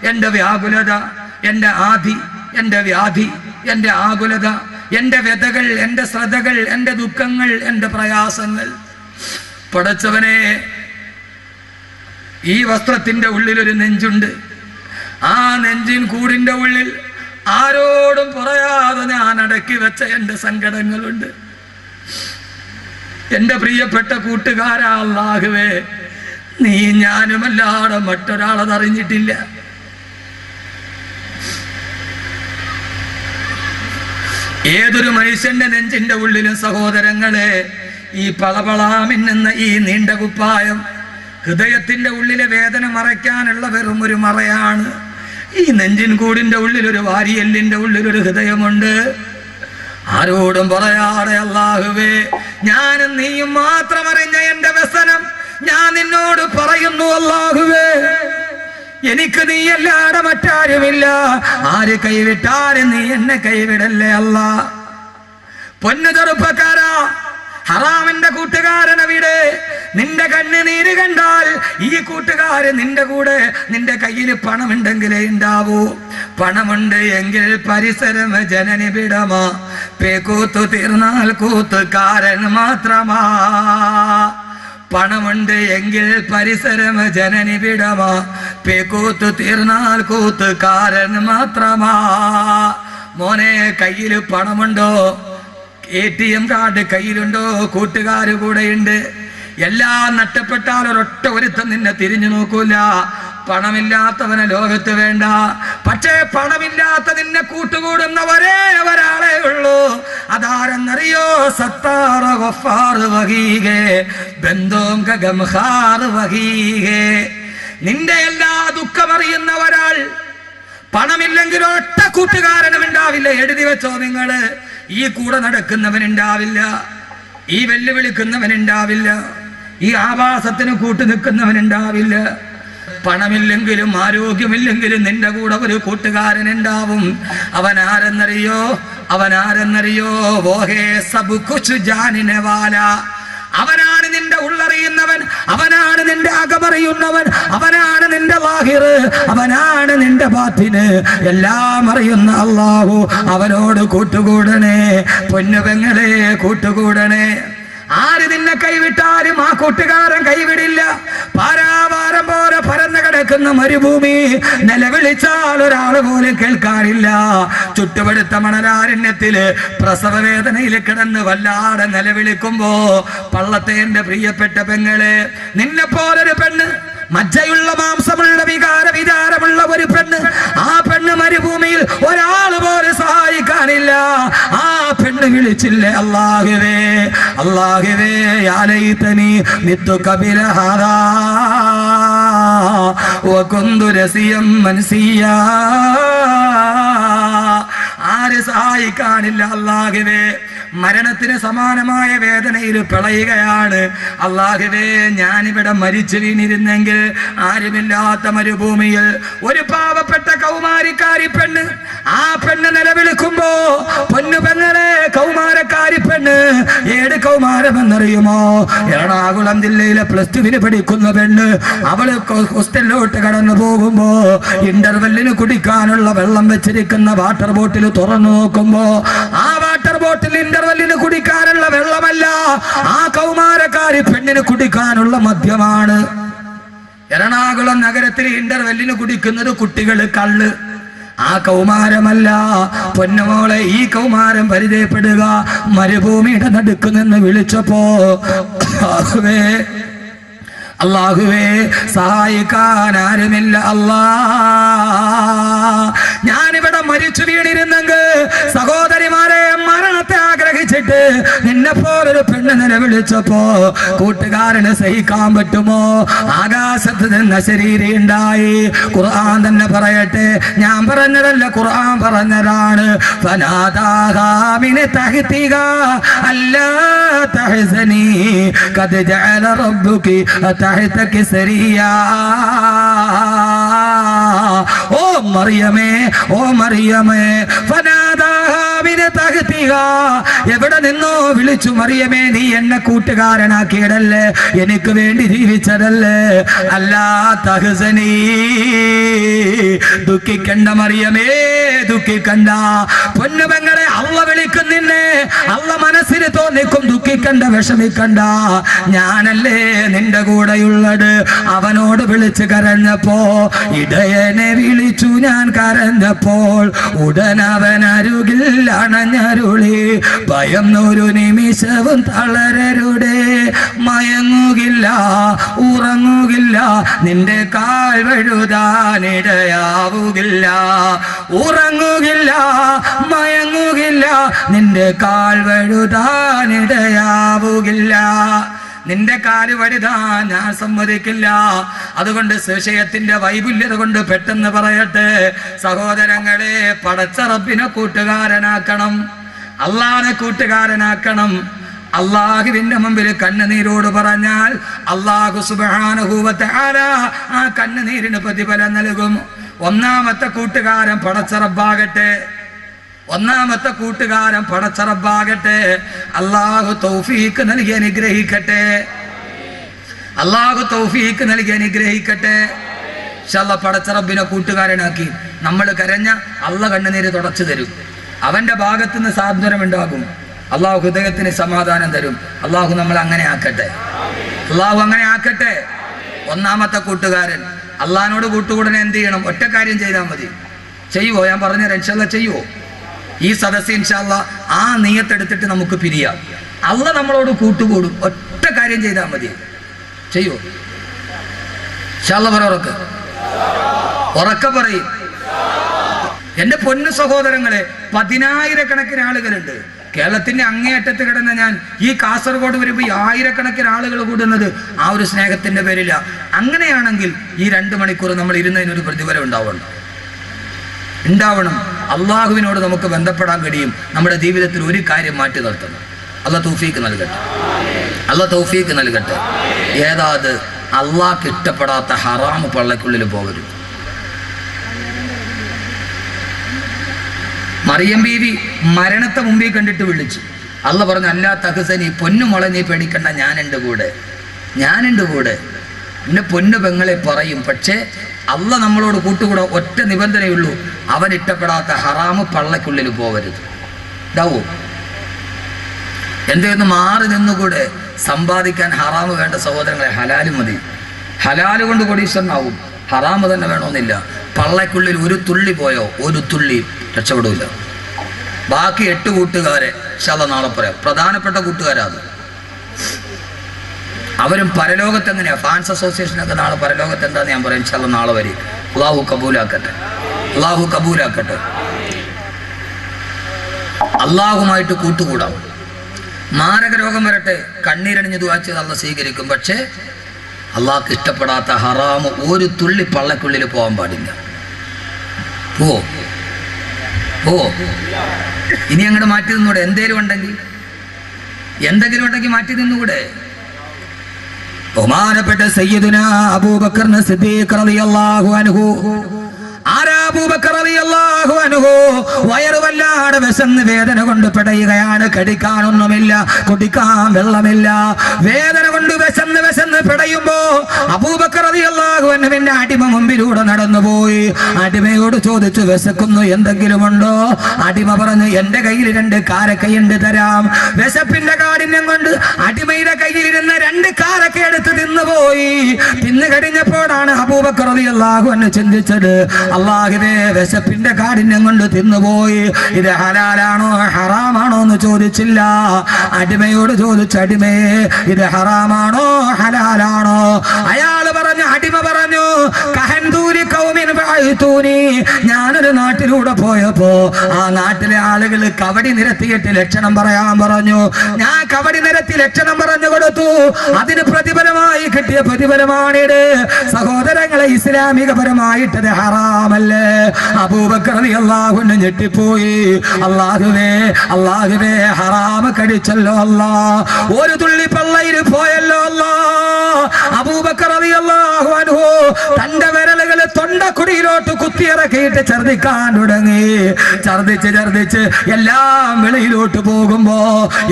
എൻ്റെ വ്യാകുലത, എൻ്റെ ആധി, എൻ്റെ വ്യാധി, എൻ്റെ ആകുലത, എൻ്റെ വ്യതകൾ, എൻ്റെ ശ്രദ്ധകൾ, എൻ്റെ ദുഃഖങ്ങൾ, എൻ്റെ പ്രയാസങ്ങൾ. പടച്ചവനെ, ഈ വസ്ത്രത്തിന്റെ ഉള്ളിലൊരു നെഞ്ചുണ്ട്. ആ നെഞ്ചിൻ കൂടിന്റെ ഉള്ളിൽ ആരോടും പറയാതെ ഞാൻ അടക്കി വെച്ച എൻ്റെ സങ്കടങ്ങളുണ്ട്. എൻ്റെ പ്രിയപ്പെട്ട കൂട്ടുകാരാ, അല്ലാഹുവേ, നീ ഞാനുമല്ലാതെ മറ്റൊരാളതറിഞ്ഞിട്ടില്ല. ഏതൊരു മനുഷ്യന്റെ നെഞ്ചിന്റെ ഉള്ളിലും സഹോദരങ്ങളെ, ഈ പളപളാമിന്നുന്ന ഈ നീണ്ട കുപ്പായം ഹൃദയത്തിന്റെ ഉള്ളിലെ വേദന മറയ്ക്കാനുള്ള വെറും ഒരു മറയാണ്. ഈ നെഞ്ചിൻ കൂടിന്റെ ഉള്ളിൽ ഒരു വാരിയെല്ലിന്റെ ഉള്ളിൽ ഒരു ഹൃദയമുണ്ട്. ആരോടും പറയാതെ അല്ലാഹുവേ, ഞാനും നീയും മാത്രം അറിഞ്ഞ എൻ്റെ വ്യസനം ഞാൻ നിന്നോട് പറയുന്നു. അല്ലാഹുവേ, എനിക്ക് നീയല്ലാതെ മറ്റാരുമില്ല. ആര് കൈവിട്ടാലും നീ എന്നെ കൈവിടല്ലേ അല്ലാ. പൊന്നു ചെറുപ്പക്കാരാ, ഹറാമിന്റെ കൂട്ടുകാരൻ അവിടെ. നിന്റെ കണ്ണുനീര് കണ്ടാൽ ഈ കൂട്ടുകാരൻ നിന്റെ കൂടെ, നിന്റെ കയ്യിൽ പണമുണ്ടെങ്കിലേ ഉണ്ടാവൂ. പണമുണ്ട് എങ്കിൽ പരിസരം ജനനി വിടമാ, പേക്കൂത്തു തീർന്നാൽ കൂത്തുകാരൻ മാത്രമാ. പണമുണ്ട് എങ്കിൽ പരിസരം ജനനി വിടമാ, പേക്കൂത്തു തീർന്നാൽ കൂത്തുകാരൻ മാത്രമാ. മോനെ, കയ്യിൽ പണമുണ്ടോ? ATM card കയ്യിലുണ്ടോ? കൂട്ടുകാര് കൂടെയുണ്ട്. എല്ലാം നഷ്ടപ്പെട്ടാൽ ഒരൊറ്റ ഒരുത്തം നിന്നെ തിരിഞ്ഞു നോക്കൂല. പണമില്ലാത്തവനെ ലോകത്ത് വേണ്ട. പക്ഷേ പണമില്ലാത്ത നിന്നെ കൂട്ടുകൂടുന്ന ഒരാളെ ഉള്ളൂ. അതാരെന്നറിയോ? സത്താറ ഗഫാർ വഹീഹേ, ബന്ധോം ഗംഹാർ വഹീഹേ. നിന്റെ എല്ലാ ദുഃഖമറിയുന്ന ഒരാൾ. പണമില്ലെങ്കിൽ ഒറ്റ കൂട്ടുകാരനും ഉണ്ടാവില്ല. എഴുതി വെച്ചോ നിങ്ങള്. ഈ കൂടെ നടക്കുന്നവനുണ്ടാവില്ല, ഈ വെല്ലുവിളിക്കുന്നവനുണ്ടാവില്ല, ഈ ആവാസത്തിന് കൂട്ടു നിൽക്കുന്നവനുണ്ടാവില്ല. പണമില്ലെങ്കിലും ആരോഗ്യമില്ലെങ്കിലും നിന്റെ കൂടെ ഒരു കൂട്ടുകാരൻ ഉണ്ടാവും. അവനാരെന്നറിയോ? അവനാരെന്നറിയോ? വോഹേ സബ് കുച്ച് ജാനിനെ വാല. അവനാണ് നിന്റെ ഉള്ളറിയുന്നവൻ, അവനാണ് നിന്റെ അകമറിയുന്നവൻ, അവനാണ് നിന്റെ ലാഹിർ, അവനാണ് നിന്റെ ബാത്തിന്. എല്ലാം അറിയുന്ന അല്ലാഹു. അവനോട് കൂട്ടുകൂടണേ പൊന്നുപെങ്ങളെ, കൂട്ടുകൂടണേ. ആര് നിന്നെ കൈവിട്ടാലും ആ കൂട്ടുകാരൻ കൈവിടില്ല. പാരാവാരം പോലെ പരന്നു കിടക്കുന്ന മരുഭൂമി നിലവിളിച്ചാൽ ഒരാൾ പോലും കേൾക്കാറില്ല. ചുട്ടുപടുത്ത മണലാരണ്യത്തില് പ്രസവ വേദനയിൽ കിടന്ന് വല്ലാതെ നിലവിളിക്കുമ്പോ പള്ളത്തെ എന്റെ പ്രിയപ്പെട്ട പെങ്ങളെ, നിന്നെ പോലൊരു പെണ്ണ്, മജ്ജയുള്ള മാംസമുള്ള വിചാരമുള്ള ഒരു പെണ്ണ്, ആ പെണ്ണ് മരുഭൂമിയിൽ ഒരാൾ പോലും സഹായിക്കാനില്ല. ആ പെണ്ണ് വിളിച്ചില്ലേ, അല്ലാഹുവേ, അല്ലാഹുവേ, യാ ലൈതനി മിത്തു ഖബല ഹാദാ വകുന്തു രസിയം മൻസിയാ. ആര് സഹായിക്കാനില്ല അല്ലാഹുവേ. മരണത്തിന് സമാനമായ വേദനയിൽ പിളയുകയാണ്. അല്ലാഹുവേ, ഞാനിവിടെ മരിച്ചു വീണിരുന്നെങ്കിൽ ആരുമില്ലാത്ത മരുഭൂമിയിൽ ഒരു പാവപ്പെട്ട കൗമാരിക്കാരി പെണ്ണ്, ആ പെണ്ണ് നിലവിളിക്കുമ്പോ, പൊന്നു പെങ്ങളെ, കൗമാരക്കാരി പെണ്ണ്, ഏത് കൗമാരമെന്നറിയുമോ? എറണാകുളം ജില്ലയിലെ +2 പഠിക്കുന്ന പെണ്ണ്. അവള് ഹോസ്റ്റലിലോട്ട് കടന്നു പോകുമ്പോ ഇന്റർവെല്ലിന് കുടിക്കാനുള്ള വെള്ളം വെച്ചിരിക്കുന്ന വാട്ടർ ബോട്ടിൽ തുറന്നു നോക്കുമ്പോ ആ വാട്ടർ ബോട്ടിൽ ഇന്റർവെല്ലിന് കുടിക്കാനുള്ള വെള്ളമല്ല, ആ കൗമാരക്കാരി പെണ്ണിന് കുടിക്കാനുള്ള മദ്യമാണ്. എറണാകുളം നഗരത്തിൽ ഇന്റർവെല്ലിന് കുടിക്കുന്നത് കുട്ടികൾ കള്ള്. ആ കൗമാരമല്ല പൊന്നുമോളെ. ഈ കൗമാരം പരിചയപ്പെടുക. മരുഭൂമിയുടെ നടുക്കുനിന്ന് വിളിച്ചപ്പോ, അല്ലാഹുവേ, സഹായിക്കാൻ ആരുമില്ല അല്ലാ. ഞാനിവിടെ മരിച്ചു വീണിരുന്നെങ്കിൽ, സഹോദരിമാരെ, മരണത്തെ ആഗ്രഹിച്ചിട്ട് നിന്നെ പോലൊരു പെണ്ണ് നിലവിളിച്ചപ്പോ കൂട്ടുകാരന് സഹിക്കാൻ പറ്റുമോ? ആകാശത്ത് നിന്ന് ശരീരം ഉണ്ടായി. ഖുർആൻ തന്നെ പറയട്ടെ, ഞാൻ പറഞ്ഞതല്ല, ഖുർആൻ പറഞ്ഞതാണ്. ഫനാദാഹാ മിൻ തഹ്തിഹാ അല്ലാ തഹ്സനി ഖദ് ജഅല റബ്ബുകി തഹ്തകി സരിയാ. ഓ മറിയമേ, ഓ മറിയമേ, ഫനാദാഹാ എവിടെ നിന്നോ വിളിച്ചു, മറിയമേ നീ എന്നെ കൂട്ടുകാരനാക്കിയതല്ലേ, എനിക്ക് വേണ്ടി ജീവിച്ചതല്ലേ. അല്ലാ തഹ്സനീ, ദുഃഖിക്കണ്ട മറിയമേ, ദുഃഖിക്കണ്ട. പൊന്നുപെങ്ങളെ, അള്ള വിളിക്കും നിന്നെ, അള്ള മനസ്സിന് തോന്നിക്കും. ദുഃഖിക്കണ്ട, വിഷമിക്കണ്ട, ഞാനല്ലേ നിന്റെ കൂടെയുള്ളത്. അവനോട് വിളിച്ച് കരഞ്ഞപ്പോ, ഇടയനെ വിളിച്ചു ഞാൻ കരഞ്ഞപ്പോൾ, ഉടനവൻ അരുകിൽ അണഞ്ഞരുളി. ഭയം ഒരു നിമിഷവും തളരരുടെ, മയങ്ങുകില്ല ഉറങ്ങുകില്ല, നിന്റെ കാൽ വഴുതാനിടയാവുകില്ല. ഉറങ്ങുകില്ല മയങ്ങുകില്ല, നിന്റെ കാൽ വഴുതാനിടയാവുകില്ല. നിന്റെ കാല് വഴുതാൻ ഞാൻ സമ്മതിക്കില്ല. അതുകൊണ്ട് വിഷയത്തിന്റെ വൈപുല്യത കൊണ്ട് പെട്ടെന്ന് പറയട്ടെ സഹോദരങ്ങളെ, പടച്ച റബ്ബിനെ കൂട്ടുകാരനാക്കണം, അള്ളാഹനെ കൂട്ടുകാരനാക്കണം. അള്ളാഹുവിന്റെ മുമ്പിൽ കണ്ണുനീരോട് പറഞ്ഞാൽ അള്ളാഹു സുബ്ഹാനഹു വ തആല ആ കണ്ണുനീരിന് പ്രതിഫലം നൽകും. ഒന്നാമത്തെ കൂട്ടുകാരൻ പടച്ച റബ്ബാകട്ടെ, ഒന്നാമത്തെ കൂട്ടുകാരൻ പടച്ച റബ്ബാകട്ടെ. അള്ളാഹു തൗഫീഖ് നൽകി അനുഗ്രഹിക്കട്ടെ, അള്ളാഹു തൗഫീഖ് നൽകി അനുഗ്രഹിക്കട്ടെ. ഇൻഷാല്ലാ പടച്ച റബ്ബിനെ കൂട്ടുകാരനാക്കി നമ്മൾ കരഞ്ഞ അള്ള കണ്ണുനീര് തുടച്ചു തരും. അവന്റെ ഭാഗത്തു നിന്ന് സാന്ത്വനം ഉണ്ടാകും. അള്ളാഹു ഹൃദയത്തിന് സമാധാനം തരും. അള്ളാഹു നമ്മൾ അങ്ങനെ ആക്കട്ടെ, അള്ളാഹു അങ്ങനെ ആക്കട്ടെ. ഒന്നാമത്തെ കൂട്ടുകാരൻ അള്ളാഹിനോട് കൂട്ടുകൂടനെ എന്ത് ചെയ്യണം? ഒറ്റ കാര്യം ചെയ്താൽ മതി. ചെയ്യുവോ? ഞാൻ പറഞ്ഞുതരാം. ഇൻഷാല്ലാ ചെയ്യുവോ? ഈ സദസ്സ് ഇൻഷാല്ലാ ആ നിയത്തെടുത്തിട്ട് നമുക്ക് പിരിയാം. അള്ള നമ്മളോട് കൂട്ടുകൂടും. ഒറ്റ കാര്യം ചെയ്താൽ മതി. ചെയ്യുവോ? ഇൻഷാല്ലാ പറ, ഉറക്കെ പറയും. എന്റെ പൊന്നു സഹോദരങ്ങളെ, 10,000-കണക്കിന് ആളുകളുണ്ട്. കേരളത്തിന്റെ അങ്ങേയറ്റത്ത് കിടന്ന ഞാൻ ഈ കാസർഗോഡ് വരുമ്പോൾ 1000-കണക്കിന് ആളുകൾ കൂടുന്നത് ആ ഒരു സ്നേഹത്തിന്റെ പേരില്ല. അങ്ങനെയാണെങ്കിൽ ഈ 2 മണിക്കൂർ നമ്മൾ ഇരുന്നതിനൊരു പ്രതിഫലം ഉണ്ടാവണം. അള്ളാഹുവിനോട് നമുക്ക് ബന്ധപ്പെടാൻ കഴിയും. നമ്മുടെ ജീവിതത്തിൽ ഒരു കാര്യം മാറ്റി നിർത്തണം. അള്ളാഹ് തൗഫീഖ് നൽകട്ടെ, അള്ളാഹ് തൗഫീഖ് നൽകട്ടെ. ഏതാത് അള്ളാഹ്ക്ക് ഇഷ്ടപ്പെടാത്ത ഹറാമ് പള്ളക്കുള്ളിൽ പോകരുത്. മറിയം ബീവി മരണത്തെ മുമ്പിൽ കണ്ടിട്ട് വിളിച്ചു. അള്ള പറഞ്ഞു, അല്ലാ തഹ്സനി, പൊന്നുമോളെ നീ പേടിക്കണ്ട, ഞാനുണ്ട് കൂടെ, ഞാനുണ്ട് കൂടെ. പിന്നെ പൊന്നു പെങ്ങളെ പറയും. പക്ഷേ അള്ള നമ്മളോട് കൂട്ടുകൂടാ. ഒറ്റ നിബന്ധനയുള്ളൂ, അവൻ ഇഷ്ടപ്പെടാത്ത ഹറാമ് പള്ളക്കുള്ളിൽ പോകരുത്. ഇതാവോ? എന്തെന്ന് മാറി നിന്നുകൂടെ സമ്പാദിക്കാൻ ഹറാമ് വേണ്ട സഹോദരങ്ങളെ, ഹലാല് മതി. ഹലാല് കൊണ്ട് കോടീശ്വരനാവും. ഹറാമ് തന്നെ വേണമെന്നില്ല. പള്ളക്കുള്ളിൽ ഒരു തുള്ളി പോയോ, ഒരു തുള്ളി രക്ഷപ്പെടൂല. ബാക്കി 8 കൂട്ടുകാരെ ഇൻഷാല്ലാ നാളെ പറയാം. പ്രധാനപ്പെട്ട കൂട്ടുകാരാ അത്. അവരും പരലോകത്ത് എങ്ങനെയാ, ഫാൻസ് അസോസിയേഷനൊക്കെ നാളെ പരലോകത്ത് എന്താന്ന് ഞാൻ പറയാം. ഇൻഷാല്ലാ നാളെ വരെ. അള്ളാഹു കബൂലാക്കട്ടെ, അള്ളാഹു കബൂലാക്കട്ടെ. അള്ളാഹുമായിട്ട് കൂട്ടുകൂടാം. മാരക രോഗം വരട്ടെ, കണ്ണീരണിഞ്ഞ് ദുആ ചെയ്ത് അള്ളാഹ് സ്വീകരിക്കും. പക്ഷേ അള്ളാഹ്ക്ക് ഇഷ്ടപ്പെടാത്ത ഹറാമ് ഒരു തുള്ളി പള്ളക്കുള്ളിൽ പോകാൻ പാടില്ല. ഓ ഇനി അങ്ങോട്ട് മാറ്റി നിന്നൂടെ? എന്തെങ്കിലും ഉണ്ടെങ്കിൽ മാറ്റി നിന്നുകൂടെ? ബഹുമാനപ്പെട്ട സയ്യിദുനാ അബൂബക്കർ സിദ്ദീഖ് റളിയല്ലാഹു അൻഹു. ആരാ അബൂബക്കർ റളിയല്ലാഹു അൻഹു? വയറ് വല്ലാതെ വിശന്ന് വേദന കൊണ്ട് പിടയുകയാണ്. കടിക്കാനൊന്നുമില്ല, കുടിക്കാൻ വെള്ളമില്ല. വേദന കൊണ്ട് വിശന്ന് പിടയുമ്പോ അബൂബക്കർ റളിയല്ലാഹു അൻഹുവിന്റെ അടിമ മുമ്പിലൂടെ നടന്നുപോയി. അടിമയോട് ചോദിച്ചു, വിശക്കുന്നു, എന്തെങ്കിലും ഉണ്ടോ? അടിമ പറഞ്ഞു, എന്റെ കയ്യിൽ 2 കാരക്കയുണ്ട്, തരാം. വിശപ്പിന്റെ കാഠിന്യം കൊണ്ട് അടിമയുടെ കയ്യിലിരുന്ന 2 കാരക്ക എടുത്ത് തിന്നുപോയി. തിന്നു കഴിഞ്ഞപ്പോഴാണ് അബൂബക്കർ റളിയല്ലാഹു അൻഹു ചിന്തിച്ചത്, അല്ലാഹുവേ, വിശപ്പിന്റെ കാഠിന്യം കൊണ്ട് തിന്നുപോയി. ഇത് ഹലാലാണോ ഹറാമാണോ എന്ന് ചോദിച്ചില്ല. അടിമയോട് ചോദിച്ചു, അടിമയെ, ഇത് ഹറാമാണോ ഹലാലാണോ? അടിമ പറഞ്ഞു, ഞാനൊരു നാട്ടിലൂടെ പോയപ്പോ ആ നാട്ടിലെ ആളുകൾ കവടി നിരത്തിയിട്ട് ലക്ഷണം പറയാൻ പറഞ്ഞു. ഞാൻ കവടി നിരത്തി ലക്ഷണം പറഞ്ഞു കൊടുത്തു. അതിന് പ്രതിഫലമായി കിട്ടിയ പ്രതിഫലമാണിത്. സഹോദരങ്ങളെ, ഇസ്ലാമികപരമായിട്ടത് ഹറാമല്ലേ? അബൂബക്കർ റളിയല്ലാഹു അൻഹു ഞെട്ടിപ്പോയി. അല്ലാഹുവേ, ഹറാമ് കഴിച്ചല്ലോ അല്ലാ, ഒരു തുള്ളി പള്ളയിൽ പോയല്ലോ അല്ലാ. അബൂബക്കർ റളിയല്ലാഹു അൻഹു തന്റെ വിരലുകൾ തൊണ്ട തൊണ്ടക്കുടിയിലോട്ട് കുത്തിയിറക്കിയിട്ട് ഛർദിക്കാൻ തുടങ്ങി. ഛർദിച്ച് എല്ലാം വെളിയിലോട്ട് പോകുമ്പോ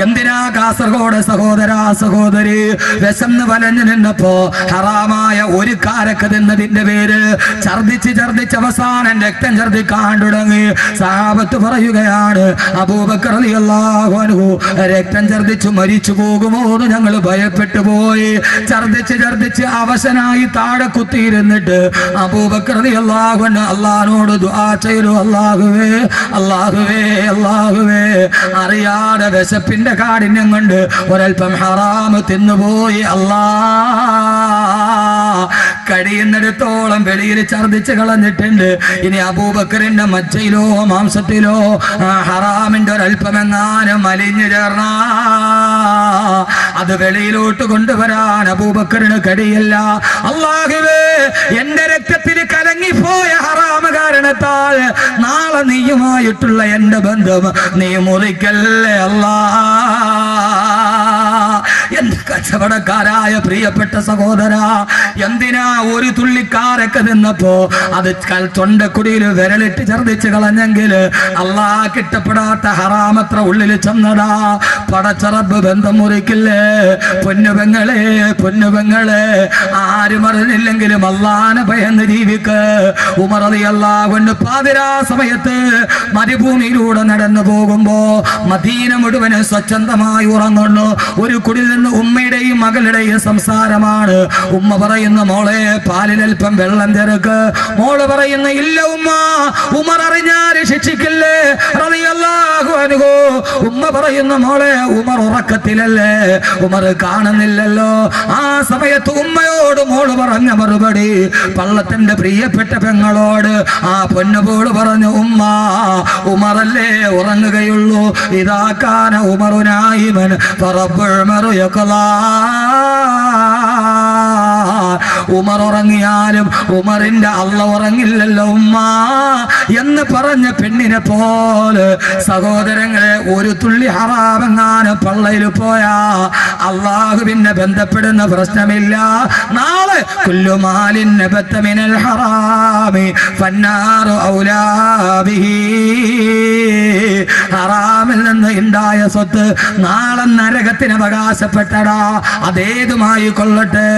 എന്തിനാ കാസർഗോഡ് സഹോദരാ സഹോദരി വിശന്ന് വലഞ്ഞു നിന്നപ്പോ ഹറാമായ ഒരു കാരക്ക തിന്നതിന്റെ പേര് ഛർദിച്ച് അവസാനം രക്തം ഛർദിക്കാൻ തുടങ്ങി. സഹാബത്ത് പറയുകയാണ്, അബൂബക്കർ റളിയല്ലാഹു അൻഹു രക്തം ഛർദിച്ചു മരിച്ചു പോകുമോ എന്ന് ഞങ്ങൾ ഭയപ്പെട്ടു പോയി. ഛർദിച്ച് അവശനായി താഴെ കുത്തിയിരുന്നിട്ട് അബൂബക്കർ റളിയല്ലാഹു അൻഹു അല്ലാഹുവോട് ദുആ ചെയ്തു, അല്ലാഹുവേ അല്ലാഹുവേ അല്ലാഹുവേ, അറിയാതെ വിശപ്പിന്റെ കാഠിന്യം കൊണ്ട് ഒരൽപ്പം ഹറാം തിന്നുപോയി. അല്ലാ, കഴിയുന്നിടത്തോളം വെളിയിൽ ഛർദിച്ച് കളഞ്ഞിട്ടുണ്ട്. ഇനി അബൂബക്കറിന്റെ മജ്ജയിലോ മാംസത്തിലോ ഹറാമിന്റെ ഒരൽപ്പമെങ്ങാനും മലിഞ്ഞു ചേർന്ന അത് വെളിയിലോട്ട് കൊണ്ടുവരാൻ അബൂബക്കറിന് കഴിയില്ല. അല്ലാഹുവേ, എന്റെ രക്തത്തിൽ കലങ്ങിപ്പോയ ഹറാമ് കാരണത്താൽ നാളെ നീയുമായിട്ടുള്ള എന്റെ ബന്ധം നീ മുറിക്കല്ലേ അല്ലാ. എന്റെ കച്ചവടക്കാരായ പ്രിയപ്പെട്ട സഹോദര, എന്തിനാ ഒരു തുള്ളിക്കാരൊക്കെ നിന്നപ്പോ അത് തൊണ്ടക്കുടിയിൽ വിരലിട്ട് ഛർദിച്ച് കളഞ്ഞെങ്കിൽ അല്ലാഹ് കിട്ടപ്പെടാത്ത ഹറാമത്ര ഉള്ളിൽ ചെന്നടാ. പടച്ചറബ് ബന്ധം മുറിക്കില്ലേ? പൊന്നുപെങ്ങളെ ആരും അറിഞ്ഞില്ലെങ്കിലും അല്ലാഹനെ ഭയന്ന് ജീവിക്ക്. ഉമർ റളിയല്ലാഹു അൻഹു പാതിരാ സമയത്ത് മരുഭൂമിയിലൂടെ നടന്നു പോകുമ്പോ മദീന മുഴുവനും സ്വച്ഛന്തമായി ഉറങ്ങുന്നു. ഒരു കുടിൽ നിന്ന് ഉമ്മയുടെയും മകളുടെയും സംസാരമാണ്. ഉമ്മ പറയുന്ന, മോളെ പാലിലൽപ്പം വെള്ളം ചേർക്ക്. മോള് പറയുന്ന, ഇല്ല ഉമ്മ, ഉമർ അറിഞ്ഞാൽ ശിക്ഷിക്കില്ലേ റളിയല്ലാഹു അൻഹു. ഉമ്മ പറയുന്ന, മോളെ ഉമർ ഉറക്കത്തിലല്ലേ, ഉമർ കാണുന്നില്ലല്ലോ. ആ സമയത്ത് ഉമ്മയോട് മോള് പറഞ്ഞ മറുപടി പള്ളത്തിന്റെ പ്രിയപ്പെട്ട പെങ്ങളോട് ആ പൊന്നുപോള് പറഞ്ഞു, ഉമ്മ, ഉമറല്ലേ ഉറങ്ങുകയുള്ളൂ. ഇതാക്കാന ഉമറുനായിമൻ ഫറബ്ബുൽ മറു യഖലാ. ഉമർ ഉറങ്ങിയാലും ഉമറിന്റെ അള്ള ഉറങ്ങില്ലല്ലോ ഉമ്മ എന്ന് പറഞ്ഞ പെണ്ണിനെ പോലെ സഹോദരങ്ങളെ, ഒരു തുള്ളി ഹറാമെങ്ങാനും പള്ളയിൽ പോയാ അള്ളാഹുവിനെ ബന്ധപ്പെടുന്ന പ്രശ്നമില്ല. നാളെ കുല്ലുമാലിൻ നബത്ത മിനൽ ഹറാമി ഫന്നാറു ഔലാ ബിഹി. ഹറാമിൽ നിന്ന് ഉണ്ടായ സ്വത്ത് നാളെ നരകത്തിന് അവകാശപ്പെട്ടടാ. അതേതുമായി കൊള്ളട്ടെ.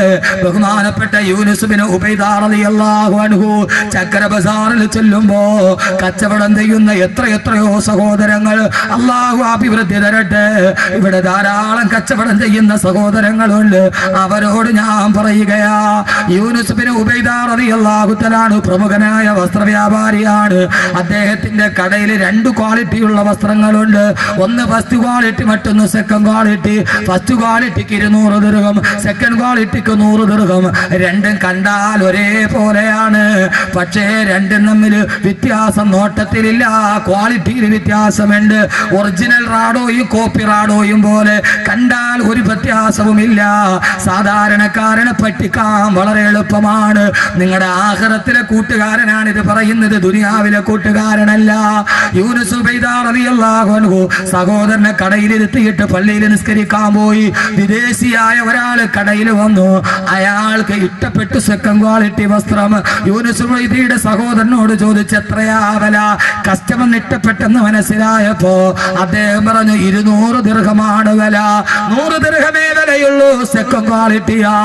ബഹുമാനപ്പെട്ട യൂനുസ് ബിൻ ഉബൈദ റളിയല്ലാഹു അൻഹു ചക്ര ബസാറിൽ ചെല്ലുമ്പോ കച്ചവടം ചെയ്യുന്ന എത്രയോ സഹോദരങ്ങൾ, അള്ളാഹു അഭിവൃദ്ധി തരട്ടെ. ഇവിടെ ധാരാളം കച്ചവടം ചെയ്യുന്ന സഹോദരങ്ങളുണ്ട്. അവരോട് ഞാൻ പറയുകയാ, യൂനുസ് ബിൻ ഉബൈദ റളിയല്ലാഹു തആല പ്രമുഖനായ വസ്ത്രവ്യാപാരിയാണ്. അദ്ദേഹത്തിന്റെ കടയിൽ 2 ക്വാളിറ്റിയുള്ള വസ്ത്രങ്ങളുണ്ട്. ഒന്ന് ഫസ്റ്റ് ക്വാളിറ്റി, മറ്റൊന്ന് സെക്കൻഡ് ക്വാളിറ്റി. ഫസ്റ്റ് ക്വാളിറ്റിക്ക് 200 ദിർഹം, സെക്കൻഡ് ക്വാളിറ്റിക്ക് 100 ദിർഹം. രണ്ടും കണ്ടാൽ ഒരേ പോലെയാണ്. പക്ഷേ രണ്ടും തമ്മിൽ വ്യത്യാസം നോട്ടത്തിലില്ല, ക്വാളിറ്റിയിൽ വ്യത്യാസമുണ്ട്. ഒറിജിനൽ റാഡോയും കോപ്പി റാഡോയും പോലെ കണ്ടാൽ ഒരു വ്യത്യാസവുമില്ല. സാധാരണക്കാരനെ പറ്റിക്കാൻ വളരെ എളുപ്പമാണ്. നിങ്ങളുടെ ആഖിറത്തിലെ കൂട്ടുകാരനാണ് ഇത് പറയുന്നത്, ദുനിയാവിലെ കൂട്ടുകാരനല്ല. യൂനുസ് ഉബൈദ റളിയല്ലാഹു അൻഹു സഹോദരനെ കടയിലിരുത്തിയിട്ട് പള്ളിയിൽ നിസ്കരിക്കാൻ പോയി. വിദേശിയായ ഒരാൾ കടയിൽ വന്നു. അയാൾക്ക് ഇഷ്ടപ്പെട്ടു സെക്കൻഡ് ക്വാളിറ്റി വസ്ത്രം. യൂനുസ് ഉബൈദയുടെ സഹോദരനോട് ചോദിച്ചു, എത്രയാ വില? കസ്റ്റമറിന് ഇഷ്ടപ്പെട്ടെന്ന് മനസ്സിലായപ്പോ അദ്ദേഹം പറഞ്ഞു, 200 ദിർഹമാണ് വില. 100 ദിർഹമേ വിലയുള്ളൂ, സെക്കൻഡ് ക്വാളിറ്റിയാ.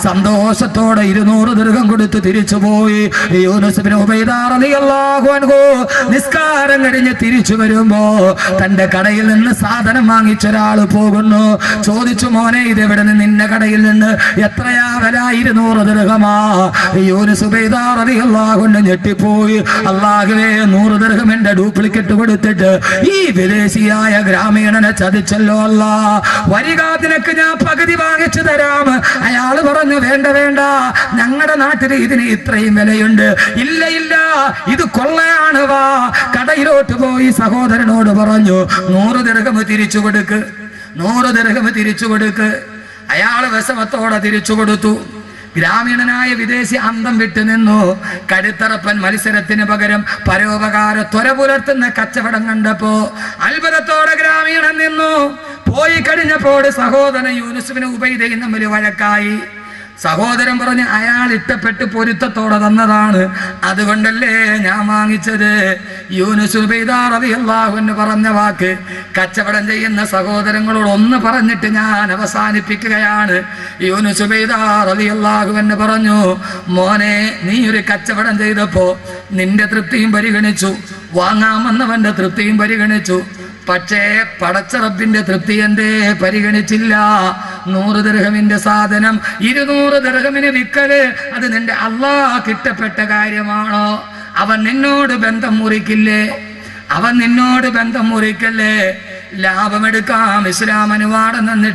സന്തോഷത്തോടെ 200 ദിർഹം കൊടുത്ത് തിരിച്ചുപോയി. യൂനുസ് ബിൻ ഉബൈദ റളിയല്ലാഹു അൻഹു നിസ്കാരം കഴിഞ്ഞ് തിരിച്ചു വരുമ്പോ തന്റെ കടയിൽ നിന്ന് സാധനം വാങ്ങിച്ചൊരാൾ പോകുന്നു. ചോദിച്ചു, മോനെ ഇതെവിടെ നിന്ന്? നിന്റെ കടയിൽ നിന്ന്. എത്രയാ വില? 200 ദിർഹമാ. യൂനുസ് ഉബൈദ റളിയല്ലാഹു അൻഹു ഞെട്ടിപ്പോയി. അല്ലാഹുവേ, 100 ദിർഹമിന്റെ ഡ്യൂപ്ലിക്കേറ്റ് കൊടുത്തിട്ട് ഈ വിദേശിയായ ഗ്രാമീണനെ ചതിച്ചല്ലോ അല്ലാ. വരിക, നിനക്ക് ഞാൻ പകുതി വാങ്ങിച്ചു തരാം. അയാൾ പറഞ്ഞു, വേണ്ട വേണ്ട, ഞങ്ങളുടെ നാട്ടിൽ ഇതിന് ഇത്രയും വിലയുണ്ട്. ഇല്ല ഇല്ല, ഇത് കൊള്ളയാണ്, വാ. കടയിലോട്ട് പോയി സഹോദരനോട് പറഞ്ഞു, 100 ദിർഹം തിരിച്ചു കൊടുക്ക്, 100 ദിർഹം തിരിച്ചു കൊടുക്ക്. അയാൾ വിഷമത്തോടെ തിരിച്ചു കൊടുത്തു. ഗ്രാമീണനായ വിദേശി അന്തം വിട്ടു നിന്നു. കടുത്തറപ്പൻ മത്സരത്തിന് പകരം പരോപകാര ത്വര പുലർത്തുന്ന കച്ചവടം കണ്ടപ്പോ അത്ഭുതത്തോടെ ഗ്രാമീണൻ നിന്നു. പോയി കഴിഞ്ഞപ്പോൾ സഹോദരൻ യൂനുസ് ബിൻ ഉബൈദയും തമ്മിൽ വഴക്കായി. സഹോദരൻ പറഞ്ഞ് അയാൾ ഇഷ്ടപ്പെട്ട് പൊരുത്തത്തോടെ തന്നതാണ്, അതുകൊണ്ടല്ലേ ഞാൻ വാങ്ങിച്ചത്. യൂനുസ് റളിയല്ലാഹു അൻഹു പറഞ്ഞ വാക്ക് കച്ചവടം ചെയ്യുന്ന സഹോദരങ്ങളോട് ഒന്ന് പറഞ്ഞിട്ട് ഞാൻ അവസാനിപ്പിക്കുകയാണ്. യൂനുസ് റളിയല്ലാഹു അൻഹു പറഞ്ഞു, മോനെ, നീ ഒരു കച്ചവടം ചെയ്തപ്പോ നിന്റെ തൃപ്തിയും പരിഗണിച്ചു, വാങ്ങാമെന്നവന്റെ തൃപ്തിയും പരിഗണിച്ചു, പക്ഷേ പടച്ച റബ്ബിന്റെ തൃപ്തി എന്തേ പരിഗണിച്ചില്ല? 100 ദിർഹമിന്റെ സാധനം 200 ദിർഹമിന് വിക്കല്, അത് നിന്റെ അല്ലാഹ് ഇഷ്ടപ്പെട്ട കാര്യമാണോ? അവൻ നിന്നോട് ബന്ധം മുറിക്കില്ലേ? അവൻ നിന്നോട് ബന്ധം മുറിക്കല്ലേ? ലാഭമെടുക്കാം ഇസ്ലാം അനുവാദം തന്നിട്ട്